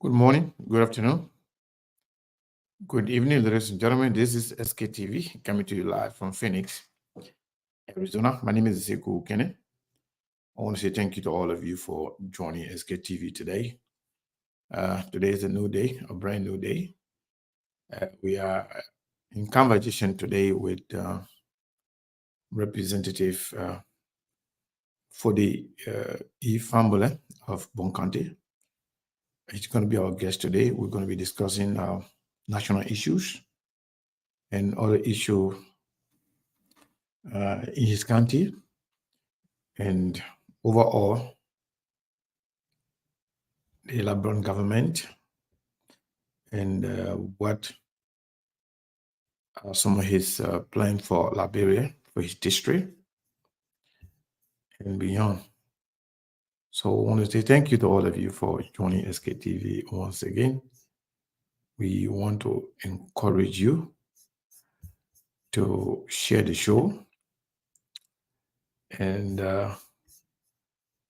Good morning, good afternoon, good evening, ladies and gentlemen. This is SKTV coming to you live from Phoenix, Arizona. My name is Sekou Kene. I want to say thank you to all of you for joining SKTV today. Today is a new day, a brand new day. We are in conversation today with Representative Foday E. Fahnbulleh of Bon County. He's going to be our guest today. We're going to be discussing national issues and other issues in his county, and overall the Liberia government, and what are some of his plans for Liberia, for his district, and beyond. So I want to say thank you to all of you for joining SKTV once again. We want to encourage you to share the show, and we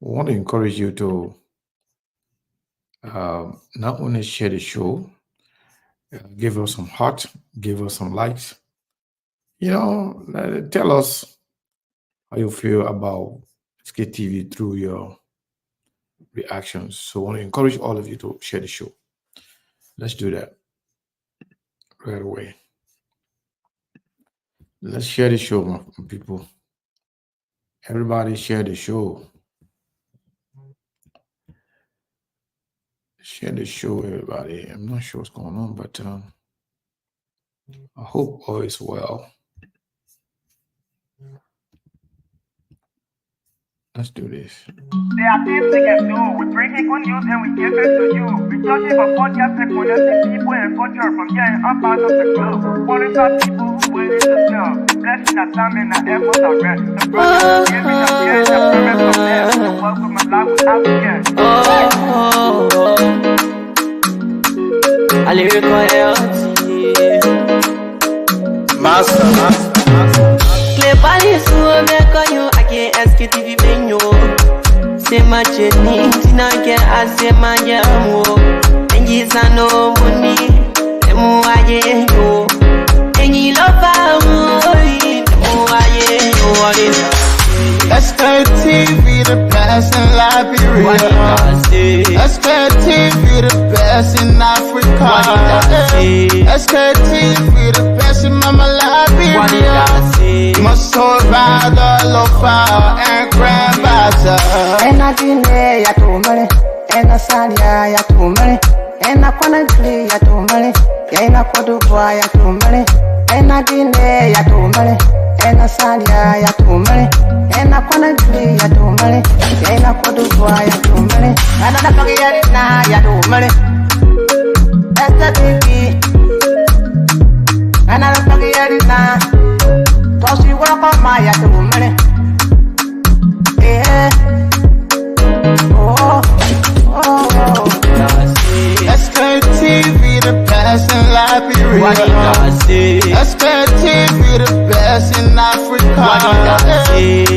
want to encourage you to not only share the show, give us some heart, give us some likes. Tell us how you feel about SKTV through your reactions. So I want to encourage all of you to share the show. Let's do that right away. Let's share the show, my people. Everybody share the show. Share the show, everybody. I'm not sure what's going on, but I hope all is well. Let's do this. There are things we can do. We bring it good news and we give it to you. We touch it for podcast and connecting people and culture from here and up out of the club. Qualified people who willing to sell. Blessing our time and our efforts are rest. The brothers giving us here and the parents from there. The work with my life without fear. I lyrical Master. Clear body, so I make on you. I can't ask you to be benyo. Say my journey, Tina can ask my jamo. And yes, I know money. And more I know. And you love me. More I know what is. SKTV the best in Liberia. SKTV the best in Africa. SKTV the best in Mama Liberia. Must hold by the lofa and grandfather. And I didn't ya to money, and I sang ya to money, and I couldn't play ya to money, and I could do ya to money, and I didn't ya to money, and I sang ya to money, and I couldn't play ya to money, and I could do ya to money, and I don't get it now ya to money. That's the baby, and I don't get it now. Cause you work on my ya to money. Yeah. SKTV the best in Liberia. SKTV the best in Africa.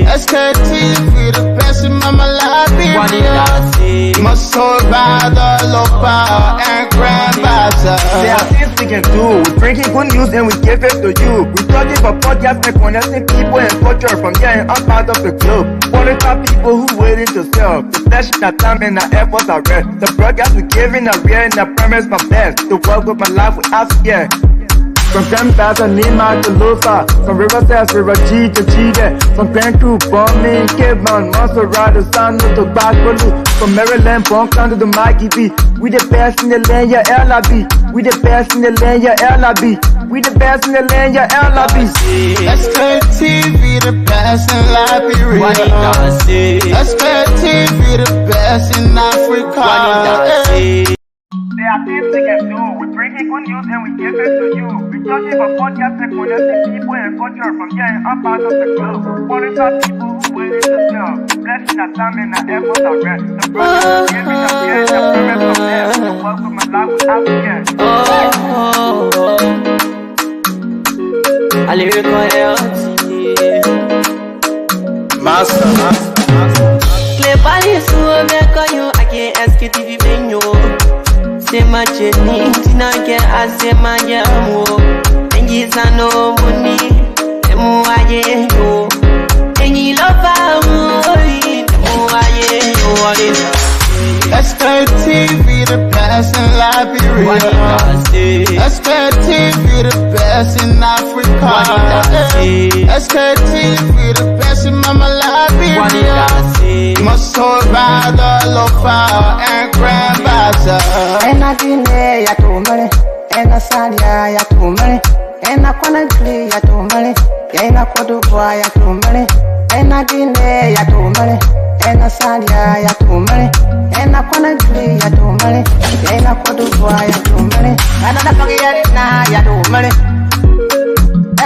SKTV the best in Mama Liberia. Must hold by the local and grandfather. There are things we can do. We bring it good news and we give it to you. We touch it for podcast and connecting people and culture from here and up out of the club. Qualified people who willing to sell. The flesh, our time and our efforts are rest. The broadcast we giving are real and the premise my best. To work with my life without fear. From Grandfather Nima to Lufa, from Riverside to Raji to Chile, from Grand Crew, Bombing, Kidman, Montserrat, San to Bacalu, from Maryland, Bon County to Maggie B. We the best in the land, yeah, LIB. We the best in the land, yeah, LIB. We the best in the land, yeah, LIB. SKTV the best in Liberia. SKTV the best in Africa. There are things we can do. We bring it good news and we give it to you. We touch it for podcast and connecting people and culture from here and up out of the club. Qualified people who willing to sell. Blessing our time and our efforts are rest. The brothers giving us here and the parents from there. The work with my life without fear. I lyrical Master. Clear body, so I make on you. I can't ask you to be benyo. Sema cheni tina ke asema jamu enji sano muni emu aye yo enyi lova emu aye yo SKTV the best in Liberia. SKTV the best in Africa. SKTV the best in Mama Liberia. Must hold by the lofa and grandbaza. Ena Guinea ya tumale, ena Salia ya tumale, ena Conakry ya tumale, ena Cote d'Ivoire ya tumale, ena Guinea ya tumale, ena Salia ya tumale, ena Conakry ya tumale, ena Cote d'Ivoire ya tumale, ena Napagina ya tumale,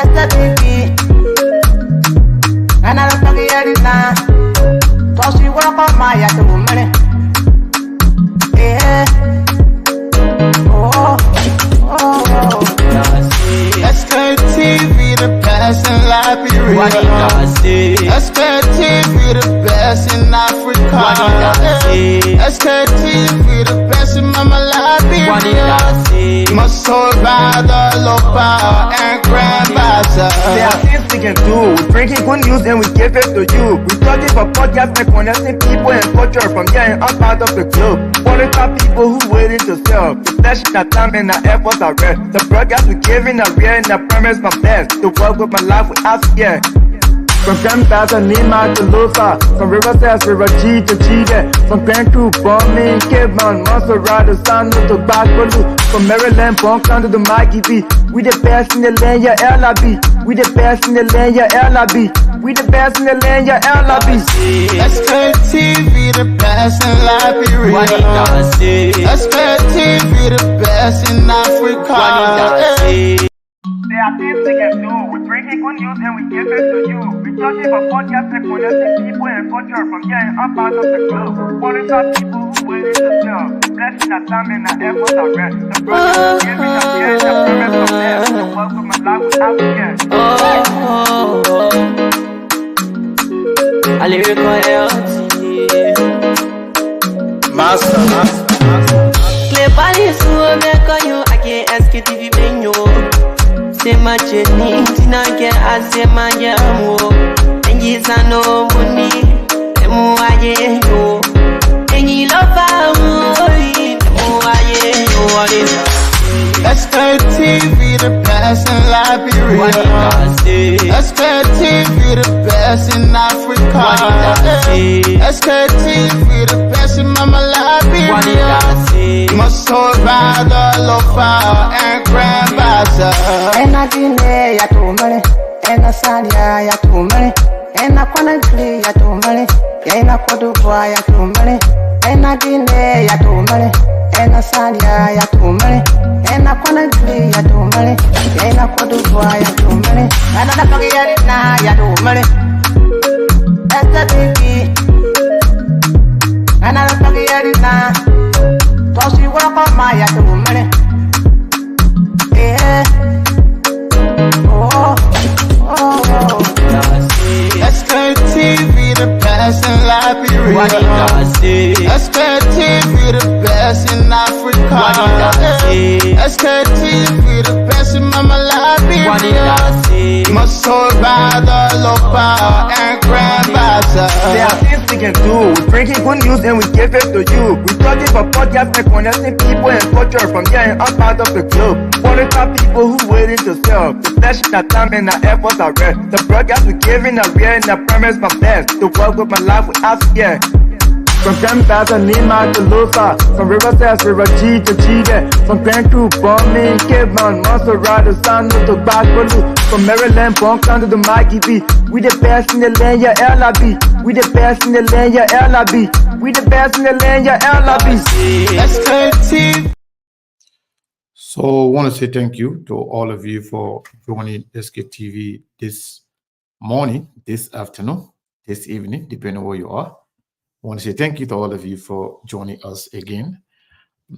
esta TV, ena Napagina, tosi wakoma ya tumale. SKTV the best in Liberia. SKTV the best in Africa. SKTV the best in Mama Liberia. Must hold by the lofa and grandbaza. There are things we can do. We bring in good news and we give it to you. We talking for podcasts and connecting people and culture from here and outside of the globe. Qualified people who waiting to sell. The flesh, the time and the efforts are rare. The broadcast we giving are real and the premise my best. To work with my life without fear. From Grandfather Nima to Lufa, from Riverside, River G to Chile, from Grand Crew, Bombing, Kidman, Montserrat, San to Backwalu, from Maryland, Bonk to the Mikey B. We the best in the land, yeah, LIB. We the best in the land, yeah, LIB. We the best in the land, yeah, LIB. SKTV the best in Liberia. SKTV the best in Africa. There are things we can do. We bring in good news and we give it to you. We talking for podcasts and connecting people and culture from here and outside of the globe. Qualified people who waiting to sell. The flesh, the time and the efforts are rare. The brothers giving us here and the premise from there. To work with my life without fear. I lyrical health. Master. Clay Paris, who make you, I can't SKTV menu. Sema cheni tina ke asema jamu enji sano muni emu aye yo enyi lova emu aye yo SKTV the best in Liberia. SKTV the best in Africa. SKTV the best in Mama Liberia. Must hold by the lofa and grandbaza. Ena Guinea ya tumale, ena Salia ya tumale, ena Conakry ya tumale, ena Cote d'Ivoire ya tumale, ena Guinea ya tumale, ena Salia ya tumale, ena Conakry ya tumale, ena Cote d'Ivoire ya tumale, ena Napagina ya tumale, esta TV, ena Napagina, tosi wakoma ya tumale. SKTV the best in Liberia. SKTV the best in Africa. SKTV the best in Mama Liberia. Must hold by the lofa and grandbaza. There are things we can do. We bring in good news and we give it to you. We talking for podcasts and connecting people and culture from here and outside of the globe. Qualified people who waiting to sell. The flesh, the time and the efforts are rare. The broadcast we giving are real and the premise my best. To work with my life without fear. From Grandfather Nima to Lufa, from Riverside, River G to Chile, from Grand Crew, Bombing, Kidman, Montserrat, San to Backwalu, from Maryland, Bonk to the Mikey B. We the best in the land, yeah, LIB. We the best in the land, yeah, LIB. We the best in the land, yeah, LIB. SKT. So I want to say thank you to all of you for joining SKTV this morning, this afternoon, this evening, depending on where you are. I want to say thank you to all of you for joining us again.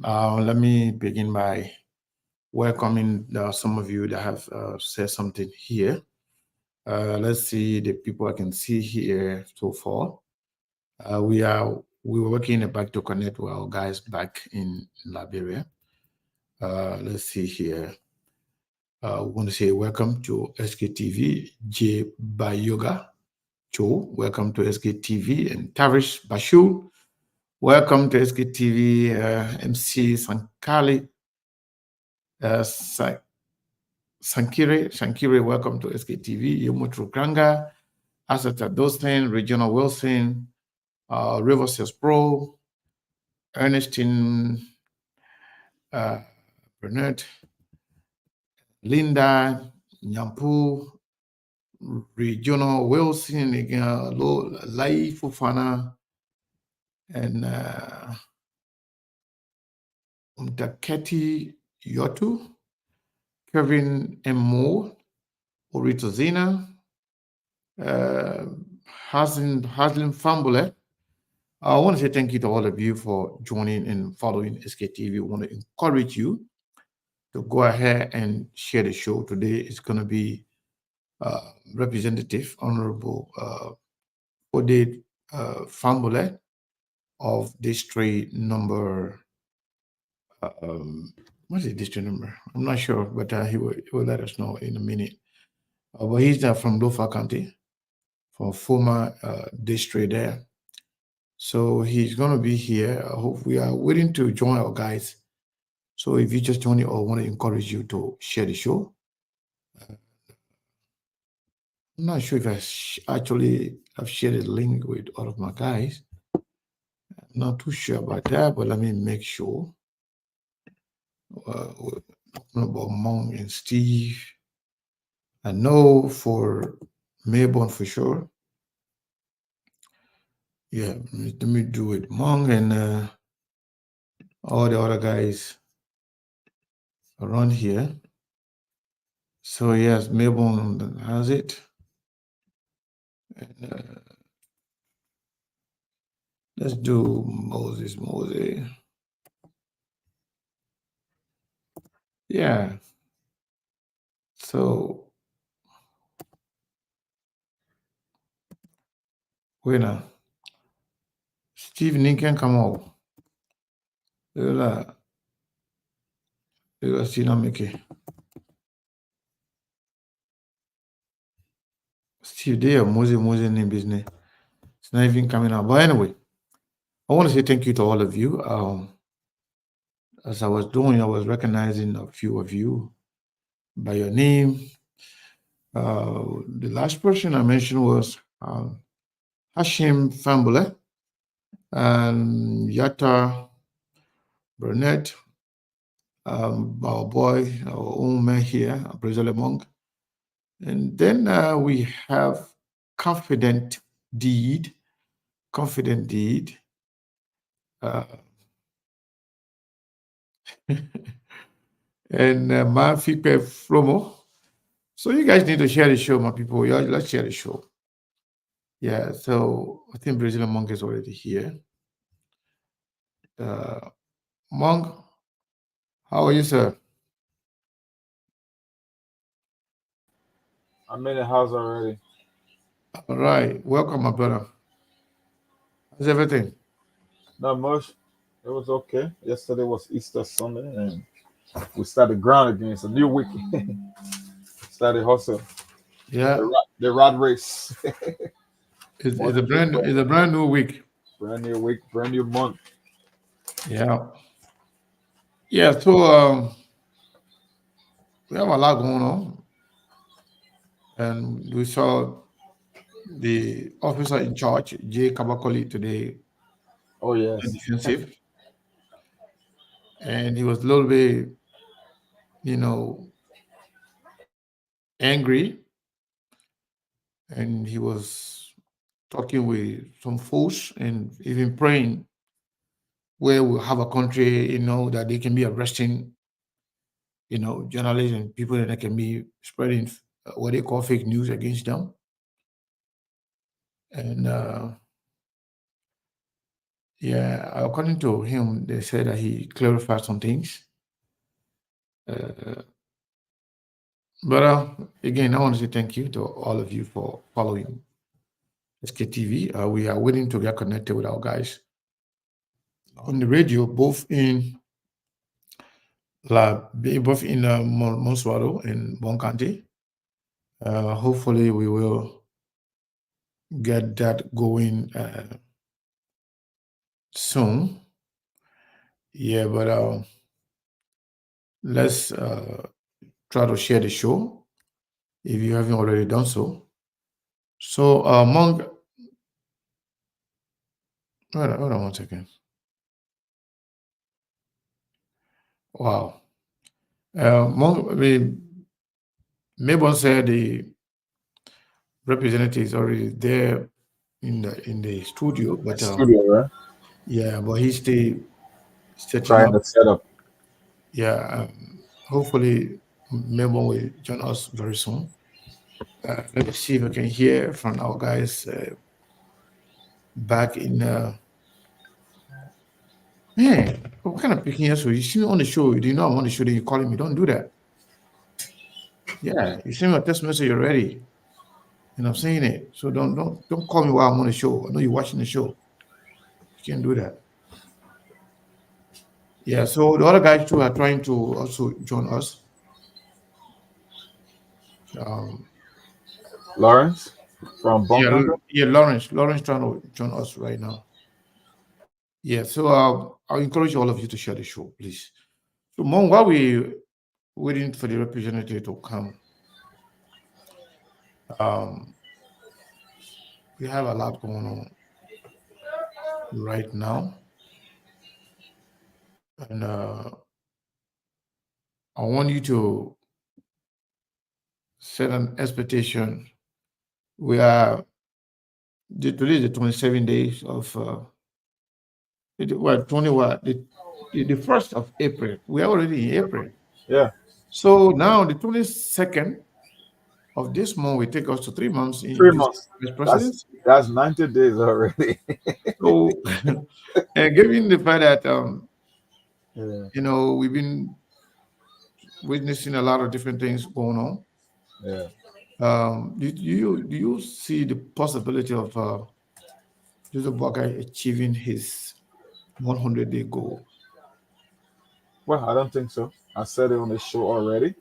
Let me begin by welcoming some of you that have said something here. Let's see the people I can see here so far. We were working back to connect with our guys back in Liberia. Let's see here. We want to say welcome to SKTV, J Bayoga Cho. Welcome to SKTV, and Tarish Bashu. Welcome to SKTV, MC Sankali. Sankire, welcome to SKTV. Yomotro Kranga, Asata Dostin, Regional Wilson, Rivers Pro, Ernestine Burnett, Linda, Nyampu, Regional Wilson, Lai Fufana, and Umtaketi Yotu, Kevin M. Moore, Orito Zina, Haslin Fahnbulleh. I want to say thank you to all of you for joining and following SKTV. We want to encourage you to go ahead and share the show. Today is going to be Representative Honorable Foday Fahnbulleh of district number. What's the district number? I'm not sure, but he will let us know in a minute. But he's from Lofa County, from former district there. So he's going to be here. I hope we are waiting to join our guys. So if you just join it, or want to encourage you to share the show. I'm not sure if I actually have shared a link with all of my guys. I'm not too sure about that, but let me make sure. We're talking about Mong and Steve. I know for Melbourne for sure. Yeah, let me do it. Mong and all the other guys around here. So yes, Melbourne has it. And, let's do Moses. Yeah. So winner. Steve Ninken come out. You'll see now make it. Steve there, Moses in business. It's not even coming out. But anyway, I want to say thank you to all of you. As I was doing, I was recognizing a few of you by your name. The last person I mentioned was Hashim Fahnbulleh and Yatta Burnett, our boy, our own man here, Brazil Monk. And then we have Confident Deed. And Mafipe Flomo. So you guys need to share the show, my people. Yeah, let's share the show. Yeah, so I think Brazilian Monk is already here. Monk, how are you, sir? I'm in the house already. All right, welcome, my brother. How's everything? Not much. It was okay. Yesterday was Easter Sunday, and we started ground again. It's a new week. Started hustle. Yeah, The rat race. it's a brand new week. Brand new week, brand new month. Yeah. Yeah, so we have a lot going on. And we saw the officer in charge, Jay Kabakoli, today Oh yes. defensive. And he was a little bit, angry. And he was talking with some folks and even praying where we'll have a country, that they can be arresting, journalists and people that can be spreading what they call fake news against them. And yeah, according to him, they said that he clarified some things. But again, I want to say thank you to all of you for following SKTV. We are waiting to get connected with our guys on the radio, both in both in Monswaro and Bon County. Hopefully, we will get that going soon. Yeah, but let's try to share the show if you haven't already done so. So, Monk, hold on 1 second. Wow. Monk, Mabon said the representative is already there in the studio, but Studio, right? yeah, but he's still setting Trying up. to set up. Yeah, hopefully Mabon will join us very soon. Let me see if I can hear from our guys back in. Man, what kind of picking us? You see me on the show. You know I'm on the show. Then you calling me. Don't do that. Yeah, you send me a text message already, and I'm saying it. So don't call me while I'm on the show. I know you're watching the show. You can't do that. Yeah. So the other guys too are trying to also join us. Um, Lawrence from Bon yeah, Country. yeah. Lawrence trying to join us right now. Yeah. So I'll encourage all of you to share the show, please. So, Mom, while we waiting for the representative to come, um, we have a lot going on right now, and I want you to set an expectation. We are today is the 27 days of well 20 what the 1st of April. We are already in April. Yeah, So now the 22nd of this month will take us to 3 months in 3 this months. vice That's presidency. that's 90 days already. So and given the fact that Yeah, we've been witnessing a lot of different things going on. yeah. Do you see the possibility of Joseph Boakai achieving his 100-day goal? Well, I don't think so. I said it on the show already.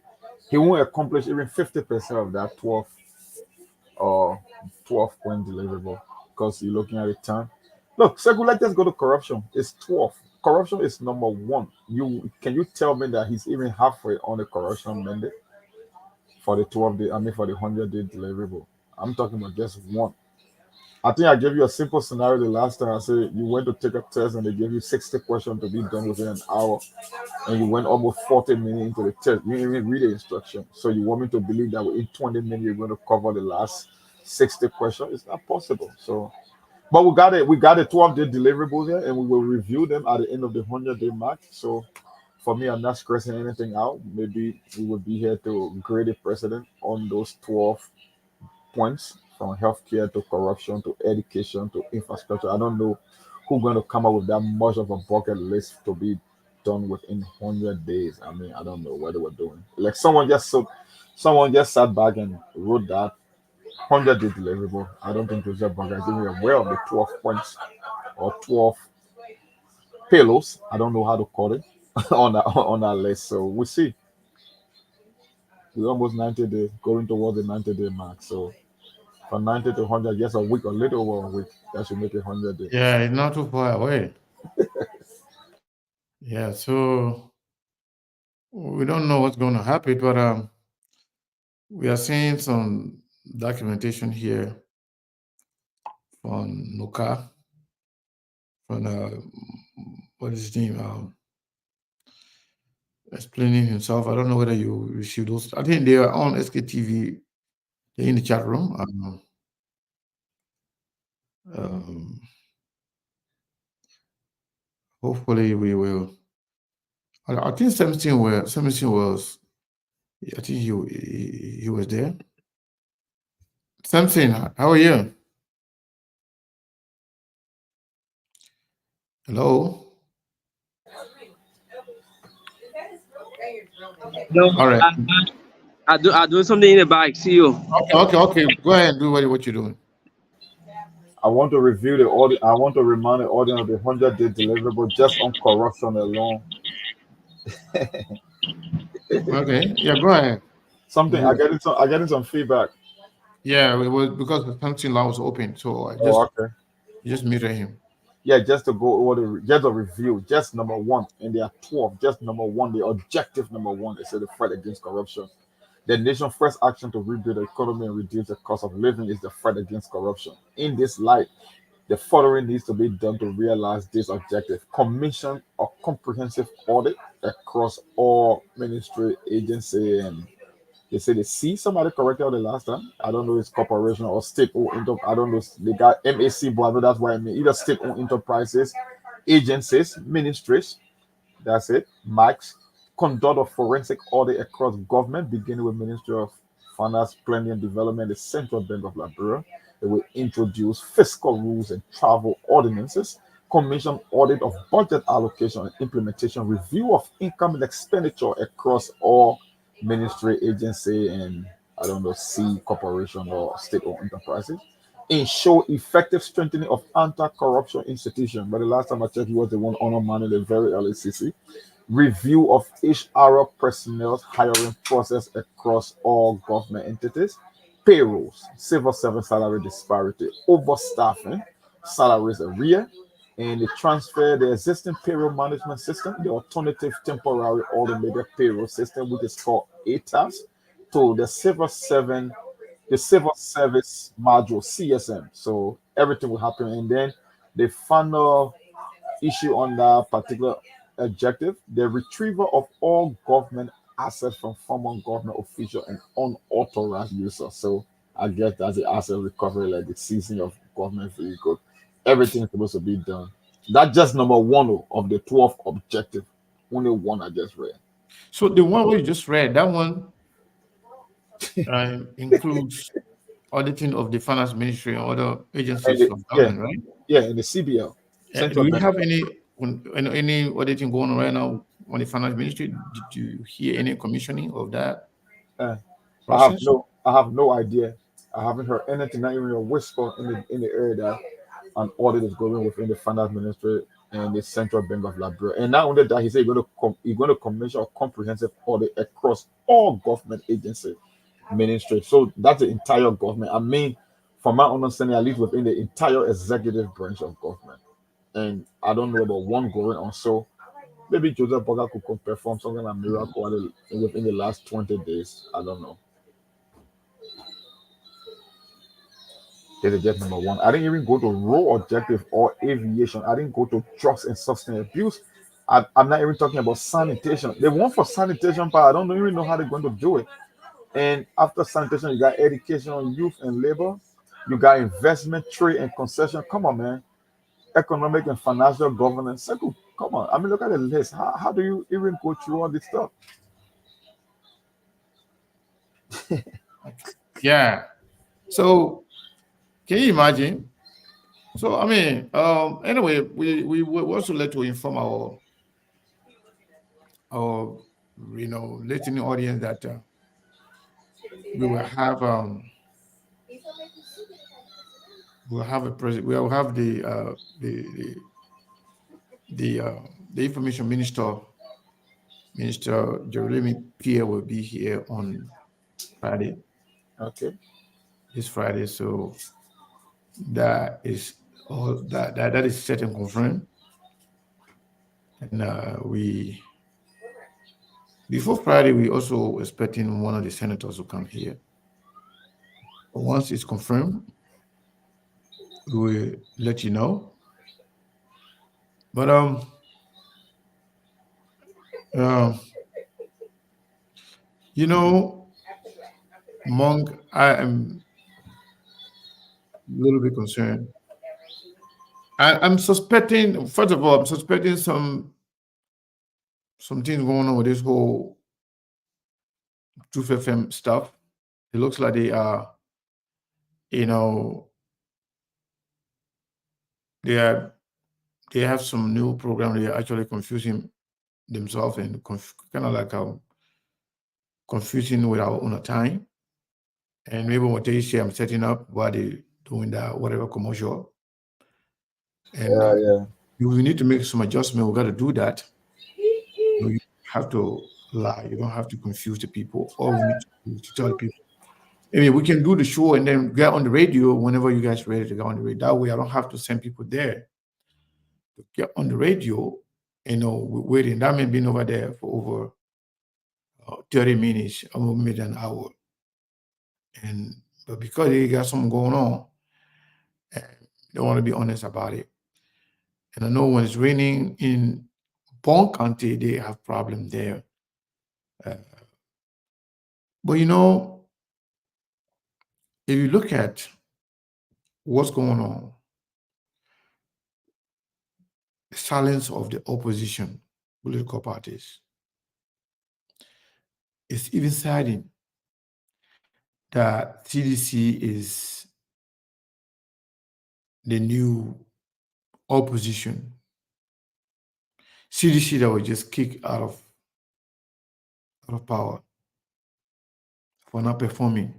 He won't accomplish even 50% of that 12 point deliverable because you're looking at the time. Look, Segu, let's just go to corruption. It's 12. Corruption is number one. Can you tell me that he's even halfway on the corruption mandate for the 12 day? I mean, for the 100-day deliverable. I'm talking about just one. I think I gave you a simple scenario the last time. I said you went to take a test and they gave you 60 questions to be done within an hour, and you went almost 40 minutes into the test. You didn't even read the instruction. So you want me to believe that within 20 minutes you're going to cover the last 60 questions? It's not possible. So, but we got it. We got a 12-day deliverables here, and we will review them at the end of the 100-day mark. So, for me, I'm not stressing anything out. Maybe we will be here to grade the president on those 12 points from healthcare to corruption to education to infrastructure. I don't know who's going to come up with that much of a bucket list to be done within 100 days. I mean, I don't know what they were doing. Like someone just sat back and wrote that 100-day deliverable. I don't think Joseph Burger is even aware of the 12 points or 12 payloads. I don't know how to call it on that list. So we'll see. We're almost 90 days, going towards the 90-day mark. So from 90 to 100, just a week, a little over a week. That should make it 100 days. Yeah, it's not too far away. Yeah, so we don't know what's going to happen, but we are seeing some documentation here from Nuka, from what is his name? Explaining himself. I don't know whether you received those. I think they are on SKTV. They're in the chat room. Um, hopefully we will. I think 17 was. I think he was there. 17. How are you? Hello. No, All right. I doing something in the back. See you. Okay. Go ahead and do what you're doing. I want to review the audience. I want to remind the audience of the 100-day deliverable just on corruption alone. Okay. Yeah, go ahead. Something I getting some feedback. Yeah, it was because the something law was open, so I Oh, okay. just muted him. Yeah, just to go over just a review, just number one, and there are 12. Just number one, the objective number one is the fight against corruption. The nation's first action to rebuild the economy and reduce the cost of living is the fight against corruption. In this light, the following needs to be done to realize this objective. Commission a comprehensive audit across all ministry, agency, and they say they see somebody corrected the last time. I don't know it's corporation or state-owned I don't know. They got MAC, but I know that's what I mean. Either state-owned enterprises, agencies, ministries. That's it. Max conduct a forensic audit across government, beginning with Ministry of Finance, Planning and Development, the Central Bank of Liberia. They will introduce fiscal rules and travel ordinances, commission audit of budget allocation and implementation, review of income and expenditure across all ministry, agency, and I don't know, C corporation or state-owned enterprises. Ensure effective strengthening of anti-corruption institutions. But the last time I checked, he was the one honor man in the very early CC. Review of HR personnel hiring process across all government entities. Payrolls, civil service salary disparity, overstaffing, salaries arrear, and they transfer the existing payroll management system, the alternative temporary automated payroll system, which is called ATAS, to the civil service module CSM. So everything will happen, and then the final issue on that particular objective, the retrieval of all government assets from former government official and unauthorized users. So I guess that's the asset recovery, like the seizing of government vehicle. Everything is supposed to be done. That's just number one of the 12 objective. Only one I just read. So the one we just read, that one includes auditing of the finance ministry and other And agencies the, of yeah, government, right? yeah, and the CBL, Do Central we Bank. have any auditing going on right now on the finance ministry? Did you hear any commissioning of that Uh, process? I have no idea. I haven't heard anything, not even a whisper in the area that an audit is going within the finance ministry and the Central Bank of Liberia. And not only that, he said he's going to commission a comprehensive audit across all government agencies, ministry. So that's the entire government. I mean, from my understanding, at least within the entire executive branch of government. And I don't know about one going on. So maybe Joseph Boga could perform something like miracle within the last 20 days. I don't know. There's objective number one. I didn't even go to raw objective or aviation. I didn't go to drugs and substance abuse. I'm not even talking about sanitation. The one for sanitation part, I don't even know how they're going to do it. And after sanitation, you got education, youth and labor. You got investment, trade, and concession. Come on, man. Economic and financial governance. Come on. I mean, look at the list. How do you even go through all this stuff? Yeah. So can you imagine? So I mean, anyway, we also like to inform our listening audience that we will have we'll have a president. We'll have the information Minister Jeremy Pierre will be here on Friday. Okay. This Friday, so that is all that is set and confirmed. And before Friday, we also expecting one of the senators to come here. But once it's confirmed, we will let you know. But Monk, I am a little bit concerned. I'm suspecting, first of all, I'm suspecting some things going on with this whole Truth FM stuff. It looks like they are, they have some new program. They are actually confusing themselves and kind of like confusing with our own time. And maybe what they say I'm setting up while they doing that whatever commercial. And Yeah. we need to make some adjustment. We got to do that. You have to lie. You don't have to confuse the people. All we need to tell people. I mean, we can do the show and then get on the radio whenever you guys are ready to go on the radio. That way, I don't have to send people there to get on the radio. We're waiting. That may be over there for over 30 minutes or maybe an hour. But because they got something going on, they want to be honest about it. And I know when it's raining in Bon County, they have problem there. But if you look at what's going on, the silence of the opposition political parties, it's even saddening that CDC is the new opposition. CDC that was just kicked out of power for not performing.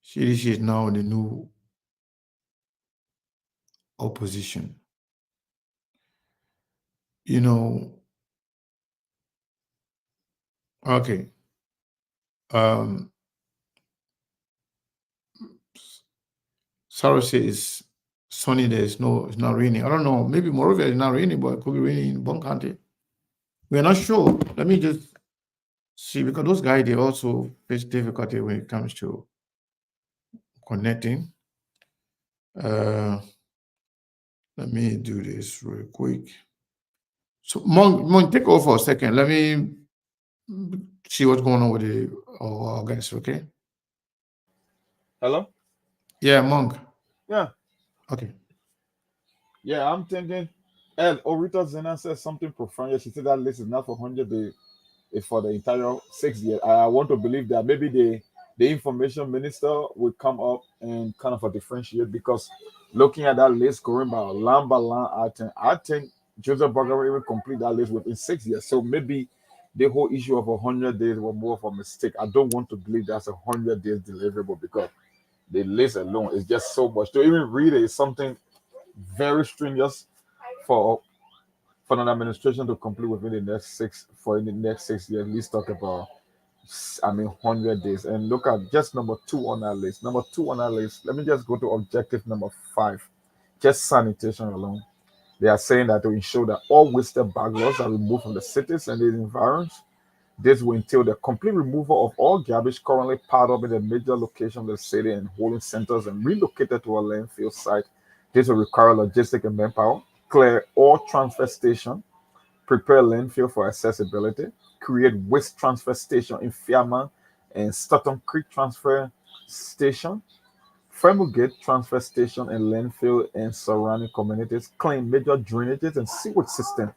CDC is now the new opposition. Okay. Sarah says it's sunny there. It's not raining. I don't know. Maybe Morovia is not raining, but it could be raining in Bon County. We're not sure. Let me just see, because those guys, they also face difficulty when it comes to connecting. Let me do this real quick. So, Monk, take over for a second. Let me see what's going on with our guys, okay? Hello? Yeah, Monk. Yeah. Okay. Yeah, I'm thinking. And Orita Zena says something profound. She said that list is not for 100 days, it's for the entire 6 years. I want to believe that maybe the information minister would come up and kind of differentiate, because looking at that list going by line, I think Joseph Burger will even complete that list within 6 years. So maybe the whole issue of 100 days was more of a mistake. I don't want to believe that's 100 days deliverable, because the list alone is just so much. To even read it is something very strenuous for an administration to complete within the next 6 years. At least talk about 100 days. And look at just number 2 on that list. Number 2 on that list. Let me just go to objective number 5. Just sanitation alone. They are saying that to ensure that all wasted backlogs are removed from the cities and the environs. This will entail the complete removal of all garbage currently piled up in the major locations of the city and holding centers and relocated to a landfill site. This will require logistic and manpower. Clear all transfer station. Prepare landfill for accessibility. Create waste transfer station in Fairman and Stoughton Creek transfer station. Fumigate transfer station and landfill and surrounding communities. Clean major drainages and sewage system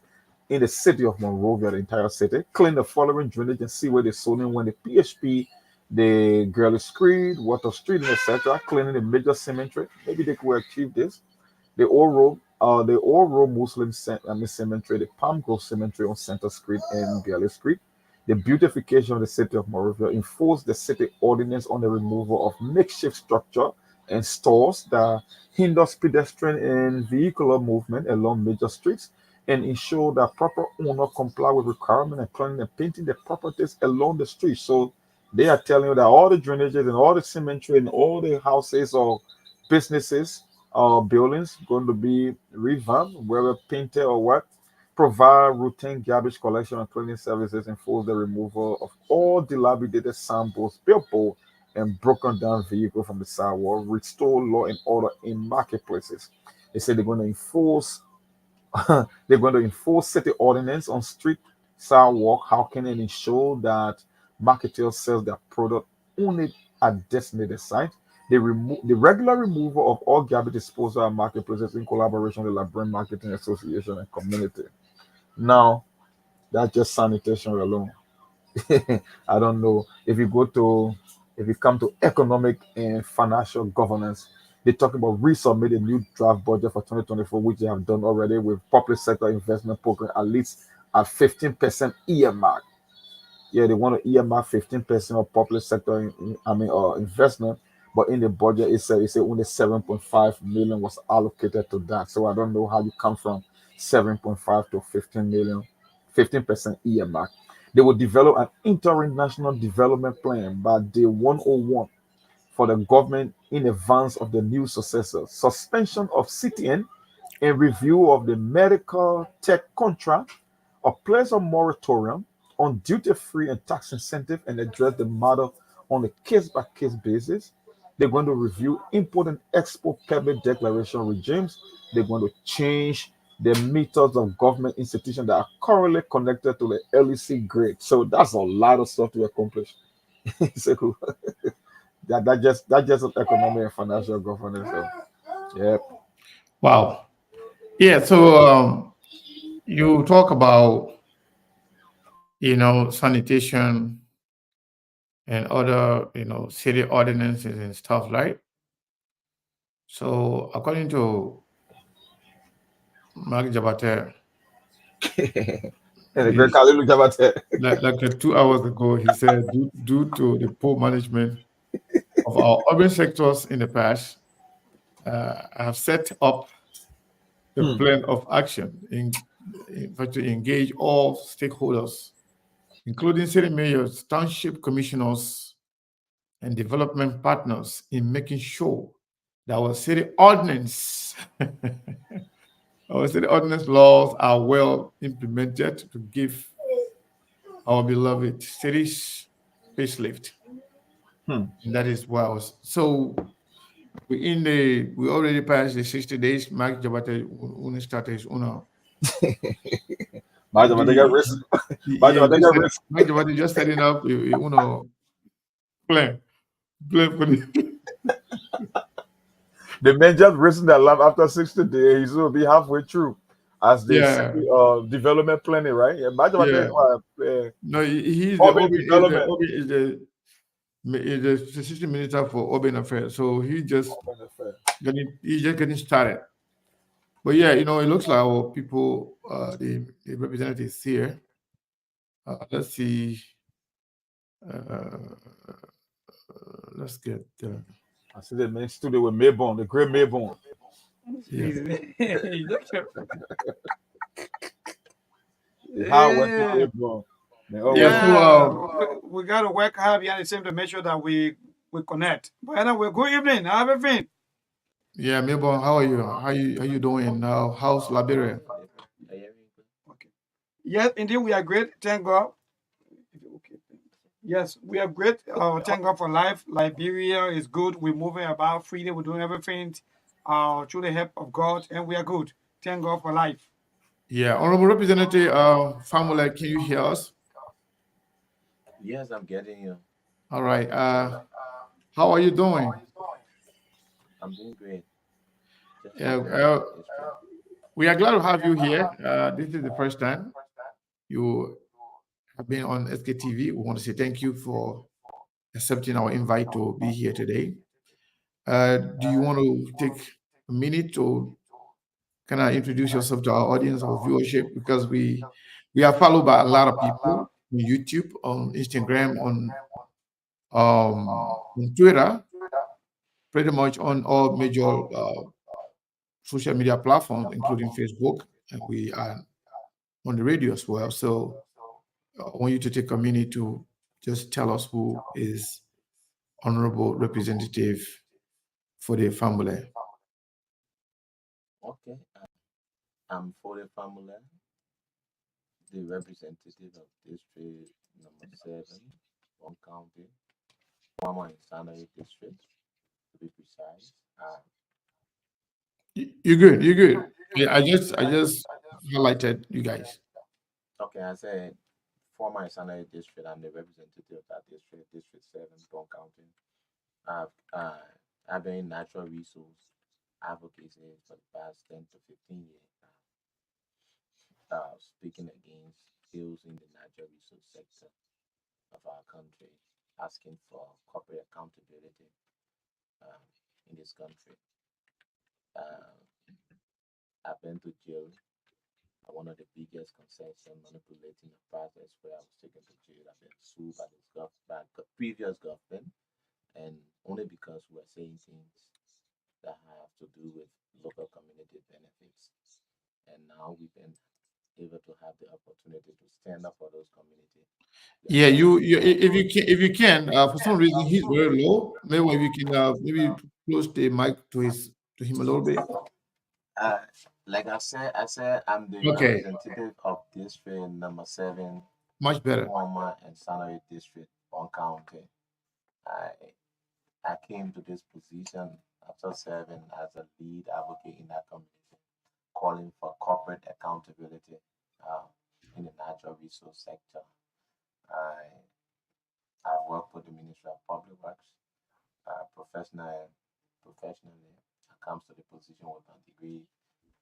in the city of Monrovia, the entire city. Clean the following drainage and sewage zoning when the PHP, the Girly Street, Water Street, etc. Cleaning the major cemetery. Maybe they could achieve this. The Old Road Muslim Cemetery, the Palm Grove Cemetery on Center Street and Girly Street. The beautification of the city of Monrovia. Enforce the city ordinance on the removal of makeshift structure and stores that hinders pedestrian and vehicular movement along major streets, and ensure that proper owner comply with requirement and cleaning and painting the properties along the street. So they are telling you that all the drainages and all the cemetery and all the houses or businesses or buildings going to be revamped, whether painted or what. Provide routine garbage collection and cleaning services. Enforce the removal of all dilapidated signboards, billboards, and broken down vehicles from the sidewalk. Restore law and order in marketplaces. They say they're going to enforce city ordinance on street, sidewalk, hawking, and ensure that marketers sell their product only at designated site. They remove the regular removal of all garbage disposal at marketplaces in collaboration with the Librarian Marketing Association and community. Now, that's just sanitation alone. I don't know if you come to economic and financial governance. They talk about resubmit a new draft budget for 2024, which they have done already with public sector investment program at least at 15% earmark. Yeah, they want to earmark 15% of public sector investment, but in the budget it said only 7.5 million was allocated to that. So I don't know how you come from 7.5 to 15 million 15% earmark. They will develop an international development plan by day 101 for the government in advance of the new successor. Suspension of CTN and review of the medical tech contract, a place of moratorium on duty-free and tax incentive and address the matter on a case-by-case basis. They're going to review import and export permit declaration regimes. They're going to change the methods of government institutions that are currently connected to the LEC grid. So that's a lot of stuff to accomplish. So that just economic and financial governance. So, yep. Wow. Yeah. So you talk about sanitation and other city ordinances and stuff, right? So according to Mark Jabate, And the great Kalilu Jabate. like 2 hours ago, he said due to the poor management of our urban sectors in the past, I have set up the plan of action in fact to engage all stakeholders, including city mayors, township commissioners, and development partners in making sure that our city ordinance laws are well implemented to give our beloved cities facelift. Hmm. And that is well. So we already passed the 60 days. Mark Jabate una started his una. Maja Matega risk. Maja Matega risk. Mark Jabate just setting up plan for the The man just risen that lamp after 60 days. He's going to be halfway through as they say, yeah. development planning, right? Yeah, Maja Yeah. Matega, No, he's the urban development. is the assistant minister for urban affairs. So he just getting started. But yeah, it looks like our people, the representatives here. Let's see. Let's get. I see the main studio with Mayborn, the great Mayborn. Yeah. How went to Mayborn? Yeah. So we got to work hard behind the same to make sure that we connect. But anyway, good evening. How have you been? yeah, Melbourne, how are you? How you doing now? How's Liberia? Okay. Yes, indeed, we are great. Thank God. Okay. Yes, we are great. Thank God for life. Liberia is good. We're moving about freely. We're doing everything through the help of God, and we are good. Thank God for life. Yeah, Honorable Representative Fahnbulleh, can you hear us? Yes, I'm getting you. All right. How are you doing? I'm doing great. Just Yeah, moving around the district. we are glad to have you here. This is the first time you have been on SKTV. We want to say thank you for accepting our invite to be here today. Do you want to take a minute to kind of introduce yourself to our audience, our viewership? Because we are followed by a lot of people on YouTube, on Instagram, on Twitter, pretty much on all major social media platforms, including Facebook, and we are on the radio as well. So I want you to take a minute to just tell us who is Honorable Representative Foday Fahnbulleh. Okay. I'm Foday Fahnbulleh, the representative of District Number 7, One County, former in Sanary District, to be precise. You're good. You're good. Yeah, I just highlighted you guys. Okay, I said former in Sanary District. I'm the representative of that district, District 7, One County. I've been in natural resource advocacy for the past 10 to 15 years now, speaking against ills in the natural resource sector of our country, asking for corporate accountability um, in this country. Uh, I've been to jail. One of the biggest concession manipulating the process where I was taken to jail. I've been sued by previous government, and only because we're saying things that have to do with local community benefits. And now we've been able to have the opportunity to stand up for those communities. Yeah, if you can, for some reason he's very low. Maybe if you can maybe close the mic to him a little bit. Like I said, I'm the Okay, representative of District Number 7, much better. Former and Salary District on County. I I came to this position after serving as a lead advocate in that community, calling for corporate accountability uh, in the natural resource sector. I I work for the Ministry of Public Works. Professionally, I comes to the position with a degree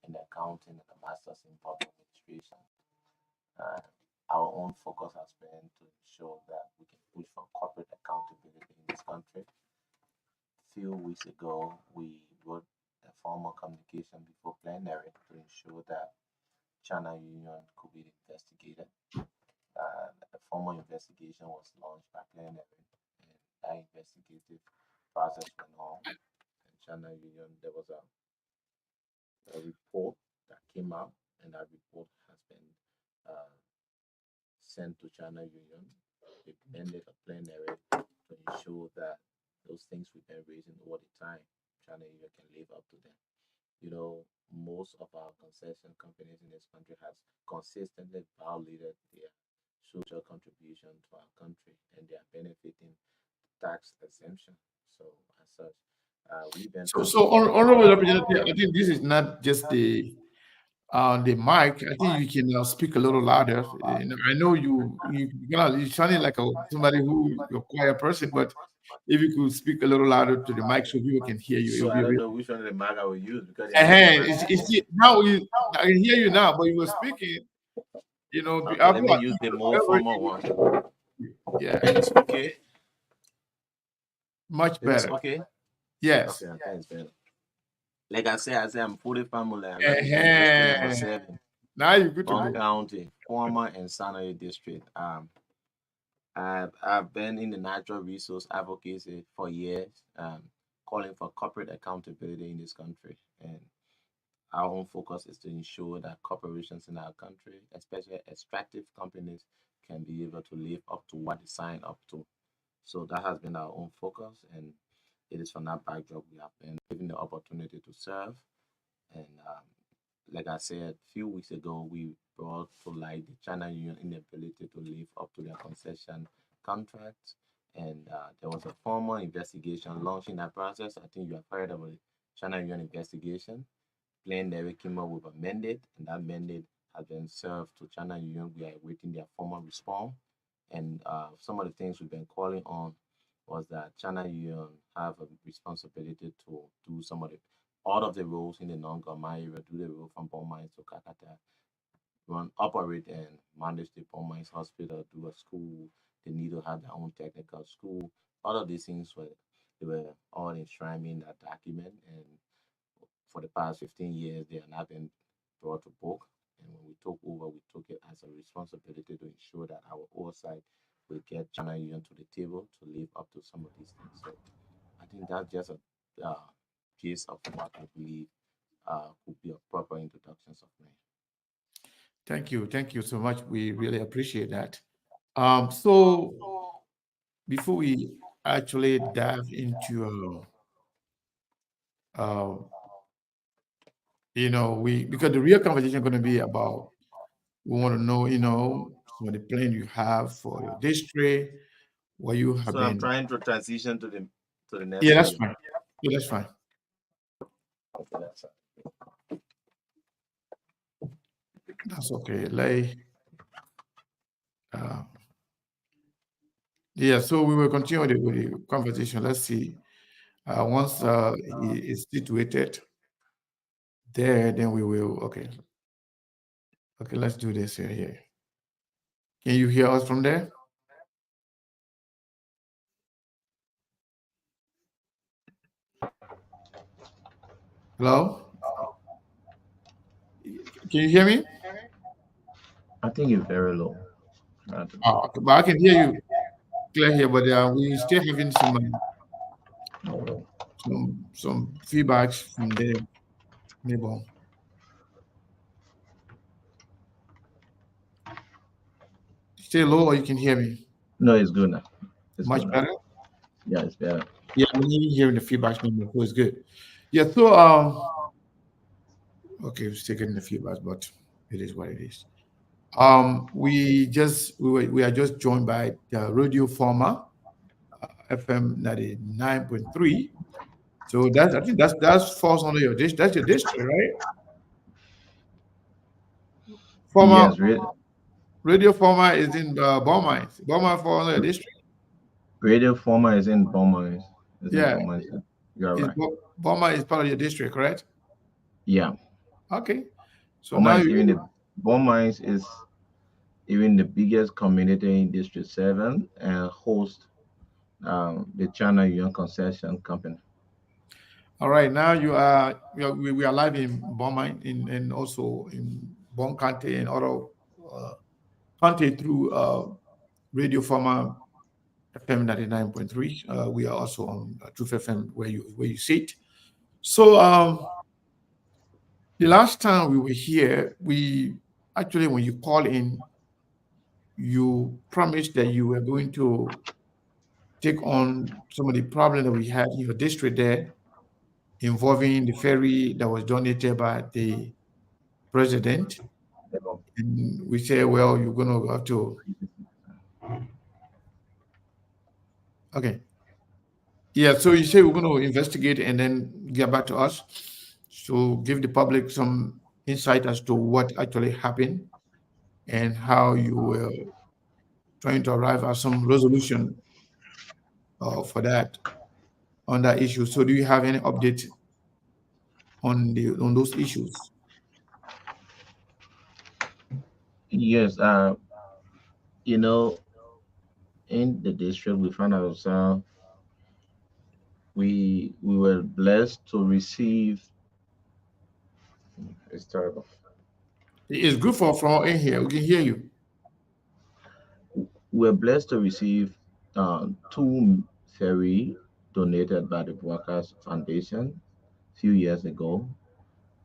in accounting and a master's in public administration. Uh, our own focus has been to ensure that we can push for corporate accountability in this country. A few weeks ago, we wrote a formal communication before plenary to ensure that China Union could be investigated. A formal investigation was launched by plenary, and that investigative process went on. And China Union, there was a report that came out, and that report has been uh, sent to China Union. They amended a plenary to ensure that those things we've been raising all the time, China Union can live up to them. You know, most of our concession companies in this country has consistently violated their social contribution to our country, and they are benefiting tax exemption. So as such, we've been So honorable representative, I think this is not just the mic. I think you can speak a little louder. I know you sounding like somebody who you're a quiet person, but if you could speak a little louder to the mic so people can hear you, it so will I be don't real. know which one of the mark I will use because they are And different. now I can hear you now, but you were speaking. Okay, let me use the more formal one. Yeah, It's okay. much Is this better. okay? Yes. Okay, I think it's better. Like I said, I'm fully Fahnbulleh. I represent District Number 7, Now you're good to Bond go. County, former and Sanary District. I've been in the natural resource advocacy for years, calling for corporate accountability in this country. And our own focus is to ensure that corporations in our country, especially extractive companies, can be able to live up to what they sign up to. So that has been our own focus, and it is from that backdrop we have been given the opportunity to serve. And like I said, a few weeks ago, we brought to light the China Union inability to live up to their concession contracts. And there was a formal investigation launched in that process. I think you have heard of the China Union investigation. Plain Navy came up with a mandate, and that mandate has been served to China Union. We are awaiting their formal response. And some of the things we've been calling on was that China Union have a responsibility to do some of the all of the roads in the non-government area, do the road from Bon Mines to Kakata, operate and manage the Bon Mines Hospital, do a school. They need to have their own technical school. All of these things were all enshrined in that document, and for the past 15 years, they have not been brought to book. And when we took over, we took it as a responsibility to ensure that our oversight will get China Union to the table to live up to some of these things. So I think that's just a piece of what I believe could be a proper introductions of me. Thank you so much. We really appreciate that. So before we actually dive into uh, because the real conversation going to be about, we want to know, some of the plan you have for your district, what you have So I'm been. trying to transition to the next Yeah, that's slide. fine. Yeah, that's fine. Okay, that's it. That's okay. Uh, yeah, so we will continue with the conversation. Let's see. Once he is situated there, then we will. Okay, let's do this here. Can you hear us from there? Hello? Can you hear me? I think you're very low. Okay, but I can hear you clear here, but we still having some feedbacks from there. Neighbor. Stay low, or you can hear me No, it's good now. It's much good now. better. Yeah, it's better. Yeah, I'm even hearing the feedback number, so it's good. Yeah, so okay, it's taking the feedback, but it is what it is. We are just joined by the radio former FM 99.3. So that's I think that's falls under your district. That's your district, right? Former Yes, radio former is in Beaumont. Beaumont falls under your district. radio former is in Beaumont. Is in Yeah, Beaumont. You're is right. Beaumont is part of your district, correct? Yeah, Okay. So now Beaumont is even you the Beaumont is even the biggest community in District 7 and host the China Union Concession Company. all right. Now you are we are live in Beaumont in and also in Bon County and other uh, county through radio former FM 99.3. We are also on Truth FM where you sit. So the last time we were here, we actually when you call in, you promised that you were going to take on some of the problems that we had in your district there, involving the ferry that was donated by the president. And we say, well, you're going to have to, okay. Yeah, so you say we're going to investigate and then get back to us. So give the public some insight as to what actually happened and how you were trying to arrive at some resolution for that on that issue. So do you have any update on those issues? Yes, you know, in the district, we found ourselves we were blessed to receive. It's terrible. It's good for in here. We can hear you. We were blessed to receive two ferry donated by the Workers Foundation a few years ago,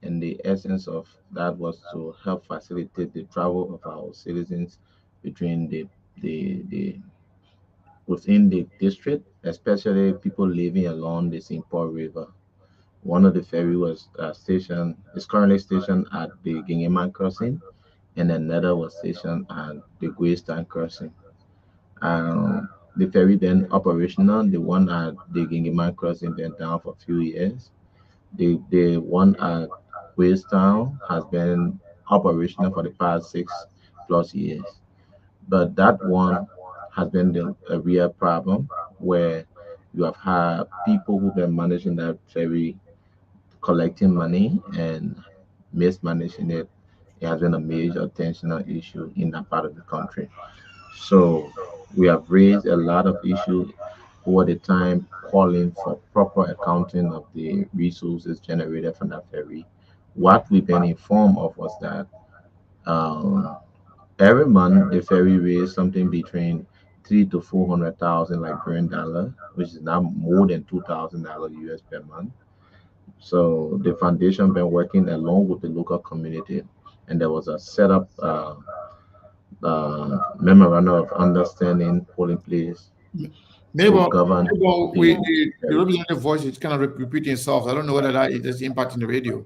and the essence of that was to help facilitate the travel of our citizens between the within the district, especially people living along the St. Paul River. One of the ferry was stationed is currently stationed at the Gingiman crossing, and another was stationed at the Greystone crossing. The ferry then operational. The one at the Gingiman crossing been down for a few years. The one at Greystone has been operational for the past 6+ years. But that one has been a real problem where you have had people who've been managing that ferry collecting money and mismanaging it. It has been a major tensional issue in that part of the country. So we have raised a lot of issues over the time calling for proper accounting of the resources generated from that ferry. What we've been informed of was that um, every month the ferry raised something between 3 to 400,000 Liberian dollar, which is now more than $2,000 US per month. So the foundation been working along with the local community, and there was a setup memorandum of understanding put in place Maybe, to govern the the ferry. representative voice is kind of repeating itself. I don't know whether that is impacting the radio.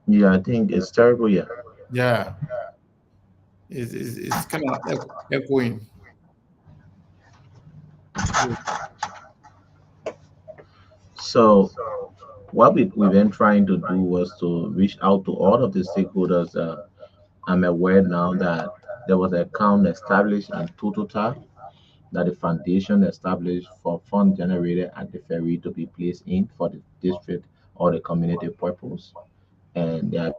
Yeah, I think it's terrible. Yeah. Yeah, it's kind of echoing. So what we've been trying to do was to reach out to all of the stakeholders. I'm aware now that there was an account established in Total that the foundation established for fund generated at the ferry to be placed in for the district or the community purpose. And there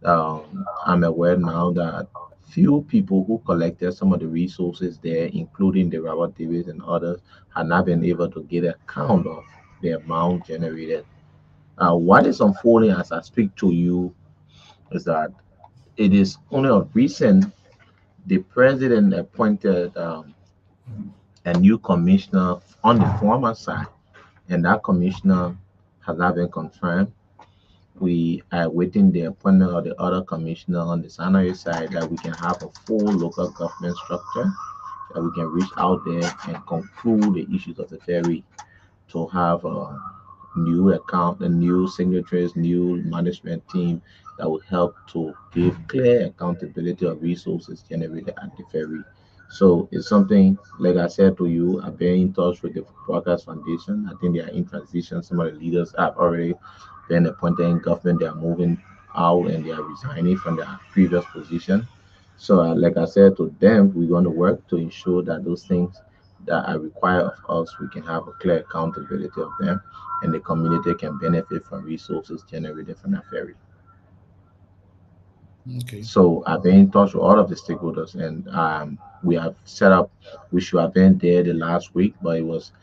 I'm aware now that few people who collected some of the resources there, including the Robert Davis and others, have not been able to get a count of the amount generated. What is unfolding as I speak to you is that it is only of recent the president appointed a new commissioner on the former side, and that commissioner has not been confirmed. We are waiting the appointment of the other commissioner on the Sanoi side that we can have a full local government structure that we can reach out there and conclude the issues of the ferry to have a new account, a new signatories, new management team that will help to give clear accountability of resources generated at the ferry. So it's something, like I said to you, I've been in touch with the Broadcast Foundation. I think they are in transition. Some of the leaders have already been appointed in government. They are moving out and they are resigning from their previous position. So, like I said to them, we're going to work to ensure that those things that are required of us, we can have a clear accountability of them, and the community can benefit from resources generated from that ferry. Okay. So I've been in touch with all of the stakeholders, and we have set up. We should have been there the last week, but it was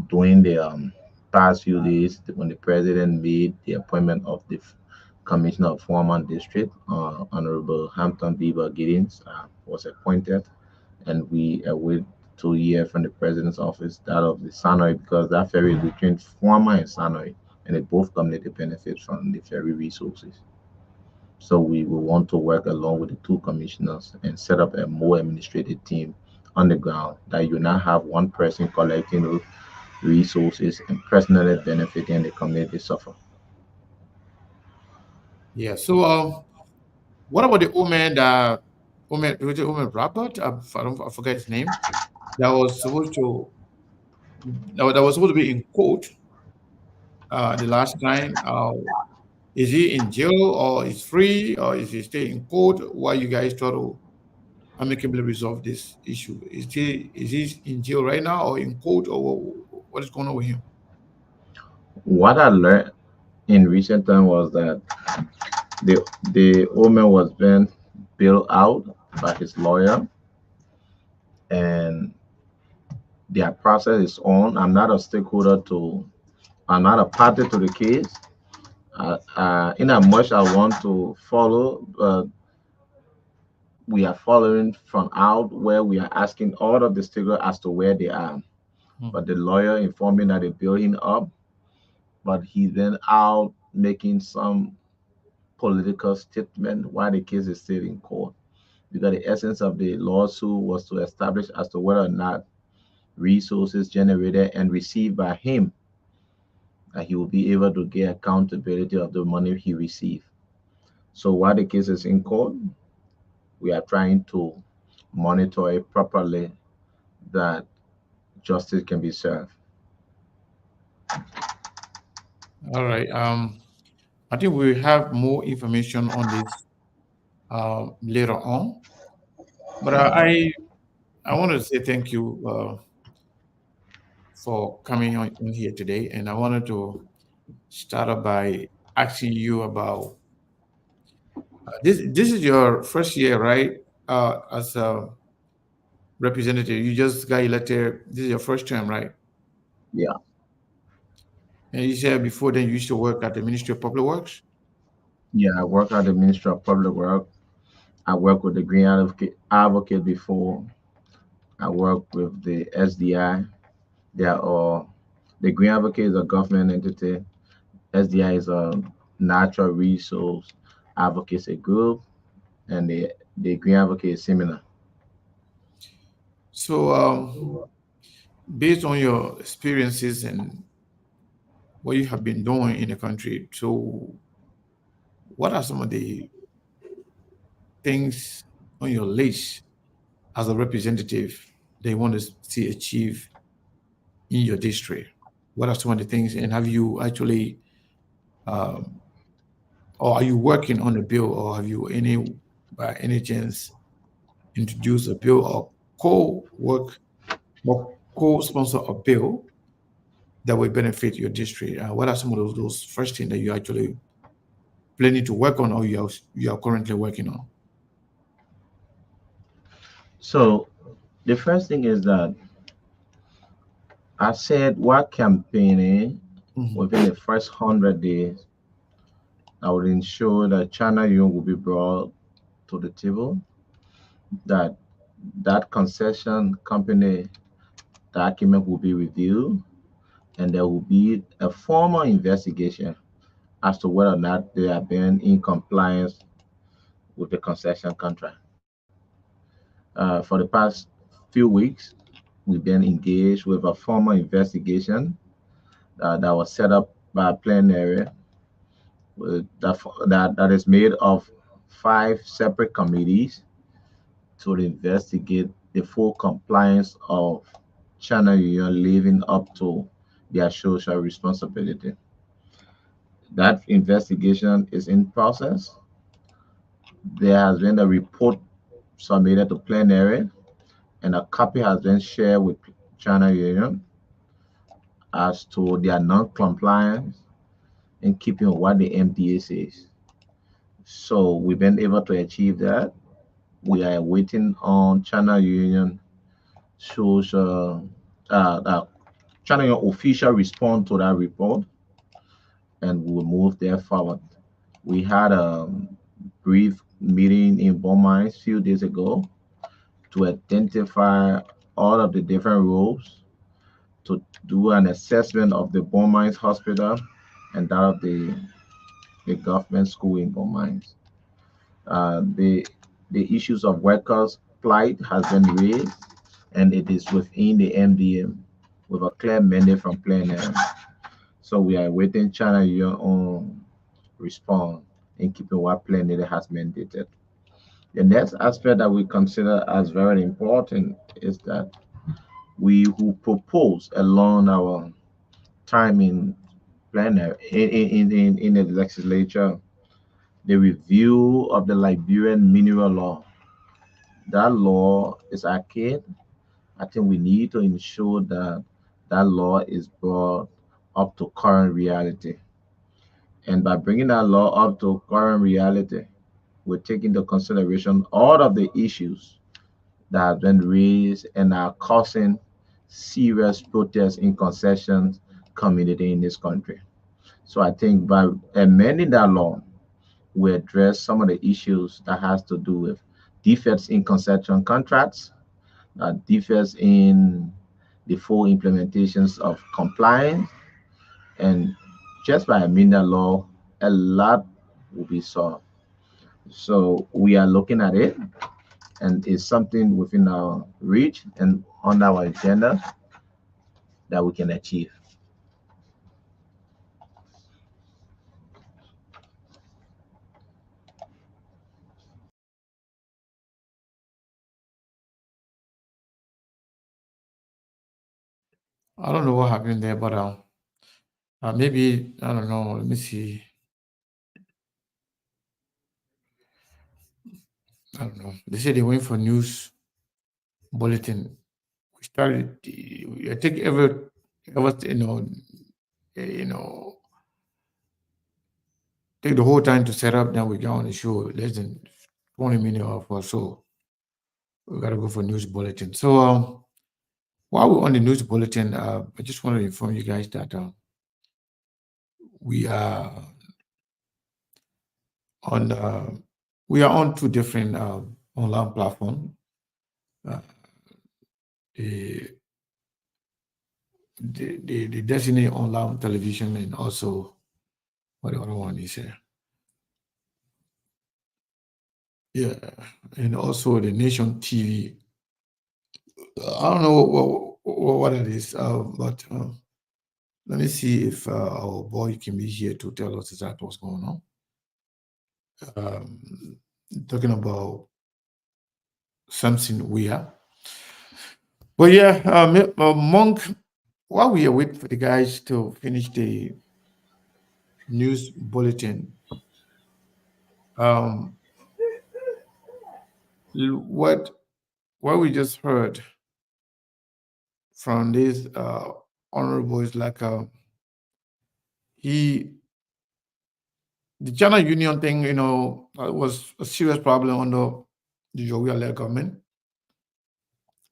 during the past few days when the president made the appointment of the commissioner of Foreman District, Honorable Hampton Beaver Giddings, was appointed, and we wait to hear from the president's office that of the Sanoi because that ferry is between Foreman and Sanoi, and they both community benefit from the ferry resources. So we will want to work along with the two commissioners and set up a more administrative team on the ground that you now have one person collecting those resources and personally benefiting the community suffer. Yeah. So, what about the woman that was it woman Robert? I forget his name. That was supposed to that was supposed to be in court the last time. Is he in jail or is free or is he stay in court while you guys try to amicably resolve this issue? Is he in jail right now or in court or what is going on with him? What I learned in recent time was that the woman was being bailed out by his lawyer and their process is on. I'm not a stakeholder to I'm not a party to the case. In as much I want to follow, we are following from out where we are asking all of the stakeholders as to where they are. Hmm. But the lawyer informed me that they're building up, but he's then out making some political statement while the case is still in court. Because the essence of the lawsuit was to establish as to whether or not resources generated and received by him that he will be able to get accountability of the money he received. So while the case is in court, we are trying to monitor it properly that justice can be served. All right. I think we have more information on this later on. But I want to say thank you for coming on in here today, and I wanted to start off by asking you about this. This is your first year, right? As a representative, you just got elected. This is your first term, right? Yeah, And you said before then you used to work at the Ministry of Public Works. yeah. I work at the Ministry of Public Work. I work with the Green Advocate before. I work with the SDI. They are all the Green Advocate is a government entity. SDI is a natural resource advocacy group, and the Green Advocate is similar. So, based on your experiences and what you have been doing in the country, so what are some of the things on your list as a representative they want to see achieved in your district? What are some of the things, and have you actually, um, or are you working on a bill, or have you by any chance, introduced a bill or co-work or co-sponsor a bill that will benefit your district? What are some of those first things that you actually planning to work on, or you are currently working on? So the first thing is that I said while campaigning Mhm. within the first 100 days, I would ensure that China Yuan will be brought to the table, that that concession company document will be reviewed, and there will be a formal investigation as to whether or not they have been in compliance with the concession contract. For the past few weeks, we've been engaged with a formal investigation that was set up by plenary that is made of 5 separate committees to investigate the full compliance of China Union living up to their social responsibility. That investigation is in process. There has been a report submitted to plenary, and a copy has been shared with China Union as to their non-compliance in keeping with what the MDA says. So we've been able to achieve that. We are waiting on China Union social China Union official response to that report, and we'll move there forward. We had a brief meeting in Beaumont a few days ago to identify all of the different roles, to do an assessment of the Beaumont Hospital and that of the government school in Beaumont. The issues of workers' plight has been raised, and it is within the MDM with a clear mandate from plenary. So we are waiting China Union on response in keeping what plenary has mandated. The next aspect that we consider as very important is that we who propose along our time in plenary in the legislature the review of the Liberian mineral law. That law is archaic. I think we need to ensure that that law is brought up to current reality. And by bringing that law up to current reality, we're taking into consideration all of the issues that have been raised and are causing serious protests in concessions community in this country. So I think by amending that law, we address some of the issues that has to do with defects in concession contracts, defects in the full implementations of compliance, and just by amending the law, a lot will be solved. So we are looking at it, and it's something within our reach and on our agenda that we can achieve. I don't know what happened there, but maybe I don't know. Let me see. I don't know. They said they went for news bulletin. We started. I think ever you know, take the whole time to set up. Then we get on the show less than 20 minutes or so. We gotta go for news bulletin. So while we're on the news bulletin, I just want to inform you guys that we are on we are on 2 different online platforms. The, the Destiny online television, and also what the other one is here. Yeah, and also the Nation TV. I don't know what it is, but let me see if our boy can be here to tell us exactly what's going on. Talking about something we are. But yeah, Monk, while we are waiting for the guys to finish the news bulletin, what we just heard from this honorable is like the China Union thing, was a serious problem under the Jowiya government.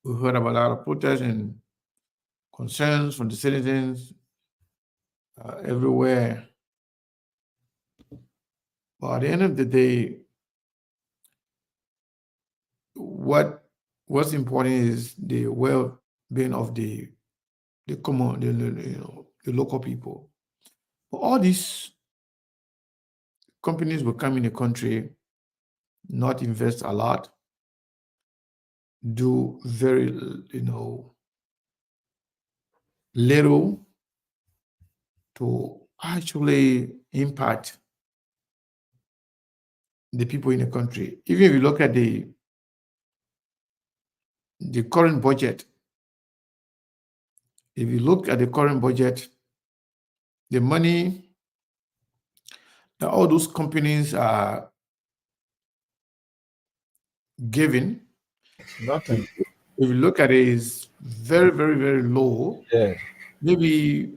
We heard about a lot of protests and concerns from the citizens everywhere. But at the end of the day, what's important is the well-being of the common, the local people. But all these companies will come in the country, not invest a lot, do very, little to actually impact the people in the country. Even if you look at the current budget, if you look at the current budget, the money that all those companies are giving, Nothing. if you look at it, is very, very, very low. Yeah. Maybe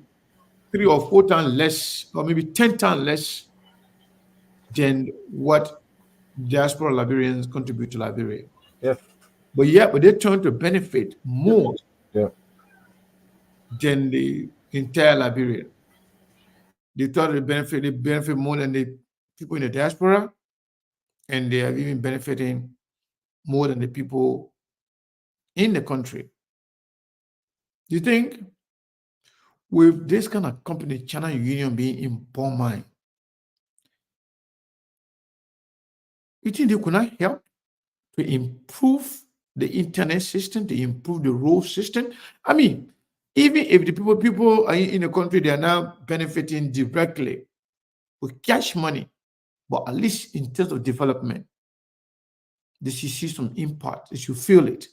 3 or 4 times less, or maybe 10 times less than what diaspora Liberians contribute to Liberia. Yeah. But they turn to benefit more Yeah. than the entire Liberia. They thought they benefit more than the people in the diaspora, and they are even benefiting more than the people in the country. Do you think with this kind of company, China Union being in Burma, you think they could not help to improve the internet system, to improve the road system? I mean, even if the people are in the country, they are now benefiting directly with cash money, but at least in terms of development, they should see some impact. They should feel it.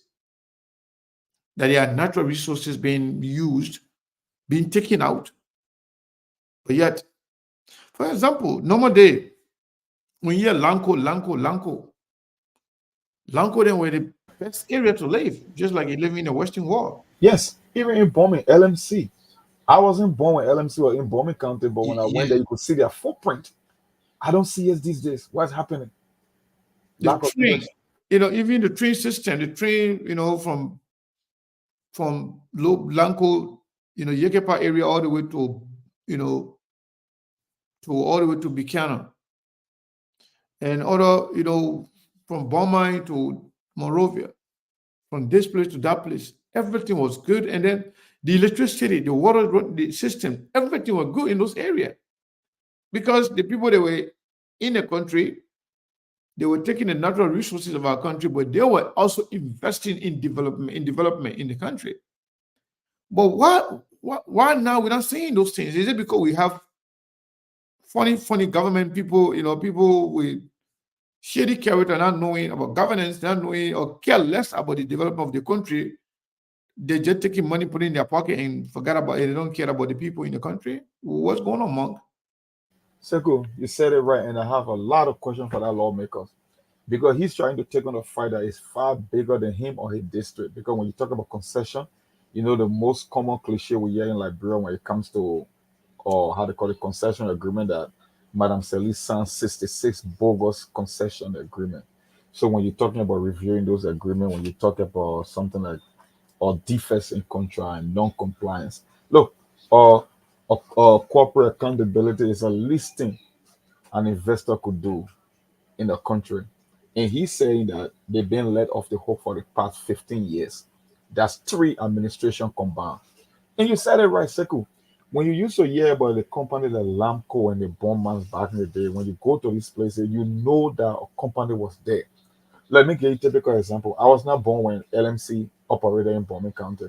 That there are natural resources being used, being taken out. But yet, for example, normal day, when you hear Lanco, then were the best area to live, just like you live in the Western world. Yes, even in Bombing, LMC. I wasn't born when LMC was in Bombing County, but when I went there, you could see their footprint. I don't see it these days. What's happening? The train, even the train system, from Lanco, Yekepa area all the way to, all the way to Buchanan. And other, from Bomai to Monrovia, from this place to that place, everything was good. And then the electricity, the water, the system, everything was good in those areas. Because the people that were in the country, they were taking the natural resources of our country, but they were also investing in development in the country. But why now we're not saying those things? Is it because we have funny government people, people with shady character, not knowing about governance, not knowing or care less about the development of the country? They're just taking money, put it in their pocket, and forget about it. They don't care about the people in the country. What's going on, Monk? Sekou, you said it right, and I have a lot of questions for that lawmaker because he's trying to take on a fight that is far bigger than him or his district. Because when you talk about concession, the most common cliche we hear in Liberia when it comes to, or how they call it, concession agreement, that Madam Seli signed 66 bogus concession agreement. So when you're talking about reviewing those agreements, when you talk about something like or defects in contract and non-compliance, look, corporate accountability is a listing an investor could do in the country. And he's saying that they've been let off the hook for the past 15 years. That's 3 administration combined. And you said it right, Sekou. When you used to hear about the company like Lamco and the Bombmans back in the day, when you go to these places, you know that a company was there. Let me give you a typical example. I was not born when LMC operated in Bombing County.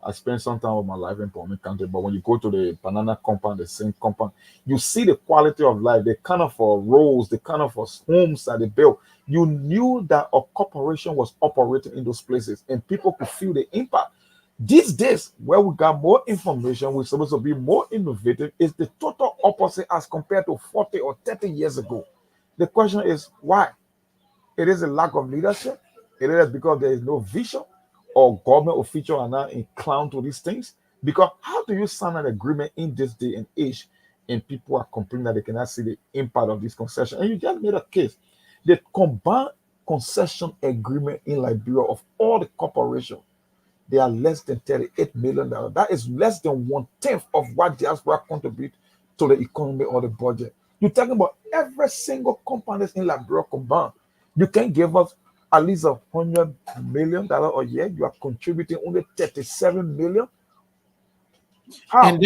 I spent some time of my life in Bombing County, but when you go to the banana compound, the same compound, you see the quality of life, the kind of roads, the kind of homes that they built. You knew that a corporation was operating in those places and people could feel the impact. These days, where we got more information, we're supposed to be more innovative, is the total opposite as compared to 40 or 30 years ago. The question is why? It is a lack of leadership. It is because there is no vision, or government officials are not inclined to these things. Because how do you sign an agreement in this day and age and people are complaining that they cannot see the impact of this concession? And you just made a case. The combined concession agreement in Liberia of all the corporations, they are less than $38 million. That is less than 1/10 of what diaspora contribute to the economy or the budget. You're talking about every single company in Liberia combined. You can give us at least $100 million a year. You are contributing only $37 million. How? And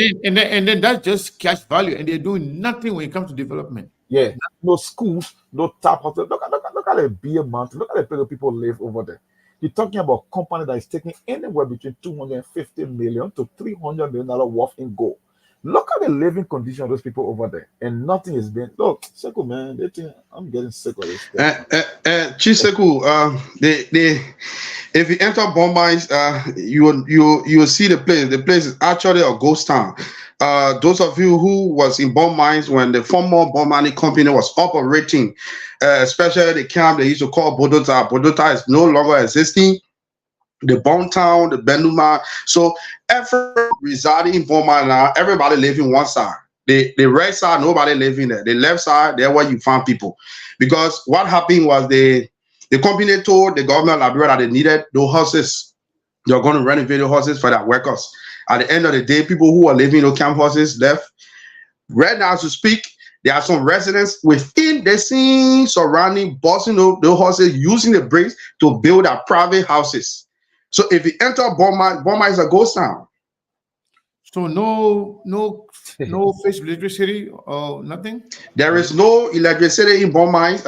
then that's just cash value, and they're doing nothing when it comes to development. Yeah, no schools, no tap hotel. Look at the beer mountain. Look at the place where people live over there. You're talking about a company that is taking anywhere between 250 million to $300 million worth in gold. Look at the living condition of those people over there, and nothing is being. Look, Seku, man, they think I'm getting sick of this stuff. Chiseku, if you enter Bombay, you will see the place. The place is actually a ghost town. Those of you who was in Bombay when the former Bombay company was operating, especially the camp they used to call Bodota. Bodota is no longer existing. The Bone Town, the Benuma. So every residing in Bombay now, everybody living one side. The right side, nobody living there. The left side, there where you find people. Because what happened was the company told the government of Liberia that they needed those horses. They're going to renovate the horses for their workers. At the end of the day, people who are living in those camp horses left. Right now, as we speak, there are some residents within the scene surrounding busting those horses, using the bricks to build their private houses. So if you enter Bombay is a ghost town. So no face electricity or nothing? There is no electricity in Bombay.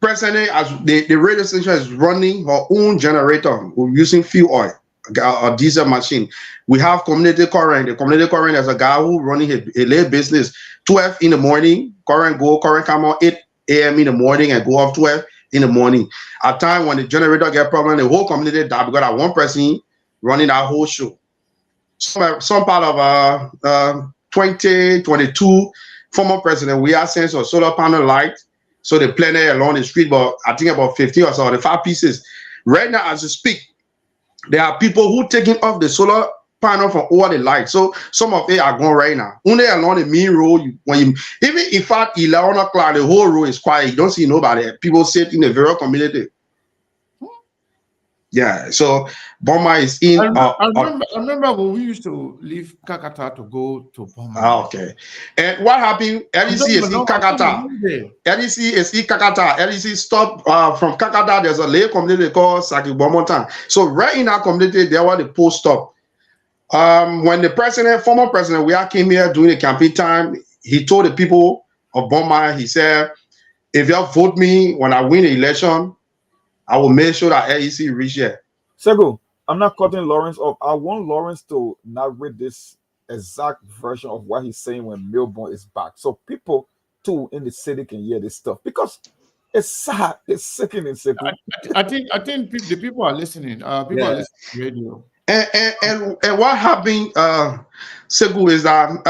Presently, as the radio station is running her own generator, we're using fuel oil, a diesel machine. We have community current. The community current is a guy who running a little business 12 in the morning, current come on 8 a.m. in the morning and go off 12 in the morning. At time when the generator get problem, the whole community die because that one person running that whole show. Some part of 2022, former president, we are sent some solar panel light. So they planted along the street, but I think about 50 or so, the 5 pieces. Right now, as we speak, there are people who taking off the solar panel from all the lights. So some of it are gone right now. Only along the main road, even if at 11 o'clock, the whole road is quiet. You don't see nobody. People sit in the very community. Yeah, so Bombay is in. I remember when we used to leave Kakata to go to Bombay. Okay. And what happened? LEC is in Kakata. LEC is in Kakata. LEC stopped from Kakata. There's a little community called Saki Bomontan. So right in our community, there was the post stop. When the former president, we came here during the campaign time, he told the people of Bombay, he said, if you vote me when I win the election, I will make sure that LEC reach here. Sego, I'm not cutting Lawrence off. I want Lawrence to narrate this exact version of what he's saying when Melbourne is back, so people too in the city can hear this stuff, because it's sad, it's sickening. I think the people are listening. People are listening to radio. And what happened, Segu, is that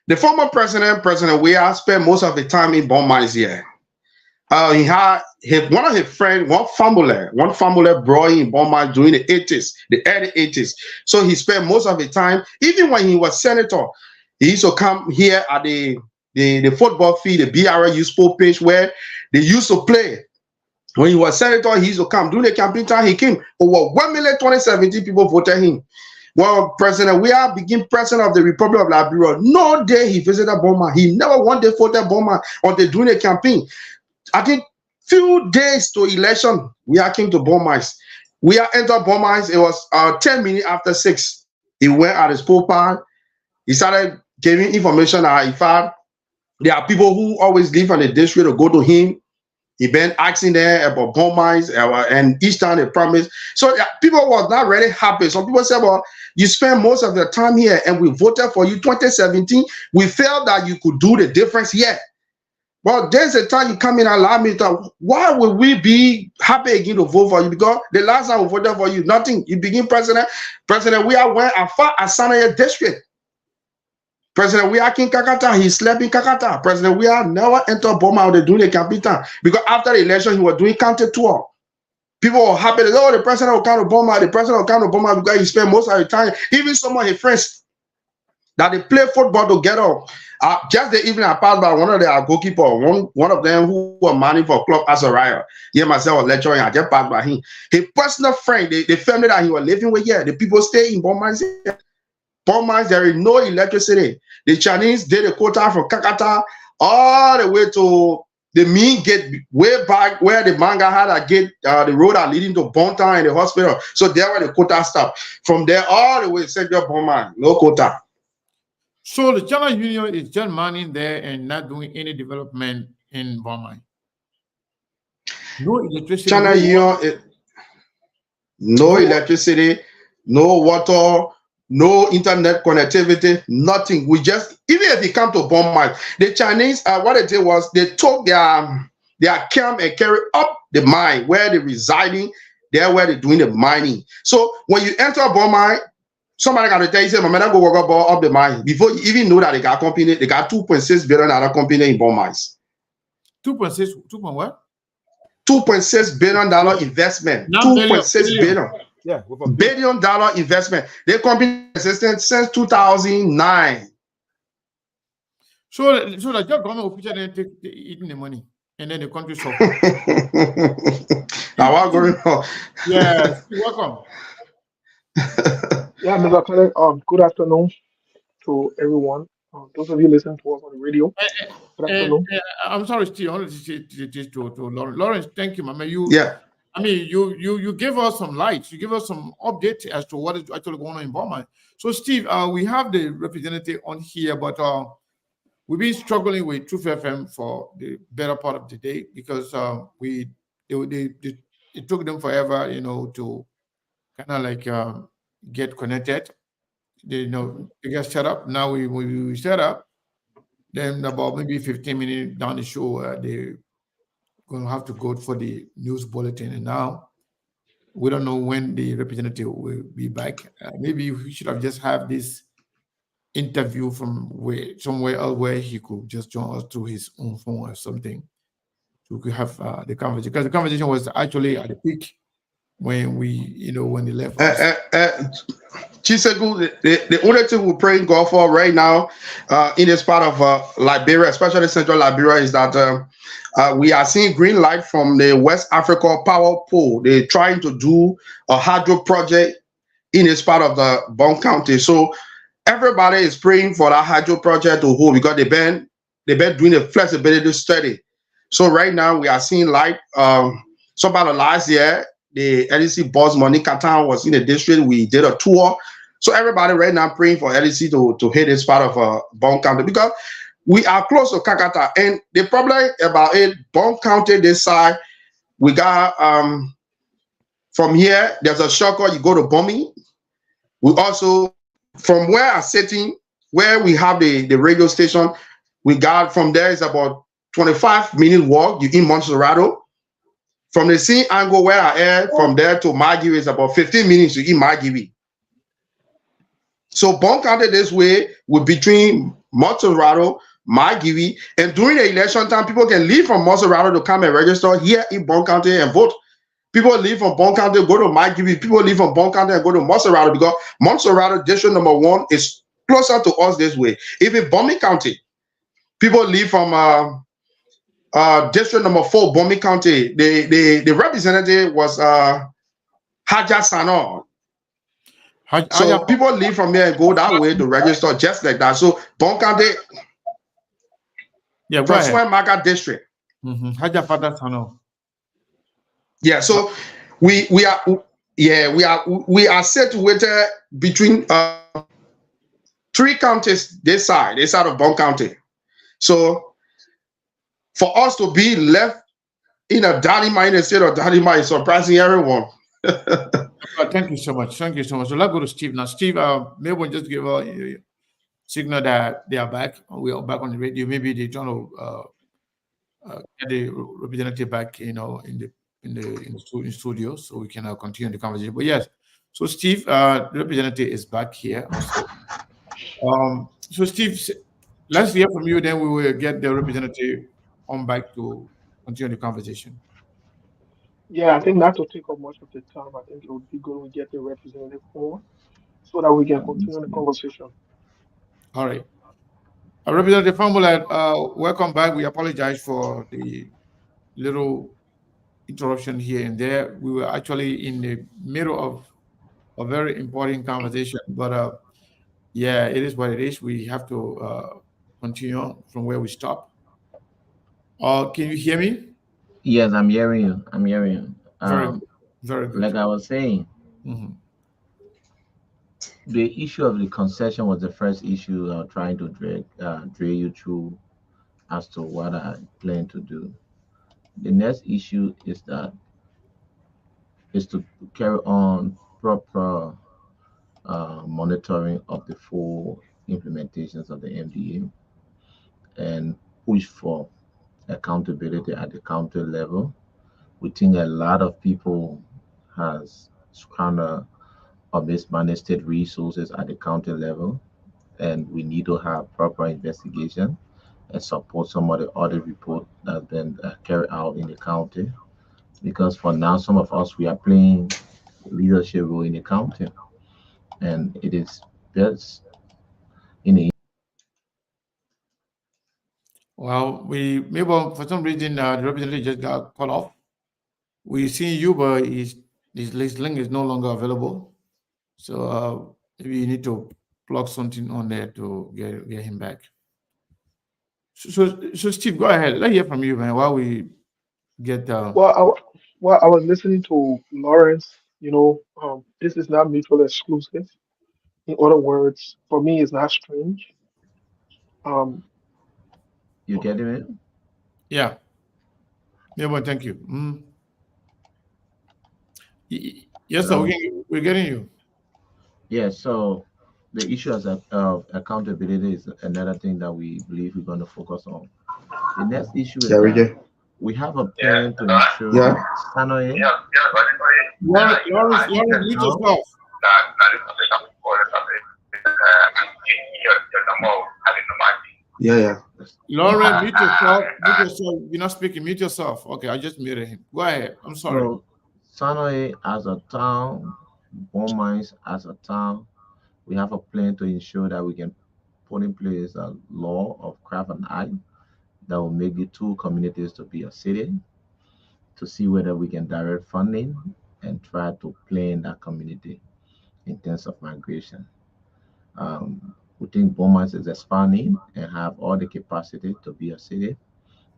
the former President Weah spent most of the time in Bombay here. He had one of his friends, one Fahnbulleh brought in Bombay during the 80s, the early 80s. So he spent most of the time, even when he was senator, he used to come here at the football field, the BRU sport pitch where they used to play. When he was senator, he used to come. During the campaign time, he came. Over 1,020,017 people voted him. Well, President Weah became president of the Republic of Liberia. No day he visited Bombay. He never one day voted Bombay until during the campaign. I think few days to election, we came to Bombay. We entered Bombay. It was 10 minutes after 6. He went at his poll park. He started giving information that in fact, there are people who always live in the district to go to him. He been asking them about Bombay, and each time they promised. So people was not really happy. Some people said, well, you spend most of the time here and we voted for you 2017. We felt that you could do the difference here. Well, there's a time you come in and allow me to. Why would we be happy again to vote for you? Because the last time we voted for you, nothing. You begin president. We are went as far as Sanaya district. President, we are in Kakata. He slept in Kakata. President, we are never entered Boma doing the campaign time. Because after the election, he was doing county tour. People were happy that, oh, the president will come to Boma. The president will come to Boma because he spent most of the time. Even some of his friends that they play football together. Just the evening I passed by one of their goalkeeper, one of them who was manning for Club Azariah. He myself was lecturing. I just passed by him. His personal friend, the family that he was living with here, the people stay in Boma. Boma, there is no electricity. The Chinese did a quota from Kakata all the way to the main gate, way back where the manga had a gate, the road are leading to Bontown and the hospital. So there where the quota stopped. From there all the way to Central Boma, no quota. So the China Union is just manning there and not doing any development in Burma. No electricity. China Union, no electricity, no water, no internet connectivity, nothing. We just, even if you come to Burma, the Chinese, what they did was they took their camp and carry up the mine where they're residing, there where they're doing the mining. So when you enter Burma, somebody got to tell you, say, my man, go work up the mine. Before you even know that they got company, they got $2.6 billion company in Burma. 2.6, 2. What? $2.6 billion investment. $2.6 billion. Yeah, with a $1 billion investment. They company existed since 2009. So the job government official then take eating the money and then the country suffer. Now what's going on? Yes, welcome. Yeah, Mr. Khaled, good afternoon to everyone. Those of you listening to us on the radio, good afternoon. I'm sorry, Steve. I want to say to Lawrence. Lawrence, thank you, Mama. You give us some light. You give us some update as to what is actually going on in Burma. So, Steve, we have the representative on here, but we've been struggling with Truth FM for the better part of the day because it took them forever, to kind of like get connected. They get set up. Now we set up. Then about maybe 15 minutes down the show, they're going to have to go for the news bulletin. And now we don't know when the representative will be back. Maybe we should have just have this interview from somewhere else where he could just join us through his own phone or something. So we could have the conversation. Because the conversation was actually at the peak when when they left us. Chisegu, the only thing we're praying God for right now in this part of Liberia, especially central Liberia, is that we are seeing green light from the West Africa Power Pool. They're trying to do a hydro project in this part of the Bon County. So everybody is praying for that hydro project to hold because they've been doing a flexibility study. So right now we are seeing light. So about the last year, the LEC boss Monique Katan was in the district. We did a tour. So everybody right now praying for LEC to hit this part of Bon County because we are close to Kakata. And the problem about it, Bon County this side, we got from here, there's a shortcut, you go to Bomi. We also, from where I'm sitting, where we have the radio station, we got from there is about 25-minute walk, you in Montserrat. From the same angle where I am, from there to Margibi is about 15 minutes to in Margibi. So Bon County this way will between Montserrat, Margibi, and during the election time, people can leave from Montserrat to come and register here in Bon County and vote. People leave from Bon County, go to Margibi. People leave from Bon County and go to Montserrat because Montserrat district number 1 is closer to us this way. If in Bomi County, people leave from district number 4, Bomi County, the representative was Haja Sano. So people leave from here and go that way to register just like that. So Bon County, Maga district. Haja Fada Sano. Yeah, so we are situated between 3 counties this side of Bon County. So for us to be left in a Dadima instead of Dadima is surprising everyone. Thank you so much. Thank you so much. So let's go to Steve now. Steve, maybe we'll just give a signal that they are back. We are back on the radio. Maybe they're trying to get the representative back, in the studio, so we can continue the conversation. But yes, so Steve, the representative is back here. So Steve, let's hear from you. Then we will get the representative on back to continue the conversation. Yeah, I think not to take up much of the time. I think it would be good we get the representative on so that we can continue the conversation. All right. Representative Fahnbulleh, welcome back. We apologize for the little interruption here and there. We were actually in the middle of a very important conversation, but yeah, it is what it is. We have to continue from where we stopped. Can you hear me? Yes, I'm hearing you. Very good. Like I was saying, the issue of the concession was the first issue trying to drill you through as to what I plan to do. The next issue is to carry on proper monitoring of the full implementations of the MDA and push for accountability at the county level. We think a lot of people has squandered or mismanaged state resources at the county level, and we need to have proper investigation and support some of the audit report that's been carried out in the county. Because for now, some of us we are playing leadership role in the county, and it is best in the Well, we maybe for some reason the representative just got cut off. We see you, but his link is no longer available. So maybe you need to plug something on there to get him back. So Steve, go ahead. Let's hear from you, man. While we get Well, I was listening to Lawrence. This is not mutually exclusive. In other words, for me, it's not strange. Um, you okay. getting it? yeah, well, thank you. Yes, sir. Hello? We're getting you. Yeah, so the issue of accountability is another thing that we believe we're going to focus on. The next issue is Yeah, we that do. we have a plan to ensure Yeah. that Sanoye Lawrence, mute now yourself. Yeah, yeah. Lawrence, mute yourself. Mute yourself. You're not speaking. Mute yourself. Okay, I just muted him. Go ahead. I'm sorry. so Sanoye as a town, Bon Mines as a town, we have a plan to ensure that we can put in place a law of craft and art that will make the two communities to be a city, to see whether we can direct funding and try to plan that community in terms of migration. We think Beaumont is expanding and have all the capacity to be a city.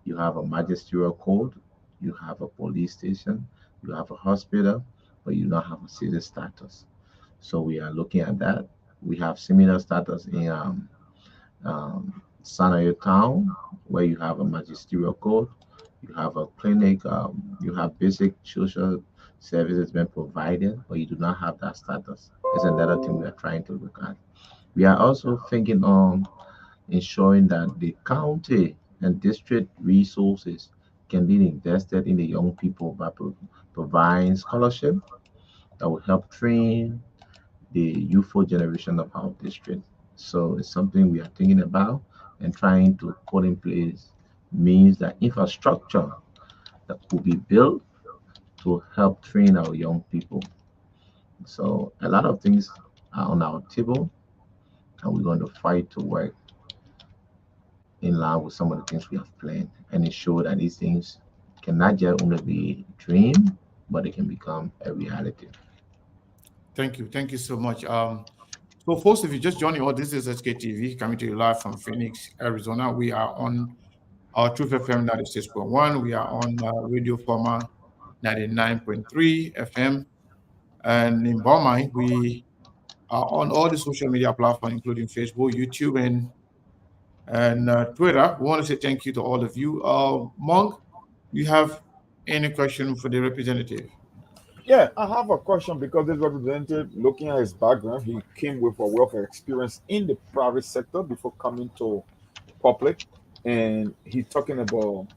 You have a magisterial code, you have a police station, you have a hospital, but you don't have a city status. So we are looking at that. We have similar status in Sanayo Town, where you have a magisterial code, you have a clinic, you have basic social services being provided, but you do not have that status. It's another thing we are trying to look at. We are also thinking on ensuring that the county and district resources can be invested in the young people by providing scholarship that will help train the youthful generation of our district. So it's something we are thinking about and trying to put in place means that infrastructure that will be built to help train our young people. So a lot of things are on our table, and we're going to fight to work in line with some of the things we have planned and ensure that these things can not just only be a dream, but it can become a reality. Thank you. Thank you so much. So, folks, if you just joining us, this is SKTV coming to you live from Phoenix, Arizona. We are on our Truth FM 96.1. We are on Radio Forma 99.3 FM. And in Burma, we are on all the social media platforms, including Facebook, YouTube, and Twitter. We want to say thank you to all of you. Monk, you have any question for the representative? Yeah, I have a question because this representative, looking at his background, he came with a wealth of experience in the private sector before coming to public, and he talked about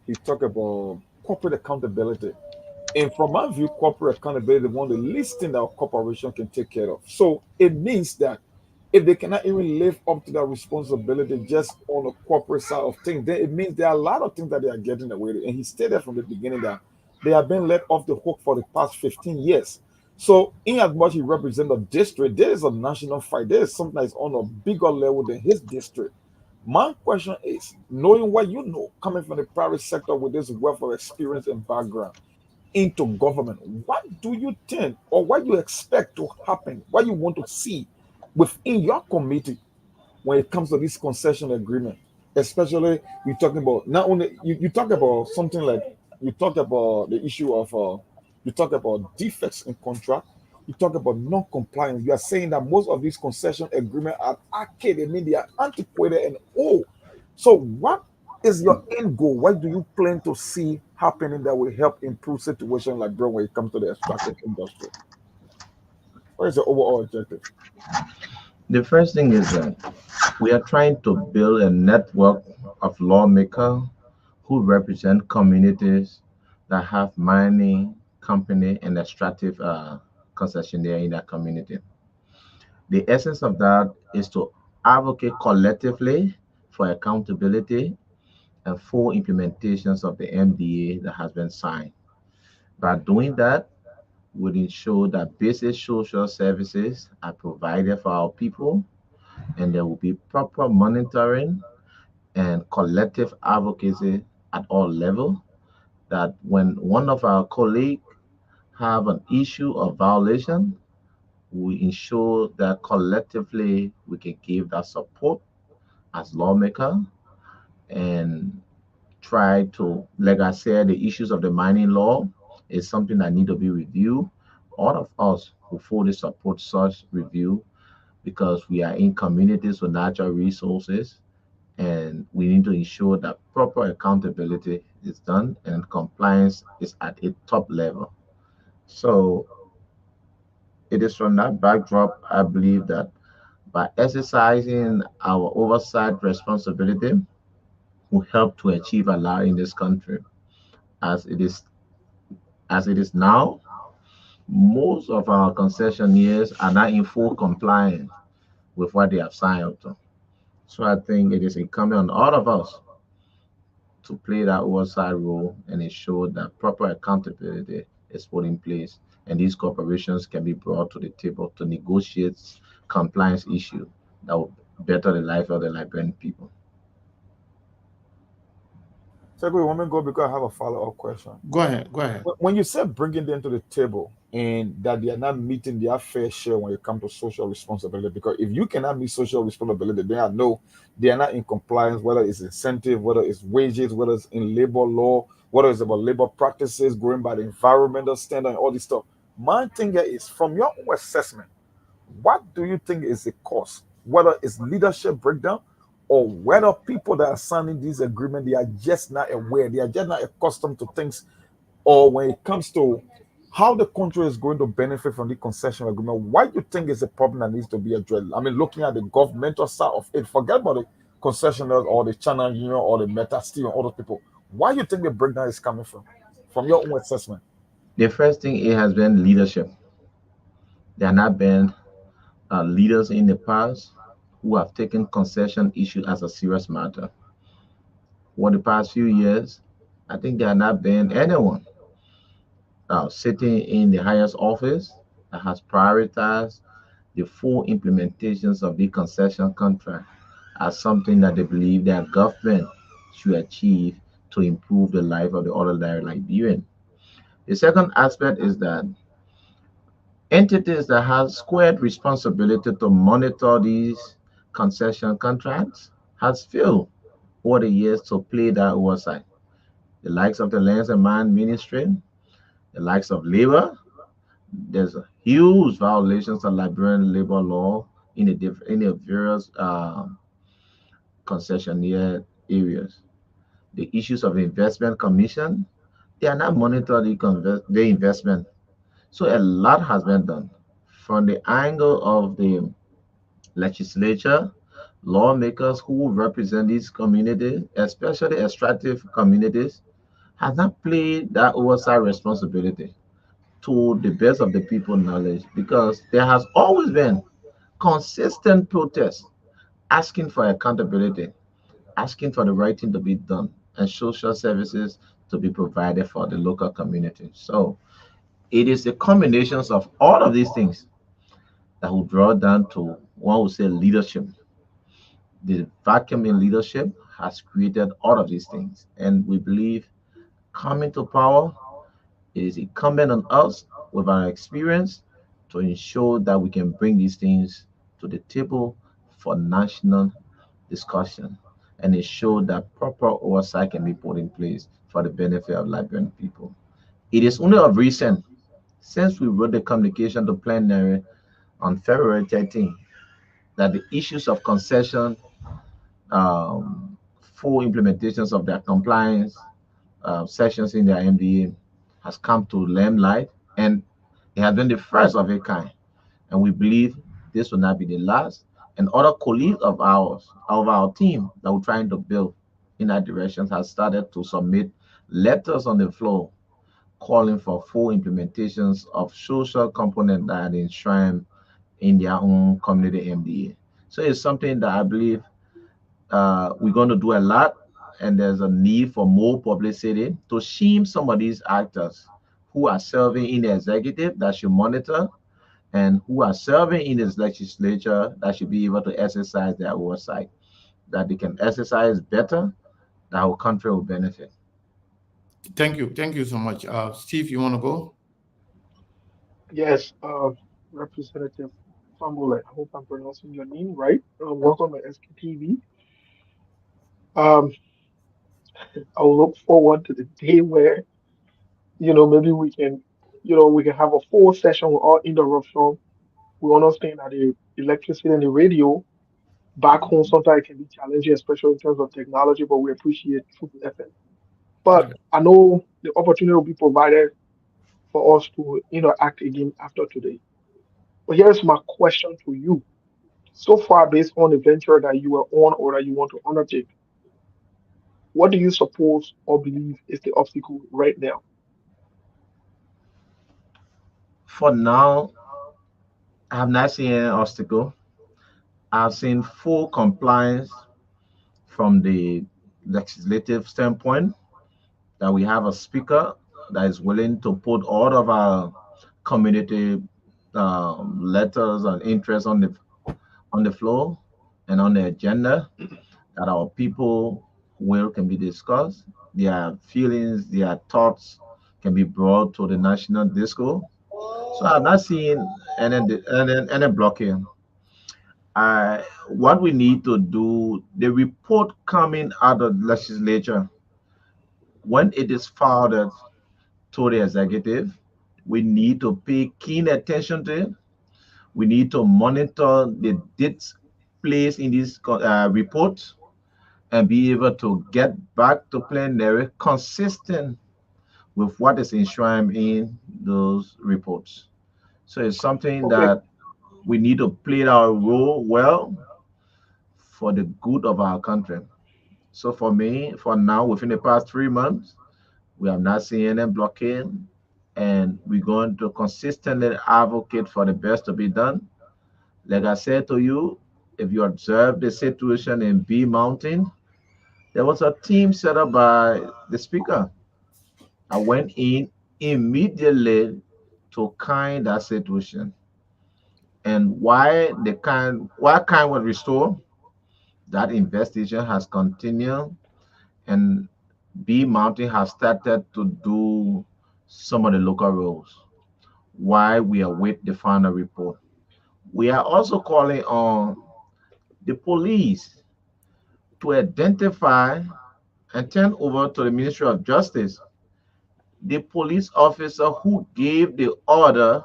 corporate accountability. And from my view, corporate accountability is one of the least things that a corporation can take care of. So it means that if they cannot even live up to that responsibility just on the corporate side of things, then it means there are a lot of things that they are getting away with. And he stated from the beginning that they have been let off the hook for the past 15 years. So, in as much he represents a district, there is a national fight. There is something that is on a bigger level than his district. My question is, knowing what you know, coming from the private sector with this wealth of experience and background into government, what do you think or what you expect to happen, what you want to see within your committee when it comes to this concession agreement? Especially you talking about not only you talk about something like you talk about the issue of you talk about defects in contract, You talk about non-compliance. You are saying that most of these concession agreements are archaic. I mean, they are antiquated and old. So, what is your end goal? What do you plan to see happening that will help improve situation like bro when it comes to the extractive industry? What is the overall objective? The first thing is that we are trying to build a network of lawmakers who represent communities that have mining company and extractive concessionaire in their community. The essence of that is to advocate collectively for accountability and full implementations of the MDA that has been signed. By doing that, would ensure that basic social services are provided for our people, and there will be proper monitoring and collective advocacy at all levels, that when one of our colleagues have an issue or violation, we ensure that collectively we can give that support as lawmaker and try to, like I said, the issues of the mining law is something that need to be reviewed. All of us who fully support such review because we are in communities with natural resources, and we need to ensure that proper accountability is done and compliance is at a top level. So it is from that backdrop, I believe that by exercising our oversight responsibility, will help to achieve a lot in this country. As it is as it is now, most of our concessionaires are not in full compliance with what they have signed up to. So I think it is incumbent on all of us to play that oversight role and ensure that proper accountability is put in place, and these corporations can be brought to the table to negotiate compliance issue that will better the life of the Liberian people. So, we want me to go because I have a follow-up question. Go ahead. Go ahead. When you say bringing them to the table and that they are not meeting their fair share when it comes to social responsibility, because if you cannot meet social responsibility, then I know they are not in compliance, whether it's incentive, whether it's wages, whether it's in labor law, whether it's about labor practices, going by the environmental standard, and all this stuff. My thing here is from your own assessment, what do you think is the cause? Whether it's leadership breakdown or whether people that are signing these agreements, they are just not aware, they are just not accustomed to things, or when it comes to how the country is going to benefit from the concession agreement, what do you think is a problem that needs to be addressed? I mean, looking at the governmental side of it, forget about the concessionaires or the China Union or the Meta Steel and all those people. Why do you think the breakdown is coming from your own assessment? The first thing it has been leadership. There have not been leaders in the past who have taken concession issue as a serious matter. For the past few years, I think there have not been anyone sitting in the highest office that has prioritized the full implementations of the concession contract as something that they believe their government should achieve to improve the life of the ordinary Liberian. The second aspect is that entities that have squared responsibility to monitor these concession contracts has failed over the years to play that oversight. The likes of the Lands and Mine Ministry, the likes of labor, there's a huge violations of Liberian labor law in the various concessionaire areas. The issues of investment commission, they are not monitoring the investment. So a lot has been done from the angle of the legislature, lawmakers who represent these communities, especially extractive communities, has not played that oversight responsibility to the best of the people knowledge, because there has always been consistent protest asking for accountability, asking for the right thing to be done, and social services to be provided for the local community. So it is the combinations of all of these things that will draw down to one would say leadership. The vacuum in leadership has created all of these things. And we believe coming to power, it is incumbent on us with our experience to ensure that we can bring these things to the table for national discussion and ensure that proper oversight can be put in place for the benefit of Liberian people. It is only of recent since we wrote the communication to plenary on February 13th, that the issues of concession, full implementations of their compliance sessions in their MDA has come to limelight, and it has been the first of a kind. And we believe this will not be the last. And other colleagues of ours, of our team that we're trying to build in that direction, has started to submit letters on the floor calling for full implementations of social component that are enshrined in their own community MDA. So it's something that I believe we're going to do a lot, and there's a need for more publicity to shame some of these actors who are serving in the executive that should monitor, and who are serving in this legislature that should be able to exercise their oversight, that they can exercise better, that our country will benefit. Thank you so much. Steve, you want to go? Yes, Representative Fahnbulleh, I hope I'm pronouncing your name right. Welcome to SKTV. Um, I'll look forward to the day where, maybe we can, we can have a full session with all interruption. We understand that the electricity and the radio back home sometimes it can be challenging, especially in terms of technology, but we appreciate Truth FM. But I know the opportunity will be provided for us to interact again after today. But here's my question to you. So far, based on the venture that you are on or that you want to undertake, what do you suppose or believe is the obstacle right now? For now, I have not seen any obstacle. I've seen full compliance from the legislative standpoint, that we have a speaker that is willing to put all of our community letters and interests on the floor and on the agenda, that our people will can be discussed, their feelings, their thoughts can be brought to the national discourse. So I've not seen any blockade. What we need to do, the report coming out of the legislature, when it is forwarded to the executive, we need to pay keen attention to it. We need to monitor the dates placed in this report, and be able to get back to plenary consistent with what is enshrined in those reports. So it's something Okay, that we need to play our role well for the good of our country. So for me, for now, within the past 3 months, we have not seen any blockade, and we're going to consistently advocate for the best to be done. Like I said to you, if you observe the situation in B Mountain, there was a team set up by the speaker. I went in immediately to kind that situation. And why kind was restored, that investigation has continued, and B Mountain has started to do some of the local roles while we await the final report. We are also calling on the police to identify and turn over to the Ministry of Justice the police officer who gave the order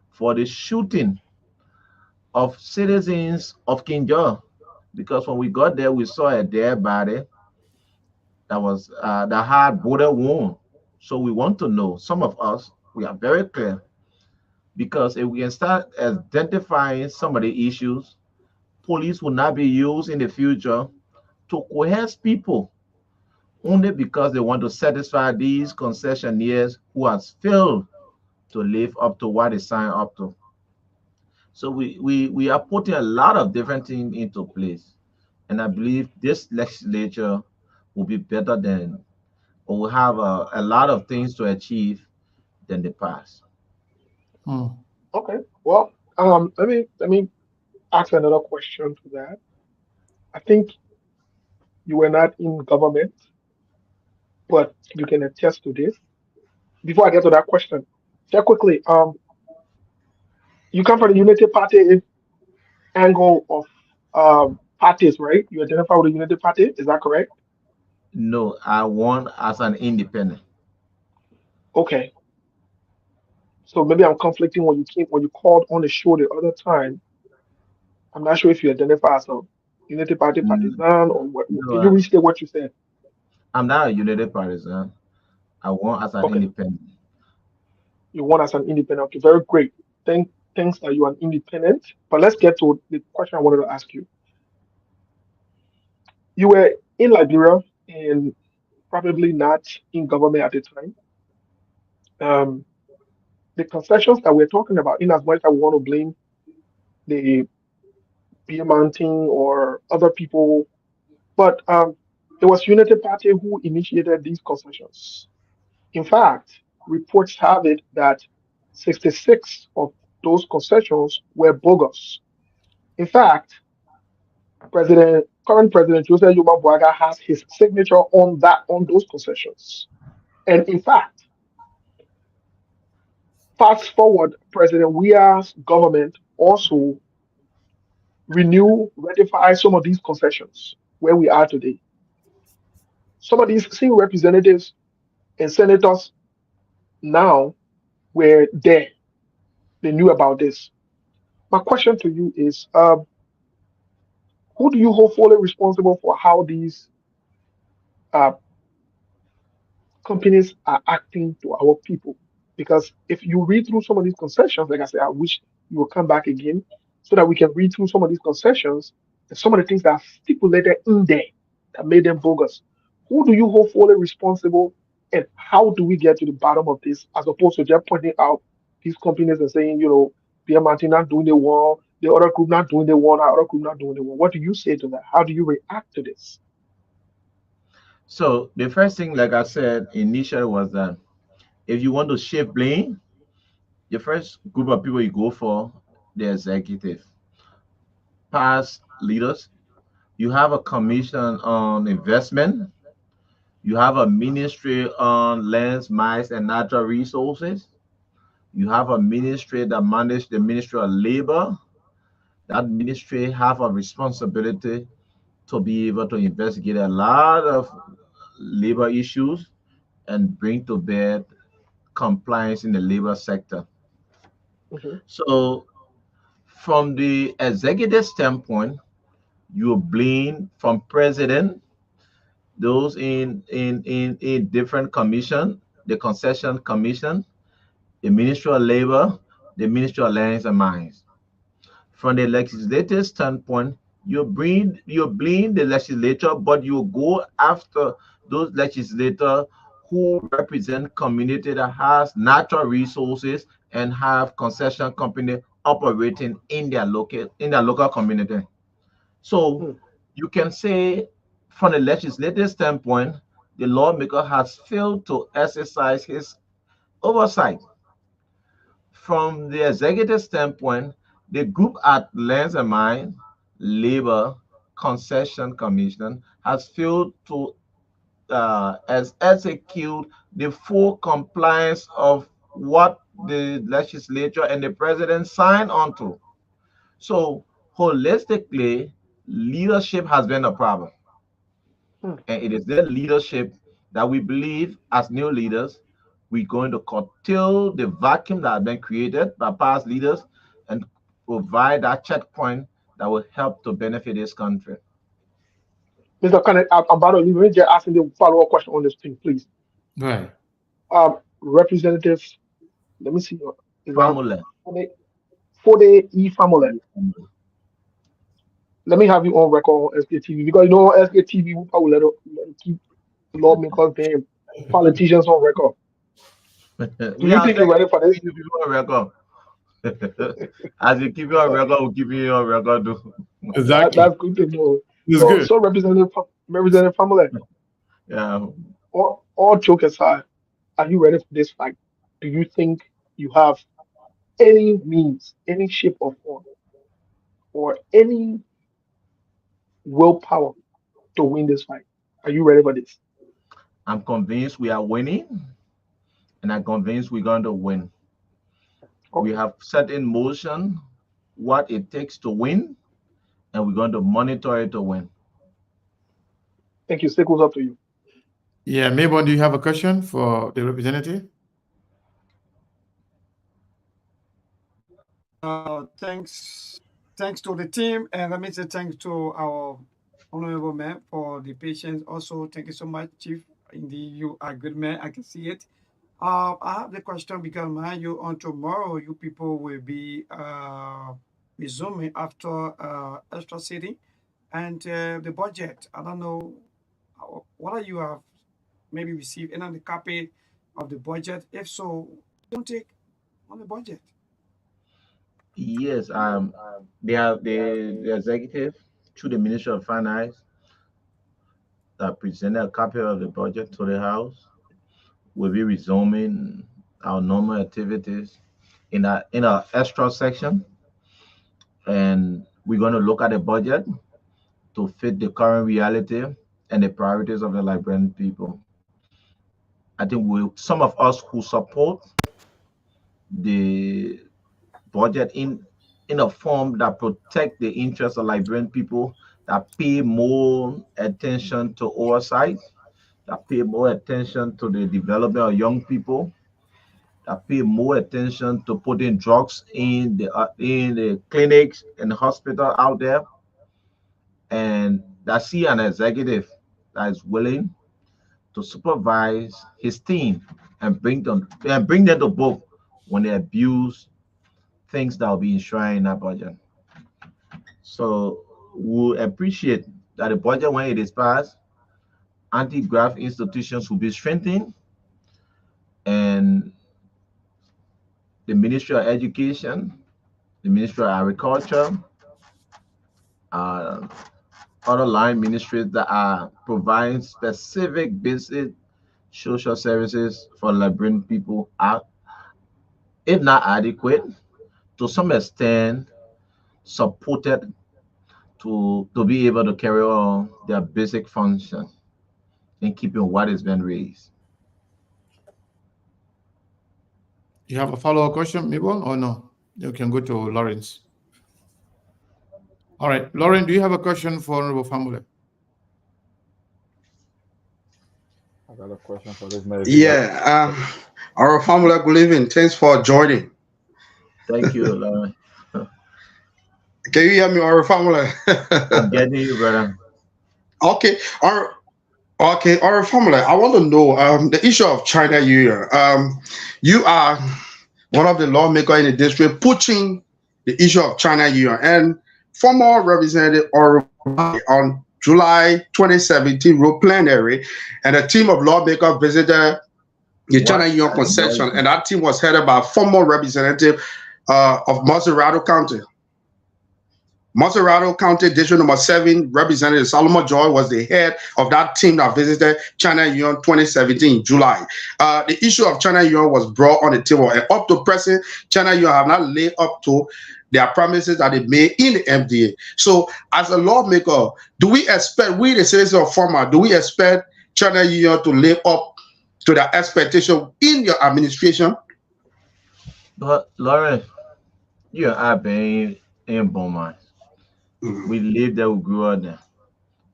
for the shooting of citizens of Kinjor. Because when we got there, we saw a dead body that had bullet wound. So we want to know, some of us, we are very clear, because if we can start identifying some of the issues, police will not be used in the future to coerce people only because they want to satisfy these concessionaires who has failed to live up to what they signed up to. So we are putting a lot of different things into place. And I believe this legislature will be better than, or will have a lot of things to achieve than the past. Hmm. okay. Well, let me ask another question to that. I think you were not in government, but you can attest to this. Before I get to that question, very quickly, you come from the Unity Party angle of parties, right? You identify with the Unity Party, is that correct? No, I won as an independent. Okay. So maybe I'm conflicting when you called on the show the other time. I'm not sure if you identify as a Unity Party Mm, partisan or what. no, Can you restate what you said? I'm not a United Partisan. I want as an Okay, independent. you want as an independent. Okay, very great. Thanks that you are an independent. But let's get to the question I wanted to ask you. You were in Liberia and probably not in government at the time. Um, the concessions that we're talking about, in as much as we want to blame the beer mountain or other people, but it was Unity Party who initiated these concessions. In fact, reports have it that 66 of those concessions were bogus. In fact, current President Joseph Yuma Buaga has his signature on those concessions. And in fact, fast forward, President Weah's government also ratify some of these concessions where we are today. Some of these same representatives and senators now were there. They knew about this. My question to you is, who do you hold fully responsible for how these uh, companies are acting to our people? Because if you read through some of these concessions, like I said, I wish you will come back again so that we can read through some of these concessions and some of the things that are stipulated in there that made them bogus. Who do you hold fully responsible, and how do we get to the bottom of this, as opposed to just pointing out these companies and saying, Pierre Martin not doing the one, the other group not doing the one, our other group not doing the one. What do you say to that? How do you react to this? So the first thing, like I said initially, was that if you want to shift blame, the first group of people you go for the executive, past leaders. You have a commission on investment. You have a ministry on lands, mines, and natural resources. You have a ministry that manages the Ministry of Labor. That ministry have a responsibility to be able to investigate a lot of labor issues and bring to bear compliance in the labor sector. Mhm. So from the executive standpoint, you blame from president, those in different commission, the concession commission, the Ministry of Labor, the Ministry of Lands and Mines. From the legislative standpoint, you blame the legislature, but you go after those legislators who represent community that has natural resources and have concession company operating in their local community. So Hmm. you can say from the legislative standpoint, the lawmaker has failed to exercise his oversight. From the executive standpoint, the group at Lands and Mine, Labor, Concession Commission has failed to execute the full compliance of what the legislature and the president signed onto. So holistically, leadership has been a problem. Hmm. And it is their leadership that we believe as new leaders, we're going to curtail the vacuum that has been created by past leaders and provide that checkpoint that will help to benefit this country. Mr. Kenneth, I'm about to leave. Let me just asking the follow-up question on this thing, please. Right. Representative, let me see. Is that Fahnbulleh. Foday E Fahnbulleh? Let me have you on record on SKTV, because on SKTV we probably let it keep lawmakers and politicians on record. Do We you are think you're ready for this? keeping you people on record. As you keep you on record, we'll keep you on record too. Exactly. That's good to know. It's So, good. Representative Fahnbulleh, Yeah. all joke aside, are you ready for this fight? Do you think you have any means, any shape or form, or any willpower to win this fight? Are you ready for this? I'm convinced we are winning, and I'm convinced we're going to win. We Okay, have set in motion what it takes to win, and we're going to monitor it to win. thank you. Seko's up to you. Yeah, Mabon, do you have a question for the representative? Thanks to the team, and let me say thanks to our honorable man for the patience. Also, thank you so much, Chief. Indeed, you are a good man. I can see it. I have the question because mind you, on tomorrow, you people will be resuming after extra city and the budget. I don't know what are you have maybe received another copy of the budget. If so, don't take on the budget. Yes, they have the executive through the Ministry of Finance that presented a copy of the budget to the House. Will be resuming our normal activities in our extra section, and we're going to look at the budget to fit the current reality and the priorities of the Liberian people. I think some of us who support the budget in a form that protect the interests of Liberian people, that pay more attention to oversight, that pay more attention to the development of young people, that pay more attention to putting drugs in the clinics and hospital out there, and that see an executive that is willing to supervise his team and bring them to book when they abuse things that will be enshrined in that budget. So we appreciate that the budget, when it is passed, anti-graft institutions will be strengthened, and the Ministry of Education, the Ministry of Agriculture, uh, other line ministries that are providing specific basic social services for Liberian people are, if not adequate, to some extent supported to be able to carry on their basic function in keeping what is being raised. You have a follow-up question, Mabel, or no? You can go to Lawrence. All right, Lauren, do you have a question for Honorable Fahnbulleh? I got a question for this man. Yeah, our family, good evening. Thanks for joining. Thank you, Lauren. Can you hear me, our family? I'm getting you, brother. Okay, our family. I want to know the issue of China Union. You are one of the lawmakers in the district pushing the issue of China Union, and former representative or on July 2017 wrote plenary, and a team of lawmakers visited the China Union concession, and that team was headed by former representative of Maserado County. Maserado County District Number 7 Representative Solomon Joy was the head of that team that visited China Union 2017 July. The issue of China Union was brought on the table, and up to present, China Union have not laid up to their promises that they made in the MDA. So, as a lawmaker, do we expect, we the citizens of Farmer, do we expect China Union to live up to their expectation in your administration? But Lauren, you and I been in Beaumont. We live there, we grew up there.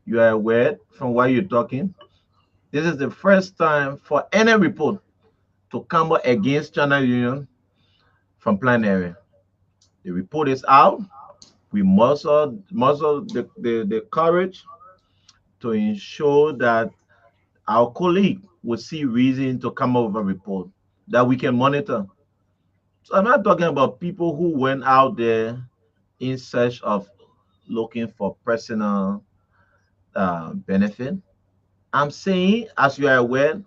You are aware from what you're talking. This is the first time for any report to come up against China Union from Plan Area. The report is out. We muscle the courage to ensure that our colleague will see reason to come up with a report that we can monitor. So I'm not talking about people who went out there in search of looking for personal benefit. I'm saying, as you are aware,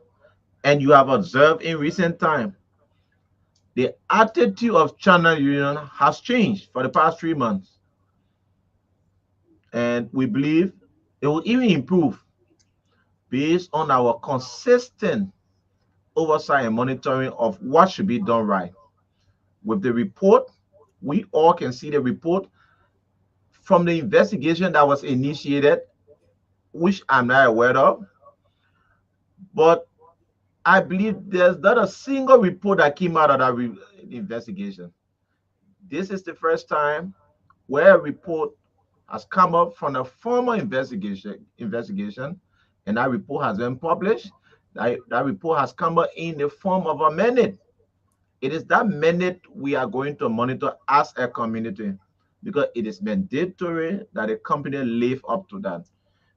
and you have observed in recent time, the attitude of China Union has changed for the past 3 months. And we believe it will even improve based on our consistent oversight and monitoring of what should be done right. With the report, we all can see the report from the investigation that was initiated, which I'm not aware of. But I believe there's not a single report that came out of that investigation. This is the first time where a report has come up from a former investigation, and that report has been published. That report has come up in the form of amended. It is that minute we are going to monitor as a community, because it is mandatory that the company live up to that.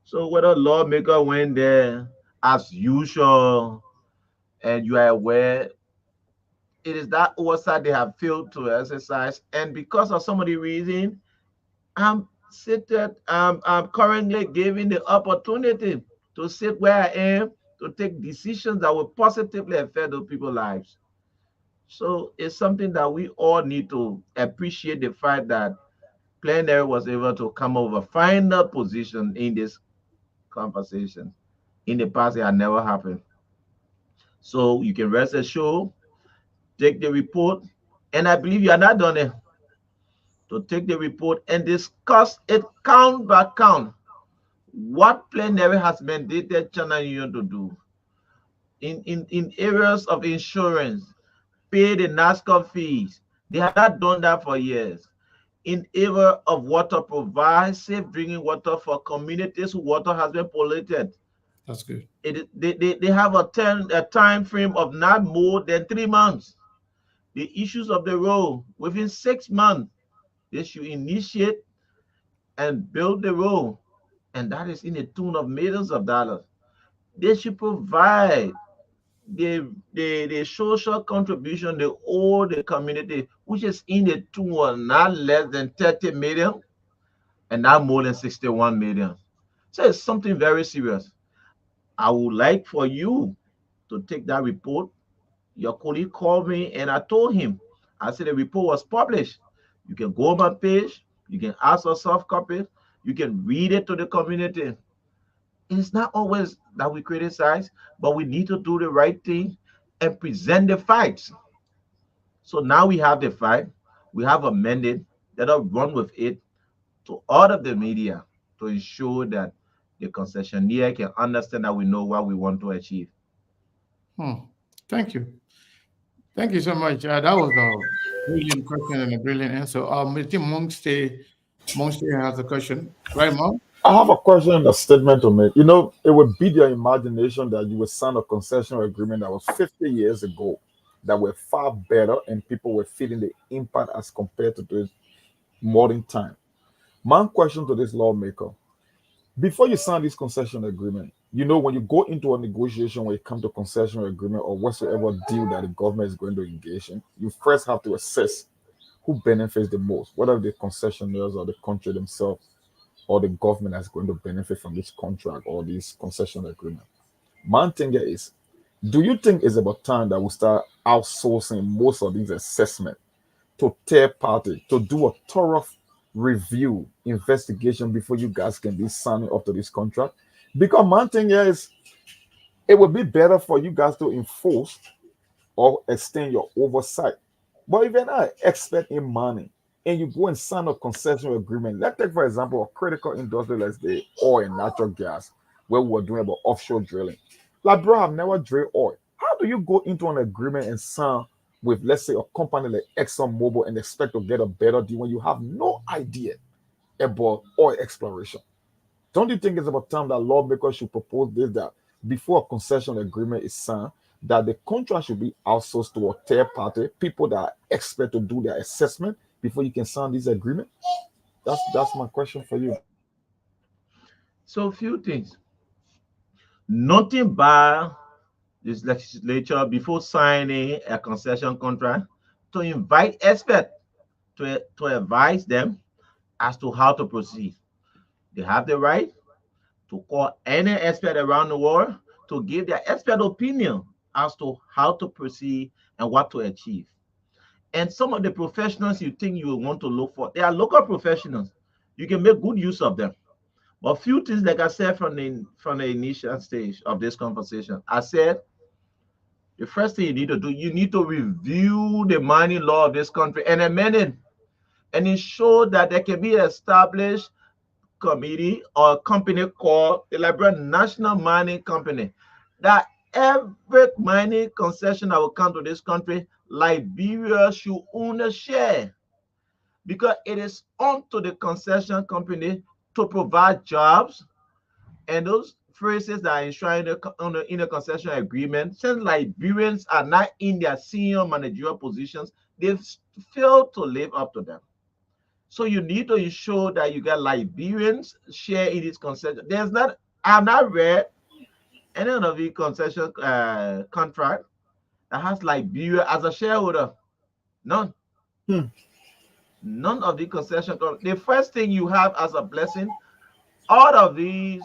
So whether lawmaker went there as usual, and you are aware, it is that oversight they have failed to exercise, and because of some of the reason, I'm currently given the opportunity to sit where I am to take decisions that will positively affect those people's lives. So it's something that we all need to appreciate the fact that Plenary was able to come over final position in this conversation. In the past, it had never happened. So you can rest assured, take the report, and I believe you are not done it, to take the report and discuss it count by count. What Plenary has mandated China Union to do in areas of insurance, pay the NASCO fees. They have not done that for years. In area of water, provide safe drinking water for communities whose water has been polluted. That's good. They have a time frame of not more than 3 months. The issues of the road, within 6 months, they should initiate and build the road. And that is in the tune of millions of dollars. They should provide the social contribution they owe the community, which is in the tune of not less than 30 million and not more than 61 million. So it's something very serious. I would like for you to take that report. Your colleague called me and I told him, I said the report was published. You can go on my page, you can ask for soft copy, you can read it to the community. It's not always that we criticize, but we need to do the right thing and present the facts. So now we have the fact, we have a mandate that will run with it to all of the media to ensure that the concessionaire can understand that we know what we want to achieve. Hmm. Thank you. Thank you so much. That was a brilliant question and a brilliant answer. I think Monk has a question. Right, Monk? I have a question and a statement to make. You know, it would be your imagination that you would sign a concession agreement that was 50 years ago that were far better and people were feeling the impact as compared to this modern time. My question to this lawmaker: before you sign this concession agreement, you know, when you go into a negotiation, when it comes to concession agreement or whatsoever deal that the government is going to engage in, you first have to assess who benefits the most, whether the concessionaires or the country themselves or the government that's going to benefit from this contract or this concession agreement. My thing here is, do you think it's about time that we start outsourcing most of these assessment to third party to do a thorough review investigation before you guys can be signing up to this contract? Because my thing here is, it would be better for you guys to enforce or extend your oversight. But if you're not an expert in money and you go and sign a concession agreement, let's take for example a critical industry like the oil and natural gas, where we're doing about offshore drilling. Like, bro, I've never drilled oil. How do you go into an agreement and sign with, let's say, a company like ExxonMobil and expect to get a better deal when you have no idea about oil exploration? Don't you think it's about time that lawmakers should propose this, that before a concession agreement is signed, that the contract should be outsourced to a third party, people that are expert to do their assessment before you can sign this agreement? That's my question for you. So, few things. Nothing by this legislature before signing a concession contract to invite experts to advise them as to how to proceed. They have the right to call any expert around the world to give their expert opinion as to how to proceed and what to achieve. And some of the professionals you think you will want to look for, they are local professionals. You can make good use of them. But few things, like I said from the initial stage of this conversation, I said the first thing you need to do, you need to review the mining law of this country and amend it and ensure that there can be established committee or company called the Liberian National Mining Company, that every mining concession that will come to this country, Liberia should own a share, because it is up to the concession company to provide jobs, and those phrases that are enshrined in the concession agreement, since Liberians are not in their senior managerial positions, they've failed to live up to them. So you need to ensure that you get Liberians share in this concession. I have not read any of the concession contract that has Liberia as a shareholder. None. None of the concession. The first thing you have as a blessing, all of these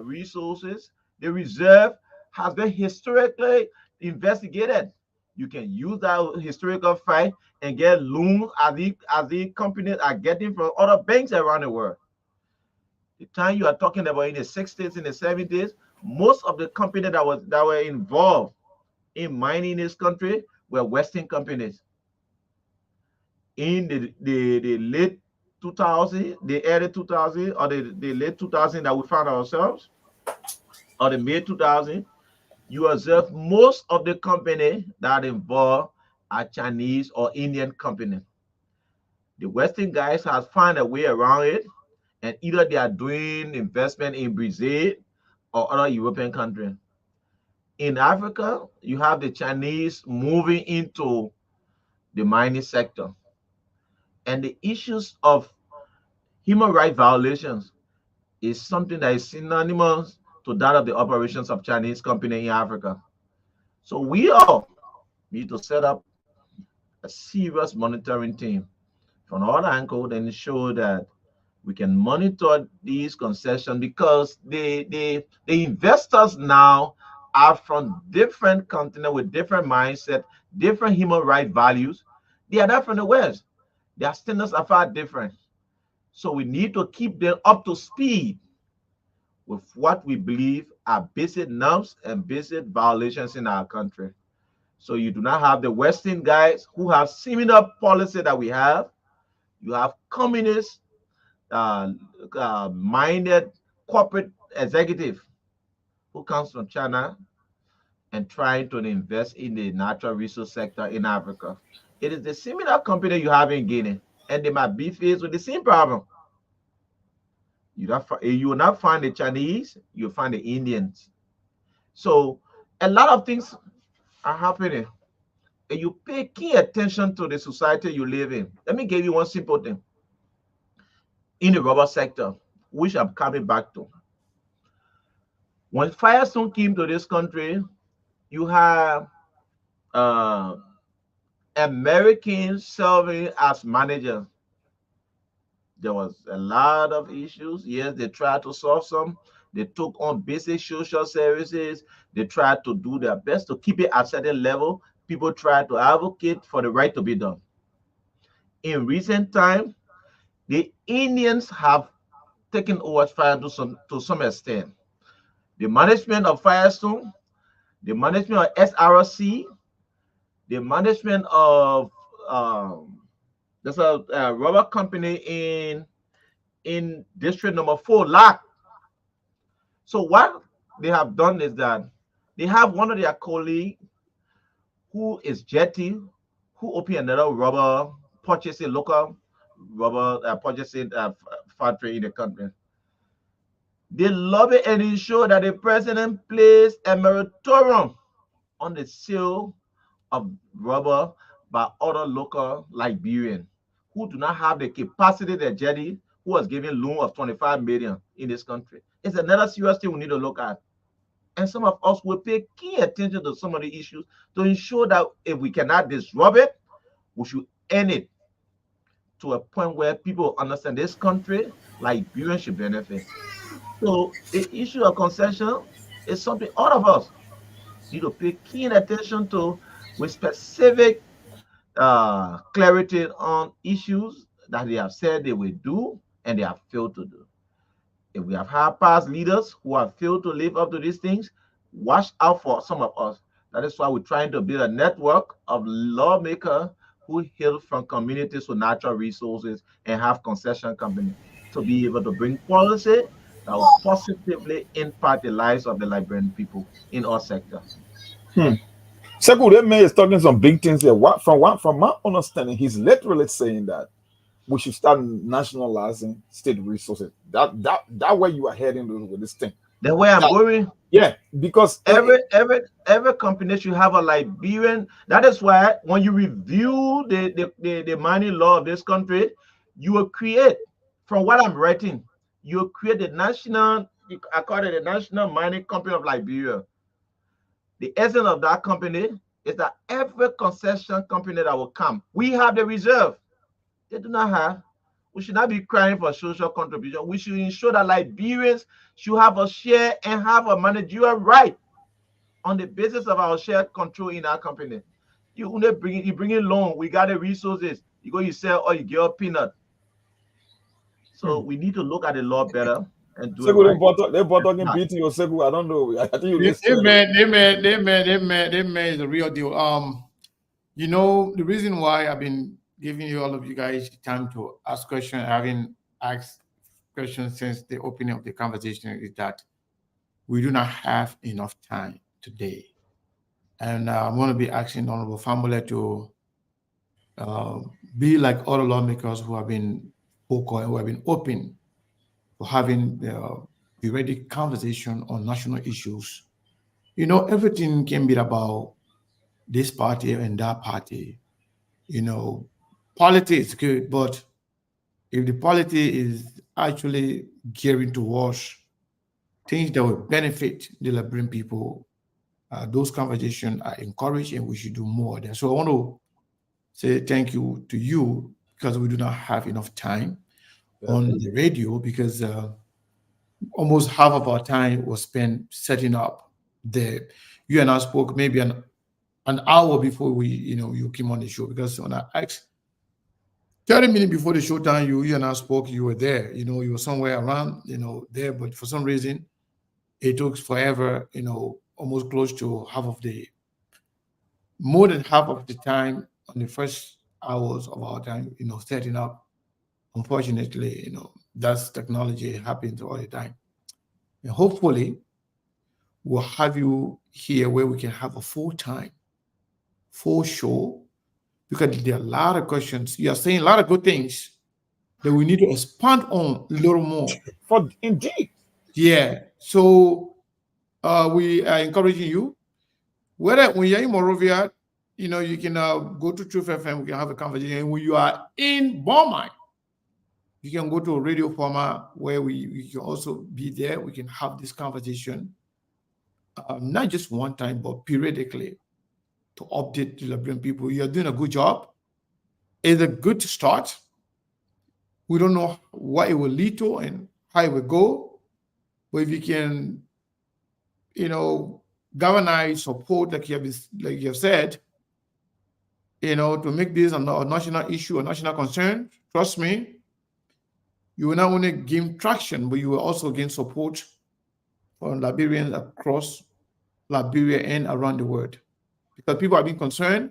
resources, the reserve has been historically investigated. You can use that historical fact and get loans as the companies are getting from other banks around the world. The time you are talking about in the 60s, in the 70s, most of the companies that were involved in mining in this country were Western companies. In the late 2000, the early 2000, or the late 2000 that we found ourselves, or the mid 2000, you observe most of the companies that involved are Chinese or Indian companies. The Western guys have found a way around it, and either they are doing investment in Brazil or other European countries. In Africa, you have the Chinese moving into the mining sector. And the issues of human rights violations is something that is synonymous to that of the operations of Chinese company in Africa. So we all need to set up a serious monitoring team from all angles and ensure that we can monitor these concessions, because the investors now are from different continents with different mindset, different human rights values. They are not from the West. Their standards are far different. So we need to keep them up to speed with what we believe are basic norms and basic violations in our country. So you do not have the Western guys who have similar policy that we have. You have communist minded corporate executive who comes from China and trying to invest in the natural resource sector in Africa. It is the similar company you have in Guinea, and they might be faced with the same problem. You will not find the Chinese, you'll find the Indians. So a lot of things are happening, and you pay key attention to the society you live in. Let me give you one simple thing. In the rubber sector, which I'm coming back to. When Firestone came to this country, you have Americans serving as managers. There was a lot of issues. Yes, they tried to solve some. They took on basic social services. They tried to do their best to keep it at a certain level. People tried to advocate for the right to be done. In recent time, the Indians have taken over Firestone to some extent. The management of Firestone, the management of SRC, the management of there's a rubber company in district number 4, LAC. So what they have done is that they have one of their colleagues who is Jetty, who opened another rubber purchasing, local rubber purchasing factory in the country. They lobby and ensure that the president placed a moratorium on the sale of rubber by other local Liberians who do not have the capacity that Jetty, who was given loan of 25 million in this country. It's another serious thing we need to look at. And some of us will pay key attention to some of the issues to ensure that if we cannot disrupt it, we should end it to a point where people understand this country, Liberians should benefit. So the issue of concession is something all of us need to pay keen attention to, with specific clarity on issues that they have said they will do and they have failed to do. If we have had past leaders who have failed to live up to these things, watch out for some of us. That is why we're trying to build a network of lawmakers who hail from communities with natural resources and have concession companies to be able to bring policy that will positively impact the lives of the Liberian people in our sector. Sekou, that man is talking some big things here. From my understanding, he's literally saying that we should start nationalizing state resources. That way you are heading with this thing. That's where I'm going. Yeah, because Every company should have a Liberian. That is why when you review the mining law of this country, you will create, from what I'm writing, you will create the national, I call it the National Mining Company of Liberia. The essence of that company is that every concession company that will come, we have the reserve. They do not have. We should not be crying for social contribution. We should ensure that Liberians should have a share and have a managerial right on the basis of our shared control in our company. You bring in loan, we got the resources. You go, you sell, or you get a peanut. So we need to look at the law better and do it Segu, right. they bought talking beating your Segu. I don't know. I think you listen. They made the real deal. You know, the reason why I've been giving you all of you guys time to ask questions, having asked questions since the opening of the conversation, is that we do not have enough time today. And I'm going to be asking Honorable Fahnbulleh to be like other lawmakers who have been vocal and who have been open for having periodic conversation on national issues. You know, everything can be about this party and that party. You know, politics is good, but if the polity is actually gearing towards things that will benefit the Liberian people, those conversations are encouraged and we should do more there. So I want to say thank you to you because we do not have enough time on the radio because almost half of our time was spent setting up the. You and I spoke maybe an hour before you came on the show because when I asked 30 minutes before the show time, you and I spoke, you were there, you were somewhere around, there, but for some reason it took forever, almost close to more than half of the time on the first hours of our time, setting up. Unfortunately, that's technology, it happens all the time. And hopefully we'll have you here where we can have a full show, because there are a lot of questions. You are saying a lot of good things that we need to expand on a little more. Indeed. Yeah. So we are encouraging you. Whether when you're in Morovia, you can go to Truth FM, we can have a conversation. And when you are in Beaumont, you can go to a radio format where we can also be there. We can have this conversation, not just one time, but periodically, to update the Liberian people. You're doing a good job. It's a good start. We don't know what it will lead to and how it will go, but if you can, galvanize support, like you have said, to make this a national issue, a national concern, trust me, you will not only gain traction, but you will also gain support from Liberians across Liberia and around the world. Because people have been concerned.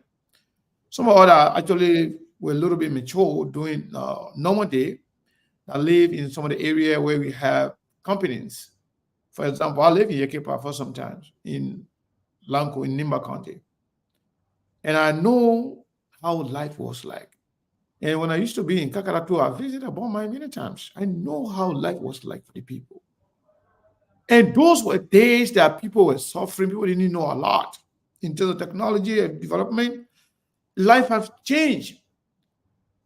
Some of us actually were a little bit mature during normal day. I live in some of the area where we have companies. For example, I live in Yekepa for some time in Lanco in Nimba County. And I know how life was like. And when I used to be in Kakaratu, I visited Bomai many times. I know how life was like for the people. And those were days that people were suffering. People didn't know a lot in terms of technology and development. Life has changed.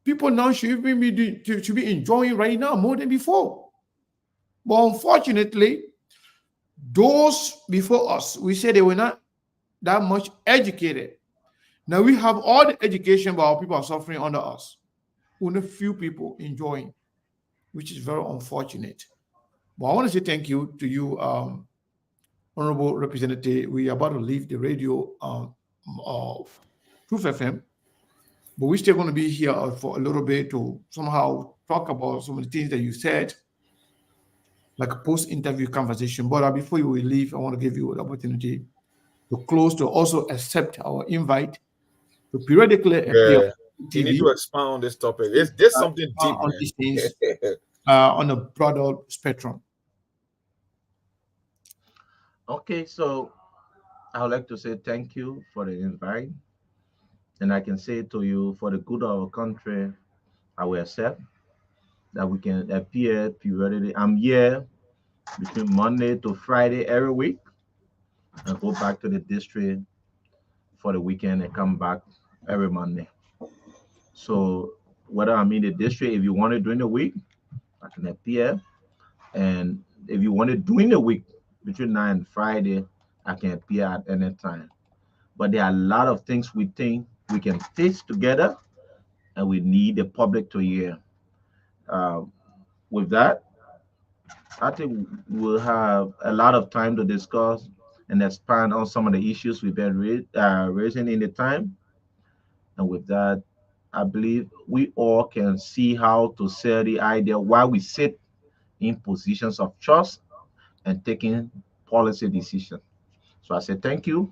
People now should be enjoying right now more than before. But unfortunately, those before us, we say they were not that much educated. Now we have all the education, but our people are suffering under us. Only few people enjoying, which is very unfortunate. But I want to say thank you to you, Honorable Representative. We are about to leave the radio Truth FM, but we're still going to be here for a little bit to somehow talk about some of the things that you said, like a post-interview conversation. But before you will leave, I want to give you an opportunity to close, to also accept our invite to periodically appear on TV. You need to expand on this topic. There's something deep on these things on a broader spectrum. Okay, so I would like to say thank you for the invite. And I can say to you, for the good of our country, I will accept that we can appear periodically. I'm here between Monday to Friday every week, and go back to the district for the weekend and come back every Monday. So whether I'm in the district, if you want it during the week, I can appear. And if you want it during the week, between 9 and Friday, I can appear at any time. But there are a lot of things we think we can fix together, and we need the public to hear. Um, with that, I think we'll have a lot of time to discuss and expand on some of the issues we've been raising in the time. And with that, I believe we all can see how to sell the idea while we sit in positions of trust and taking policy decisions. So I say thank you,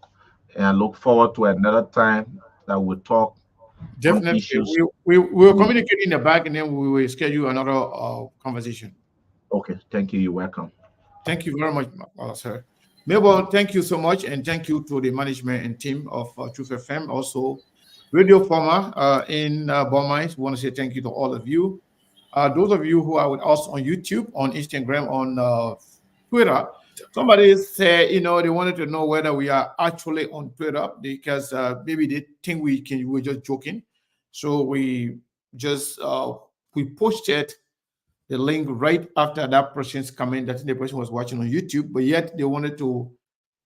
and I look forward to another time that we'll talk on Definitely. issues. We will communicate in the back and then we will schedule another conversation. Okay, thank you. You're welcome. Thank you very much, sir. Melbourne, thank you so much, and thank you to the management and team of Truth FM, also Radio Former in Beaumont. We want to say thank you to all of you. Those of you who are with us on YouTube, on Instagram, on Twitter. Somebody said, they wanted to know whether we are actually on Twitter because maybe they think we're just joking. So we just we posted the link right after that person's comment that the person was watching on YouTube, but yet they wanted to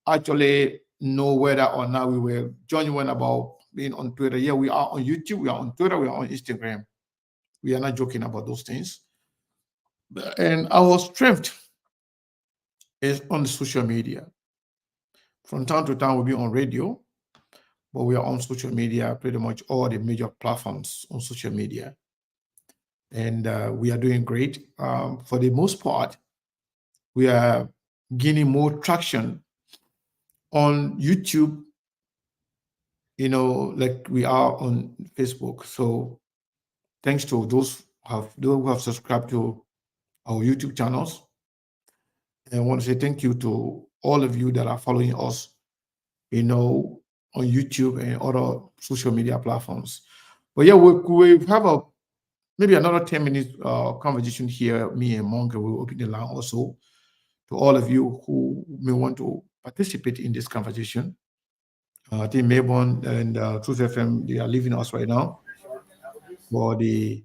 actually know whether or not we were genuine about being on Twitter. Yeah, we are on YouTube, we are on Twitter, we are on Instagram. We are not joking about those things. And our strength is on the social media. From time to time, we'll be on radio, but we are on social media, pretty much all the major platforms on social media. And we are doing great. For the most part, we are gaining more traction on YouTube, like we are on Facebook. So thanks to those who have subscribed to our YouTube channels. And I want to say thank you to all of you that are following us, on YouTube and other social media platforms. But yeah, we have maybe another 10 minutes conversation here, me and Monk. We'll open the line also to all of you who may want to participate in this conversation. I think Mayborn and Truth FM, they are leaving us right now for the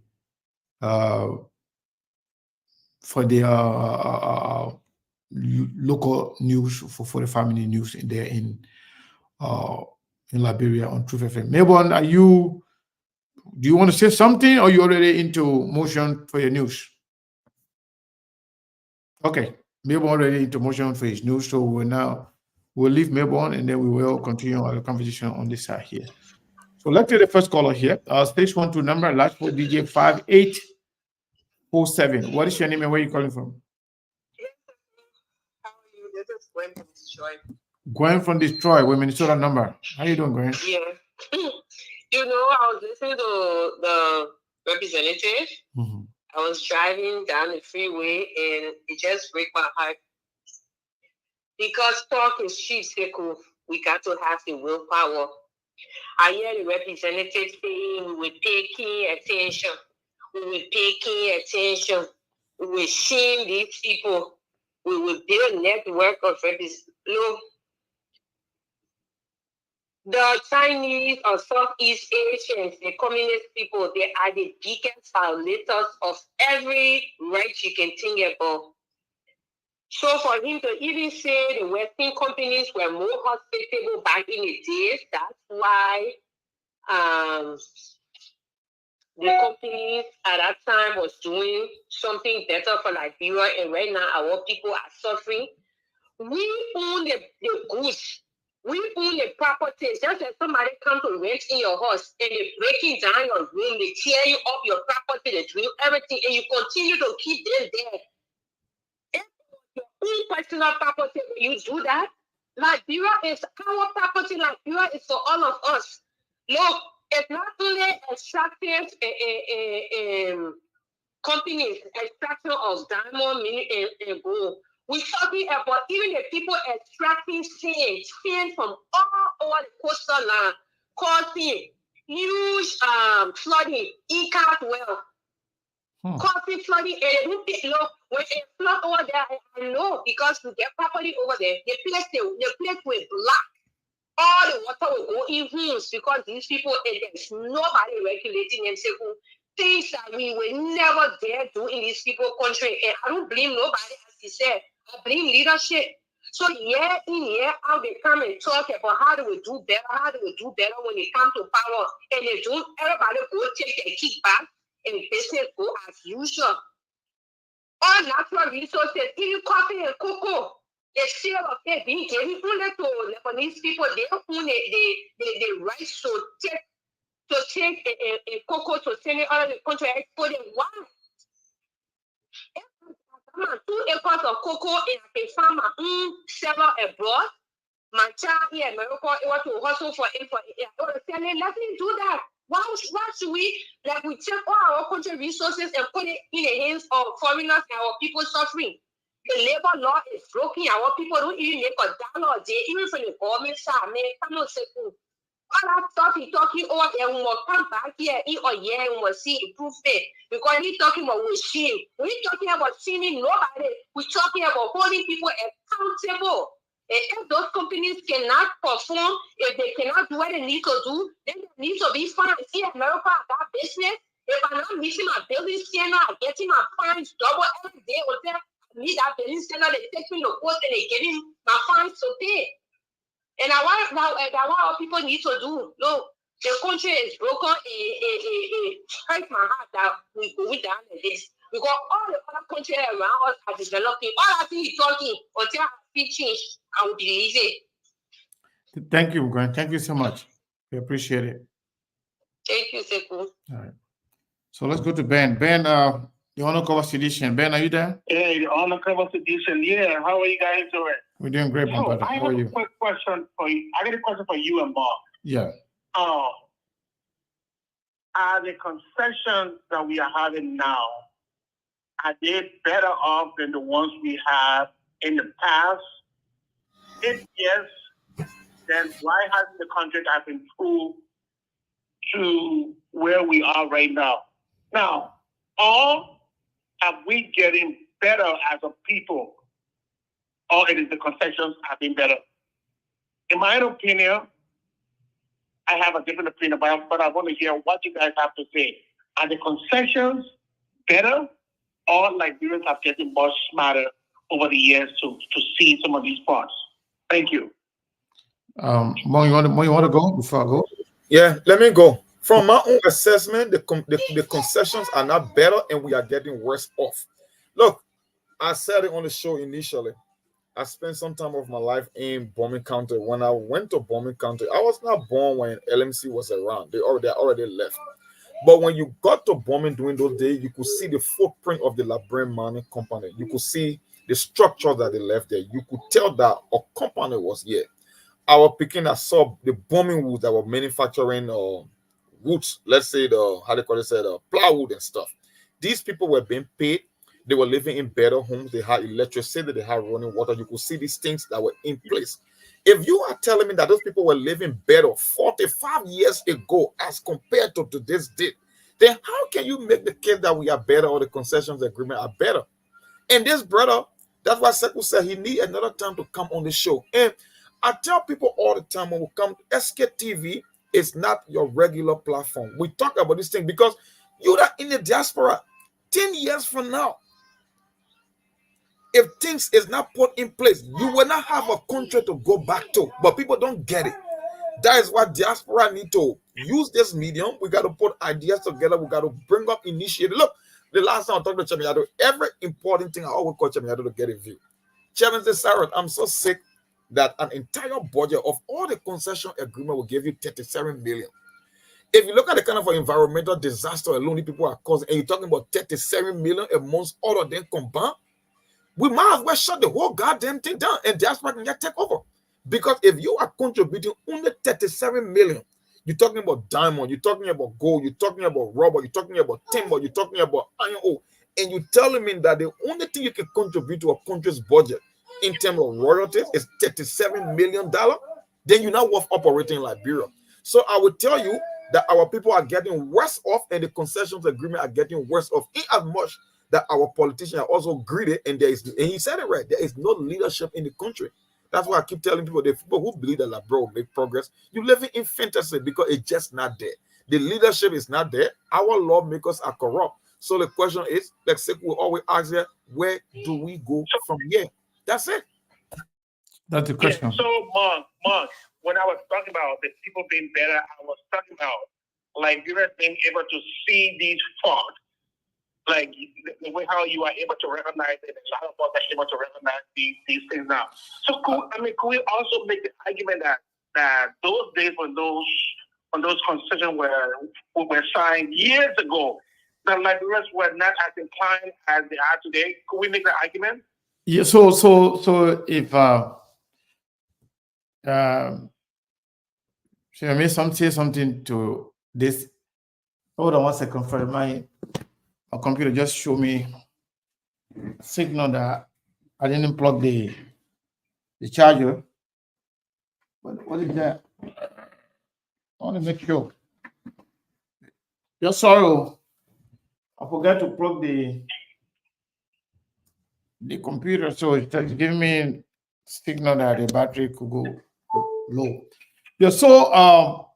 local news for the family news there in Liberia on Truth FM. Mayborn, do you want to say something, or you already into motion for your news? Okay, Mayborn already into motion for his news, so we'll leave Mayborn and then we will continue our conversation on this side here. So let's take the first caller here. Stage 12 number, last four DJ 5847. What is your name and where are you calling from? How are you? This is Gwen from Detroit. Gwen from Detroit with Minnesota number. How you doing, Gwen? Yeah. I was listening to the representative. Mm-hmm. I was driving down the freeway and it just breaks my heart. Because talk is cheap, Sekou. We got to have the willpower. I hear the representative saying we will pay keen attention. We will pay keen attention. We will shame these people. We will build a network of representatives. The Chinese or Southeast Asians, the communist people, they are the biggest violators of every right you can think about. So for him to even say the Western companies were more hospitable back in the days, that's why the companies at that time was doing something better for Liberia, and right now our people are suffering. We own the goods. We own the properties. Just as somebody come to rent in your house and they're breaking down your room, they tear you up your property, they drill everything, and you continue to keep them there. If your own personal property, you do that. Liberia is our property. Liberia is for all of us. Look, it's not only extractive companies, extraction of diamond, and gold. We're talking about even the people extracting sand from all over the coastal line, causing huge flooding in Caldwell. Coffee flooding, and they don't take low. When they flood over there, I know because we get property over there. The place will block. All the water will go in homes because these people, and there's nobody regulating them. Say, things that we will never dare do in these people country. And I don't blame nobody, as he said. I blame leadership. So year in, year out, they come and talk about how do we do better when they come to power. And they don't, everybody go take a kickback and business go as usual. All natural resources, even coffee and cocoa, the share of it being given only to Lebanese people. They own the rights to take a cocoa to send it out of the country and export it. Why? 2 acres of cocoa in a farmer sell abroad. My child here in America, it want to hustle for it. Let me do that. Why should we, like, we take all our country resources and put it in the hands of foreigners and our people suffering? The labor law is broken. Our people don't even make $1 a day, even from the government side. Man, come on, second. All that stuff he's talking over there, we will come back here in a year and we'll see improvement. Because he's talking about shame. When he's talking about shaming nobody, we're talking about holding people accountable. And if those companies cannot perform, if they cannot do what they need to do, then they need to be fined. See, America, I got business. If I'm not meeting my building standard, I'm getting my fines double every day. Or I meet that building standard, they take me to court and they give me my fines to pay. And that's what our people need to do. Look, the country is broken. It hurts my heart that we down like this. Because all the other countries around us are developing. All I think he's talking until I speak change, I will believe it. Thank you, Gwen. Thank you so much. We appreciate it. Thank you, Sekou. All right. So let's go to Ben. Ben, the Honor Cover Sedition. Ben, are you there? Hey, the Honor Cover Sedition. Yeah, how are you guys doing? We're doing great, my brother. How are you? Quick question for you. I got a question for you and Bob. Yeah. Are the concessions that we are having now, are they better off than the ones we have in the past? If yes, then why hasn't the contract improved to where we are right now? Now, or are we getting better as a people, or it is the concessions have been better? In my opinion, I have a different opinion, but I want to hear what you guys have to say. Are the concessions better, or Liberians have getting more smarter over the years to see some of these parts? Thank you. Mo, you want to go before I go? Yeah, let me go. From my own assessment, the concessions are not better and we are getting worse off. Look, I said it on the show initially. I spent some time of my life in Bombing County. When I went to Bombing County, I was not born when LMC was around. They already left. But when you got to Bombing during those days, you could see the footprint of the Liberian Mining Company. You could see the structure that they left there. You could tell that a company was here. Our picking, I saw the bombing woods that were manufacturing woods, let's say plywood and stuff. These people were being paid. They were living in better homes. They had electricity. They had running water. You could see these things that were in place. If you are telling me that those people were living better 45 years ago as compared to today's date, then how can you make the case that we are better or the concessions agreement are better? And this brother, that's why Sekou said he need another time to come on the show. And I tell people all the time when we come, SKTV is not your regular platform. We talk about this thing because you're in the diaspora 10 years from now. If things is not put in place, you will not have a country to go back to. But people don't get it. That is why diaspora need to use this medium. We got to put ideas together. We got to bring up initiative. Look, the last time I talked to Chemiado, every important thing I always call Chemiado to get a view. Chairman said, Sarah, I'm so sick that an entire budget of all the concession agreement will give you 37 million. If you look at the kind of environmental disaster alone people are causing, and you're talking about 37 million amongst all of them combined, we might as well shut the whole goddamn thing down and diaspora can get take over. Because if you are contributing only 37 million, you're talking about diamond, you're talking about gold, you're talking about rubber, you're talking about timber, you're talking about iron ore, and you're telling me that the only thing you can contribute to a country's budget in terms of royalties is $37 million, then you're not worth operating in Liberia. So I would tell you, that our people are getting worse off and the concessions agreement are getting worse off, in as much that our politicians are also greedy, and he said it right, there is no leadership in the country. That's why I keep telling people, the people who believe that, like, bro, will make progress, you're living in fantasy because it's just not there. The leadership is not there. Our lawmakers are corrupt. So the question is, like we always ask here, where do we go from here? That's it. That's the question. So, Mark, when I was talking about the people being better, I was talking about Liberia being able to see these faults, like the way how you are able to recognize it. A lot of us are able to recognize these things now. So, could we also make the argument that those days when those concessions were signed years ago, the Liberians were not as inclined as they are today? Could we make that argument? Yeah. So if so I may say something to this. Hold on 1 second for my computer just show me signal that I didn't plug the charger. What is that? I want to make sure. Just sorry, I forgot to plug the computer, so it's giving me signal that the battery could go low. Yeah. So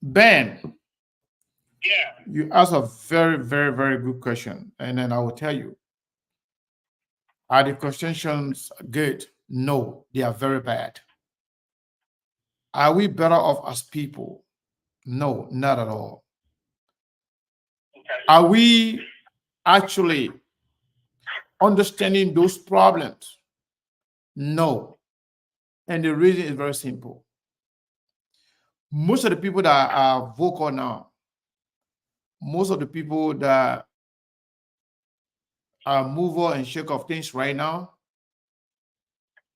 Ben. Yeah. You asked a very, very, very good question. And then I will tell you, are the concessions good? No, they are very bad. Are we better off as people? No, not at all. Are we actually understanding those problems? No. And the reason is very simple. Most of the people that are vocal now, most of the people that are mover and shake of things right now,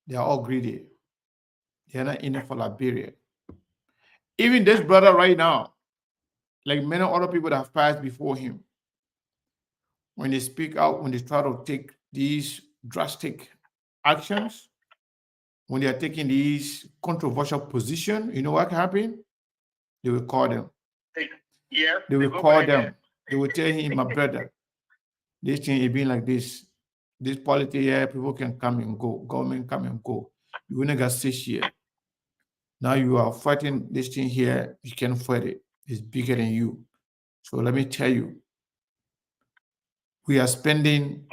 they are all greedy. They're not in it for Liberia. Even this brother right now, like many other people that have passed before him, when they speak out, when they try to take these drastic actions, when they are taking these controversial positions, you know what happened? They will call them. Yeah. They will call them. They will tell him, my brother, this thing is being like this. This politics here, people can come and go. Government come and go. You will never sit here. Now you are fighting this thing here. You can't fight it. It's bigger than you. So let me tell you, we are spending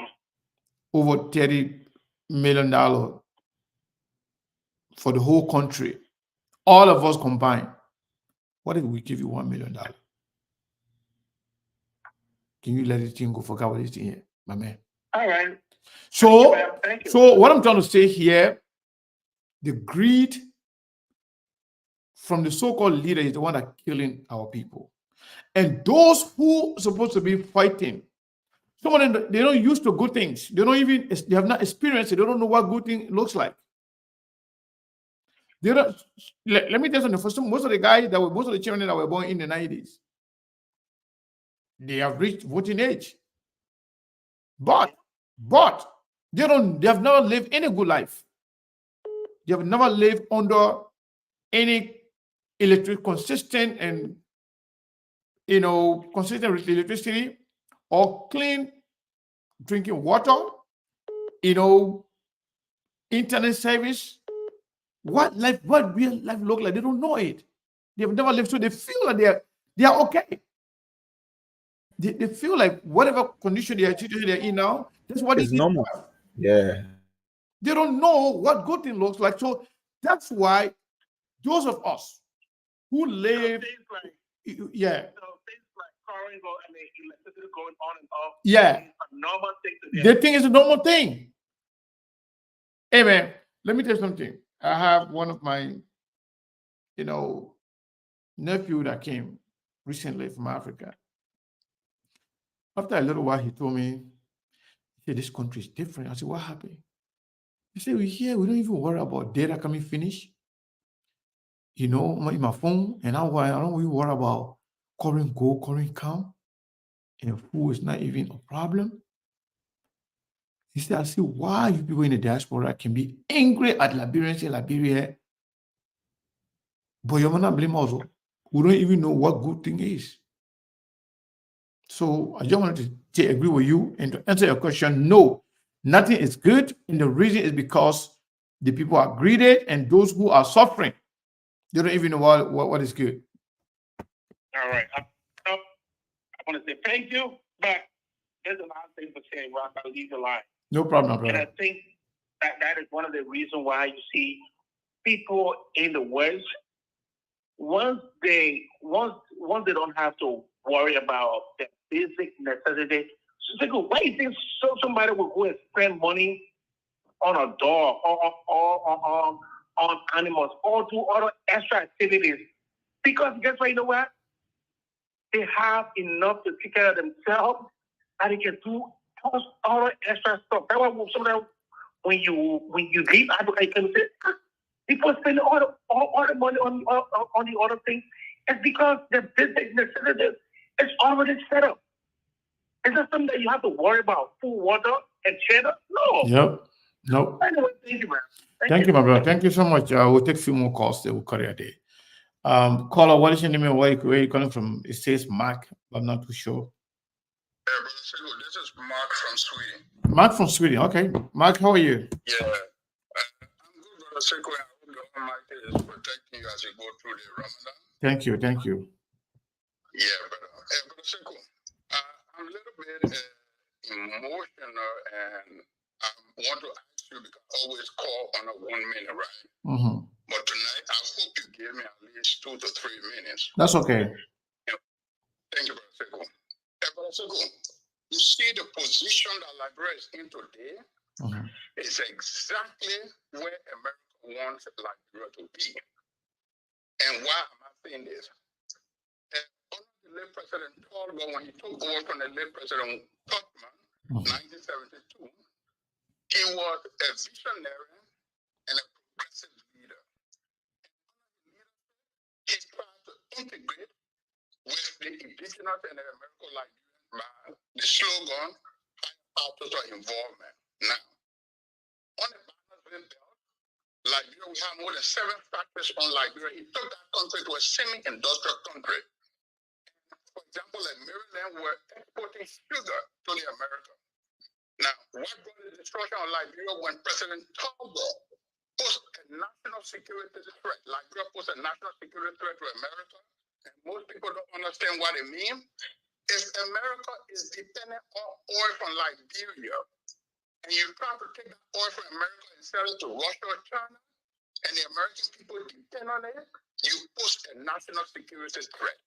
over $30 million for the whole country. All of us combined. What if we give you $1 million? Can you let this thing go? Forget what this thing here, my man. All right. So, Thank you. so what I'm trying to say here, the greed from the so-called leader is the one that's killing our people. And those who are supposed to be fighting, some of them, they don't used to good things. They have not experienced it. They don't know what good thing looks like. They don't. Let me tell you something. Most of the guys most of the children that were born in the 90s, they have reached voting age. But they have never lived any good life. They have never lived under any consistent and consistent with electricity or clean drinking water, internet service. What real life look like? They don't know it. They have never lived, so they feel like they are okay. They feel like whatever condition they're in now, that's what it's normal. Yeah. They don't know what good thing looks like. So that's why those of us who live, So things like electricity going on and off. Yeah. It's a normal thing to them. They think it's a normal thing. Hey man, let me tell you something. I have one of my, nephew that came recently from Africa. After a little while, he told me, he said, this country is different. I said, what happened? He said, we don't even worry about data coming finish. In my phone, and I don't really worry about current go, current come, and food is not even a problem. He said, I see why you people in the diaspora can be angry at Liberians in Liberia, but you're not blame also. we don't even know what good thing is. So I just wanted to agree with you and to answer your question. No, nothing is good, and the reason is because the people are greedy, and those who are suffering, they don't even know what is good. All right. I want to say thank you, but there's a lot of things to say where I leave the line. No problem, brother. And I think that is one of the reasons why you see people in the West, once they don't have to worry about the basic necessities. So why do you think somebody will go and spend money on a dog or on animals or do other extra activities? Because guess what, you know what? They have enough to take care of themselves and they can do all the extra stuff. That's why sometimes when you leave Africa, you can say, people spend all the money on the other things. It's because the basic necessities is already set up. It's not something that you have to worry about. Food, water, and shelter. No. Yep. Nope. Anyway, thank you, man. Thank you, my brother. Thank you so much. We'll take a few more calls. They will carry a day. Caller, what is your name and where are you calling from? It says Mark, but I'm not too sure. Brother Sego, this is Mark from Sweden. Mark from Sweden. Okay. Mark, how are you? Yeah. I'm good, Brother Sego, and I hope the Almighty is protecting you as you go through the Ramadan. Thank you. Thank you. Yeah, brother. Brother Sego, I'm a little bit emotional, and I want to ask you because I always call on a 1 minute, right? Mm-hmm. But tonight, I hope you give me at least 2 to 3 minutes. That's okay. Thank you, Brother Sego. Brother Sego, you see the position that Liberia is in today is exactly where America wants Liberia to be. And why am I saying this? Under the late President Tolga, when he took over from the late President Tubman, 1972, he was a visionary and a progressive leader. He tried to integrate with the indigenous and the American Liberians by the slogan, high total involvement. Now, on the Fahnbulleh belt, Liberia, we have more than 7 factories on Liberia. He took that country to a semi-industrial country. For example, in Maryland, we're exporting sugar to the America. Now, what brought the destruction of Liberia when President Tolga posed a national security threat? Liberia posed a national security threat to America, and most people don't understand what it means. If America is dependent on oil from Liberia, and you try to take that oil from America and sell it to Russia or China, and the American people depend on it, you pose a national security threat.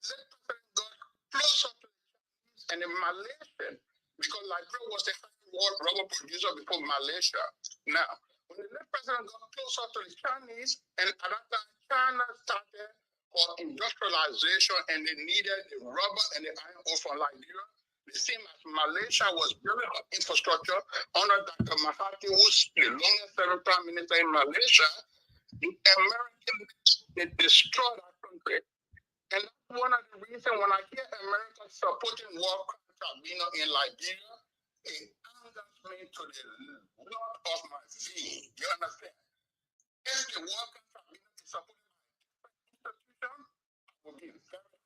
Let President got closer to the Chinese and the Malaysian, because Liberia was the highest world rubber producer before Malaysia. Now, when the late president got closer to the Chinese, and at that time, China started for industrialization, and they needed the rubber and the iron ore from Liberia. The same as Malaysia was building up infrastructure under Dr. Mahathir, who's the longest serving prime minister in Malaysia. The Americans, they destroyed our country. And that's one of the reasons when I hear America supporting war tribunal in Liberia, it angers me to the lot of my being. You understand? If the war tribunal is supported by a different institution, I will be very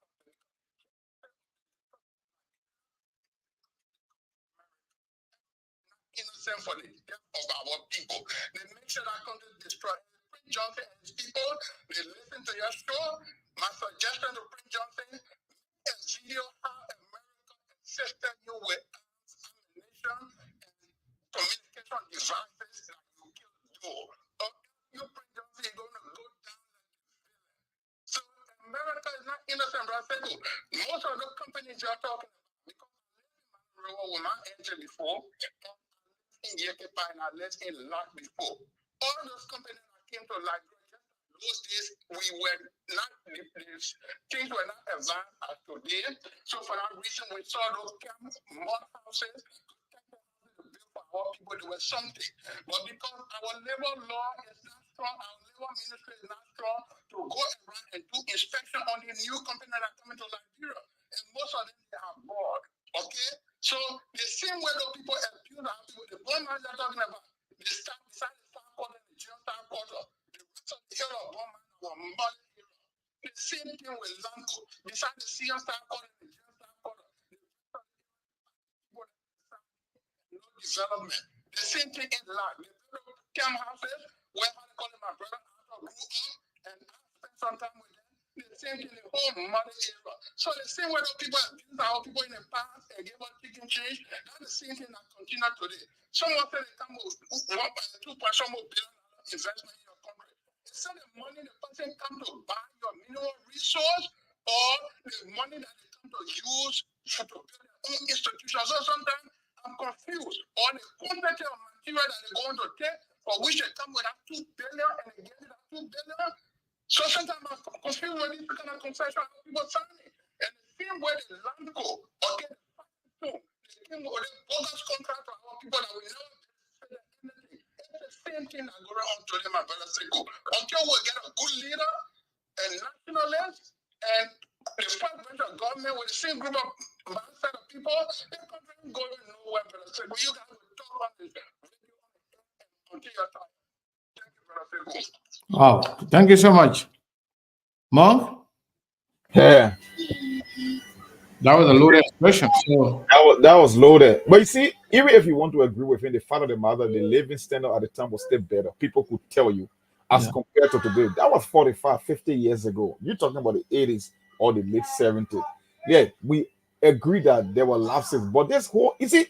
innocent for the death of our people. They make sure that country is destroyed. Prince Johnson and his people, they listen to your show. My suggestion to Prince Johnson, a video how America assisted you with ammunition and communication devices that you killed Joe. You, Prince Johnson, you're going to go down like a villain. So America is not innocent, but I said, most of the companies you're talking about, because I lived in Monroe with my engine before, in Yekepa and I lived in Lot before. All those companies that came to Liberia, those days we were not, things were not advanced as today. So for that reason, we saw those camps, mud houses, for our people, there was something. But because our labor law is not strong, our labor ministry is not strong to go around and do inspection on the new company that are coming to Liberia. And most of them, they are bored. Okay? So the same way those people abuse our people, the bomb mines they're talking about, they start beside the South Quarter, the Geo South Quarter, the rest of the hill of bomb mines were muddy. The same thing with Lanco. Besides the CN staff quarter, the jail staff quarter, no development. The same thing in Lac. The camp houses where I call my brother grew up and I spent some time with them. The same thing in the whole mother area. So the same way that people abuse our people in the past and give us chicken change, that's the same thing that continue today. Someone said they come with 1.2 billion investment in your country. Instead of the money the person come to buy your mineral resource or the money that they come to use to build their own institutions. So sometimes I'm confused. Or the quantity of material that they're going to take for which they come with that 2 billion and they give you that 2 billion. So sometimes I'm confused with this kind of concession people signing. And the same way the land go, okay, the same way the bogus contract for our people that we never pay anything. It's the same thing that goes on to them, my brother Seko. Until we get a good leader and nationalist and the first branch of government with the same group of mindset of people, the country is going nowhere, brother Seko. You guys will talk on this until you're tired. Thank you, brother Seko. Wow, thank you so much. Monk? Yeah. That was a loaded question. So That was loaded. But you see, even if you want to agree with him, the father, the mother, the living standard at the time was still better. People could tell you as Yeah. compared to today. That was 45, 50 years ago. You're talking about the 80s or the late 70s. Yeah, we agree that there were lapses, but this whole, you see,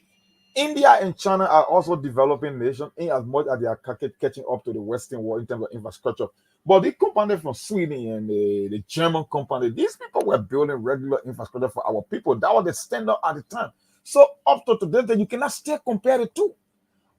India and China are also developing nations in as much as they are catching up to the Western world in terms of infrastructure. But the company from Sweden and the German company, these people were building regular infrastructure for our people. That was the standard at the time. So up to today, you cannot still compare the two.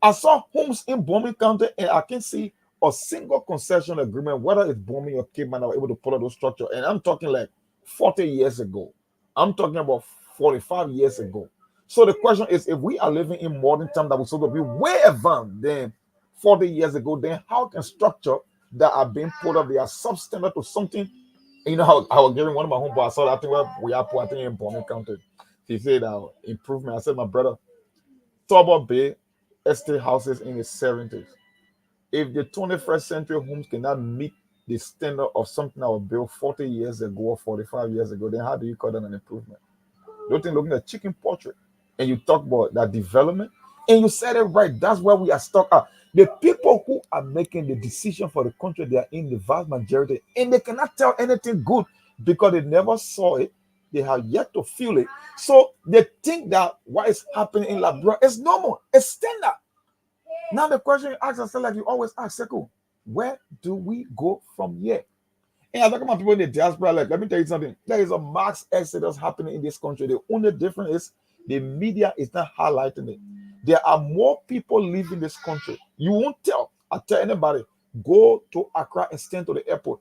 I saw homes in Bombing County, and I can see a single concession agreement, whether it's Bombing or Cape-Man, are able to pull out those structures. And I'm talking like 40 years ago. I'm talking about 45 years ago. So the question is, if we are living in modern times that we're supposed to be way advanced than 40 years ago, then how can structure that are being put up, they are substandard to something? You know how I was giving one of my homeboys, I saw that thing where we are putting in Bombing County. He said improvement. I said, my brother, talk about Bay estate houses in the 70s. If the 21st century homes cannot meet the standard of something that was built 40 years ago or 45 years ago, then how do you call that an improvement? Don't think looking at chicken portrait and you talk about that development and you said it right. That's where we are stuck at. The people who are making the decision for the country, they are in the vast majority and they cannot tell anything good because they never saw it. They have yet to feel it. So they think that what is happening in Labrador is normal. It's standard. Now the question you ask yourself, like you always ask, Seko, where do we go from here? And I talk about people in the diaspora, like, let me tell you something. There is a mass exodus happening in this country. The only difference is the media is not highlighting it. There are more people leaving this country. You won't tell. I tell anybody, go to Accra and stand to the airport.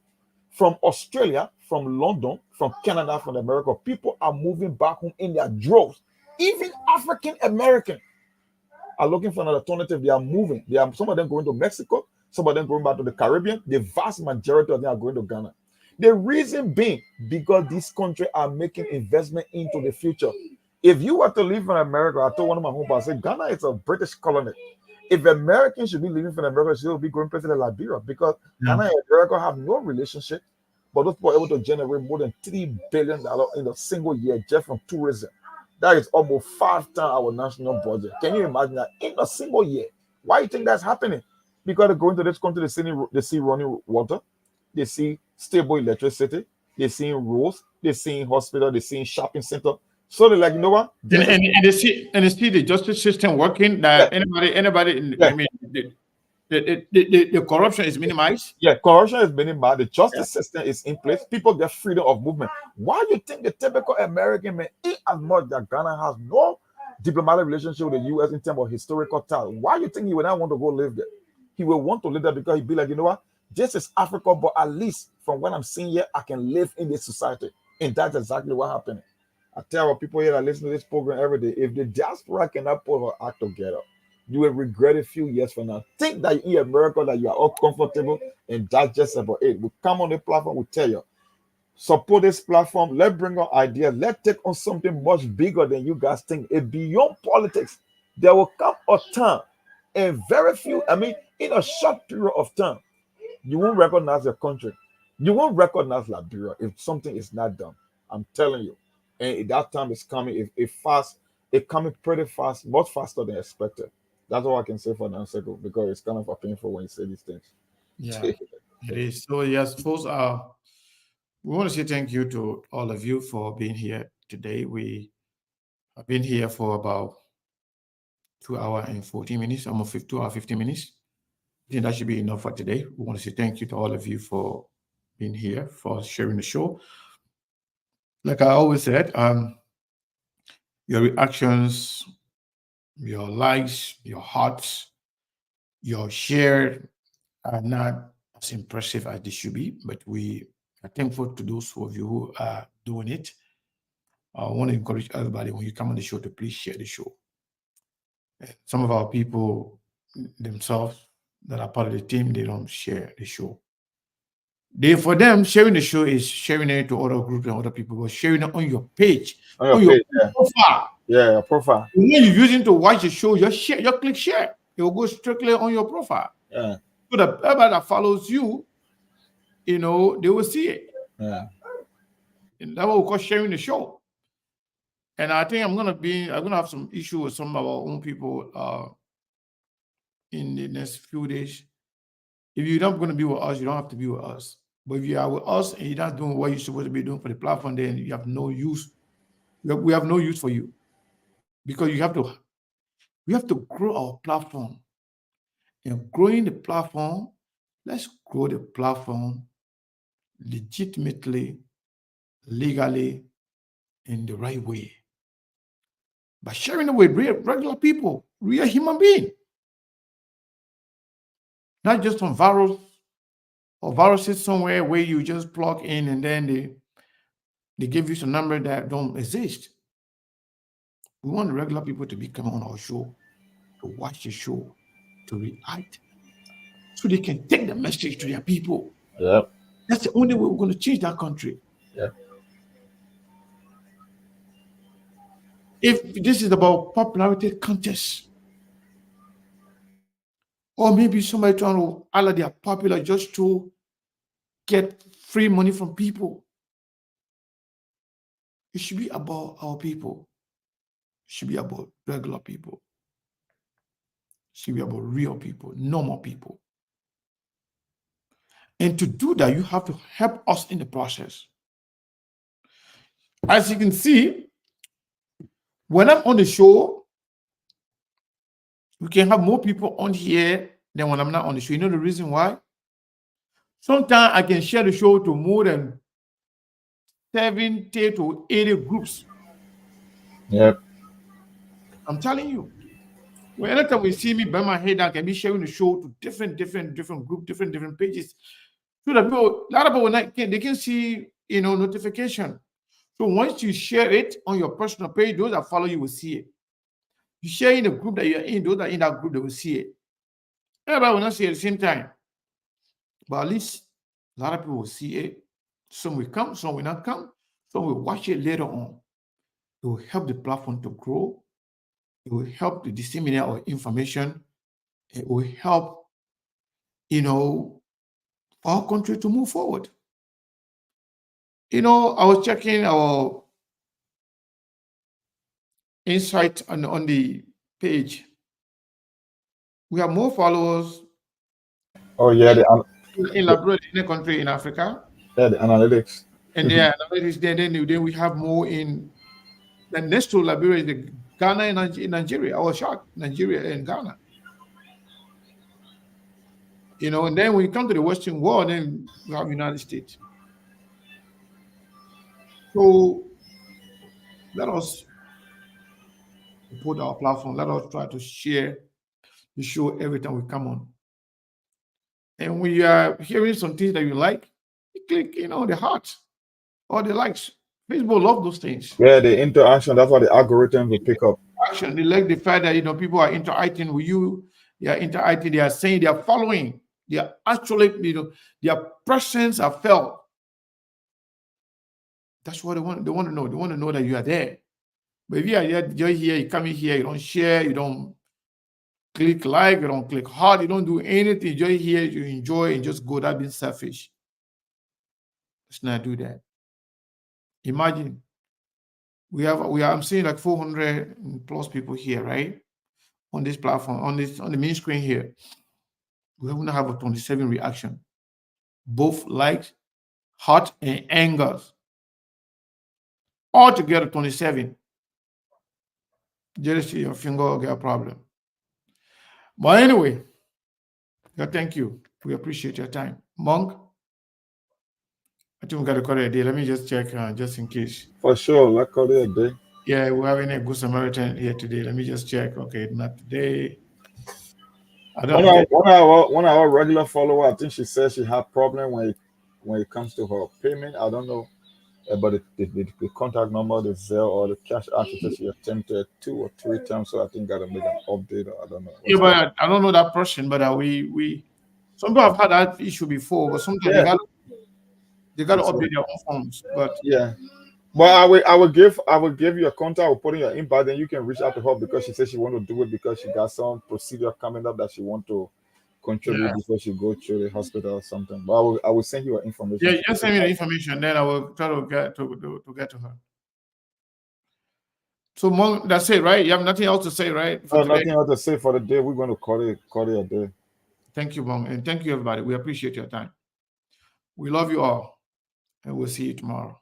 From Australia, from London, from Canada, from America, people are moving back home in their droves. Even African American are looking for an alternative. They are moving. Some of them going to Mexico, some of them going back to the Caribbean. The vast majority of them are going to Ghana. The reason being because these countries are making investment into the future. If you were to live in America, I told one of my homeboys, I said, Ghana is a British colony. If Americans should be living in America, they should be going to Liberia because Ghana and America have no relationship, but those people are able to generate more than $3 billion in a single year just from tourism. That is almost 5 times our national budget. Can you imagine that in a single year? Why do you think that's happening? Because they're going to this country, they see running water, they see stable electricity, they see roads, they see hospital, they see shopping center. So they're like, you know what? and they see the justice system working. That anybody, I mean, the corruption is minimized. Yeah, corruption is minimized. The justice system is in place. People get freedom of movement. Why do you think the typical American man, in as much that Ghana has no diplomatic relationship with the U.S. in terms of historical ties, why do you think he would not want to go live there? He will want to live there because he'd be like, you know what? This is Africa, but at least from what I'm seeing here, I can live in this society. And that's exactly what happened. I tell our people here that listen to this program every day, if the diaspora cannot put her act together, you will regret it a few years from now. Think that in America that you are all comfortable and that's just about it. We come on the platform, we tell you, support this platform. Let's bring on ideas. Let's take on something much bigger than you guys think. It beyond politics. There will come a time, and very few, in a short period of time, you won't recognize your country. You won't recognize Liberia if something is not done. I'm telling you. And that time is coming. It's coming pretty fast, much faster than expected. That's all I can say for now, Seko, because it's kind of painful when you say these things. Yeah, it is. So yes, folks, we want to say thank you to all of you for being here today. We have been here for about 2 hours and 14 minutes, almost 2 hours, 15 minutes. I think that should be enough for today. We want to say thank you to all of you for being here, for sharing the show. Like I always said, your reactions, your likes, your hearts, your share are not as impressive as they should be, but we are thankful to those of you who are doing it. I want to encourage everybody when you come on the show to please share the show. Some of our people themselves that are part of the team, they don't share the show. For them, sharing the show is sharing it to other groups and other people, but sharing it on your page, On your page, yeah. profile. Yeah, your profile. When you're using to watch the show, just share, just click share. It will go strictly on your profile. Yeah. So that everybody that follows you, they will see it. Yeah. And that's what we call sharing the show. And I think I'm gonna have some issue with some of our own people in the next few days. If you're not going to be with us, you don't have to be with us. But if you are with us and you're not doing what you're supposed to be doing for the platform, then you have no use. We have no use for you, because we have to grow our platform. And growing the platform, let's grow the platform legitimately, legally, in the right way. By sharing it with regular people, real human beings. Not just on viruses somewhere where you just plug in and then they give you some number that don't exist. We want the regular people to be coming on our show, to watch the show, to react, so they can take the message to their people. Yeah. That's the only way we're going to change that country. Yeah. If this is about popularity contest, or maybe somebody trying to holler they are popular just to get free money from people, it should be about our people. It should be about regular people. It should be about real people, normal people. And to do that, you have to help us in the process. As you can see, when I'm on the show, we can have more people on here than when I'm not on the show. You know the reason why? Sometimes I can share the show to more than 70 to 80 groups. Yep. I'm telling you. Well, anytime we see me bang my head, I can be sharing the show to different groups, different pages. So that people, a lot of people, they can see, notification. So once you share it on your personal page, those that follow you will see it. You share in the group that you're in, those that are in that group, they will see it. Everybody will not see it at the same time. But at least a lot of people will see it. Some will come, some will not come. Some will watch it later on. It will help the platform to grow. It will help to disseminate our information. It will help, our country to move forward. I was checking our insight on the page. We have more followers. Oh yeah, in Liberia, in a country in Africa. Yeah, the analytics. And the analytics. Then we have more in the next to Liberia, the Ghana and Nigeria. I was shocked, Nigeria and Ghana. And then when you come to the Western world, then we have United States. So let us support our platform. Let us try to share the show every time we come on. And when you are hearing some things that you like, you click, the heart or the likes. Facebook love those things. Yeah, the interaction, that's what the algorithm will pick up. Action. They like the fact that people are interacting with you. They are interacting, they are saying, they are following. They are actually, their presence are felt. That's what they want to know. They want to know that you are there. But if you are here, you come in here, you don't share, you don't click like, you don't click heart, you don't do anything, you're here, you enjoy and just go. That being selfish. Let's not do that. Imagine I'm seeing like 400 plus people here, right? On this platform, on the main screen here. We haven't have a 27 reaction. Both likes, heart, and angers. All together 27. Just see your finger get a problem. But anyway, yeah, thank you. We appreciate your time. Monk, I think we got to call it a day. Let me just check just in case. For sure, let's call it a day. Yeah, we're having a good Samaritan here today. Let me just check. Okay, not today. One of our regular follower, I think she said she had problem when it comes to her payment. I don't know, but the contact number, the Zelle or the cash app, she said she attempted 2 or 3 times. So I think gotta make an update. Or I don't know. Yeah, but I don't know that person. But we some people have had that issue before. But sometimes they got to update their own phones. But yeah. But I will give you a contact. I will put in your inbox, then you can reach out to her because she said she want to do it because she got some procedure coming up that she want to contribute before she go to the hospital or something. But I will send you her information. Yeah, just send me the information, then I will try to get to her. So Monk, that's it, right? You have nothing else to say, right? Oh, nothing else to say for the day. We're going to call it a day. Thank you, Monk, and thank you, everybody. We appreciate your time. We love you all, and we'll see you tomorrow.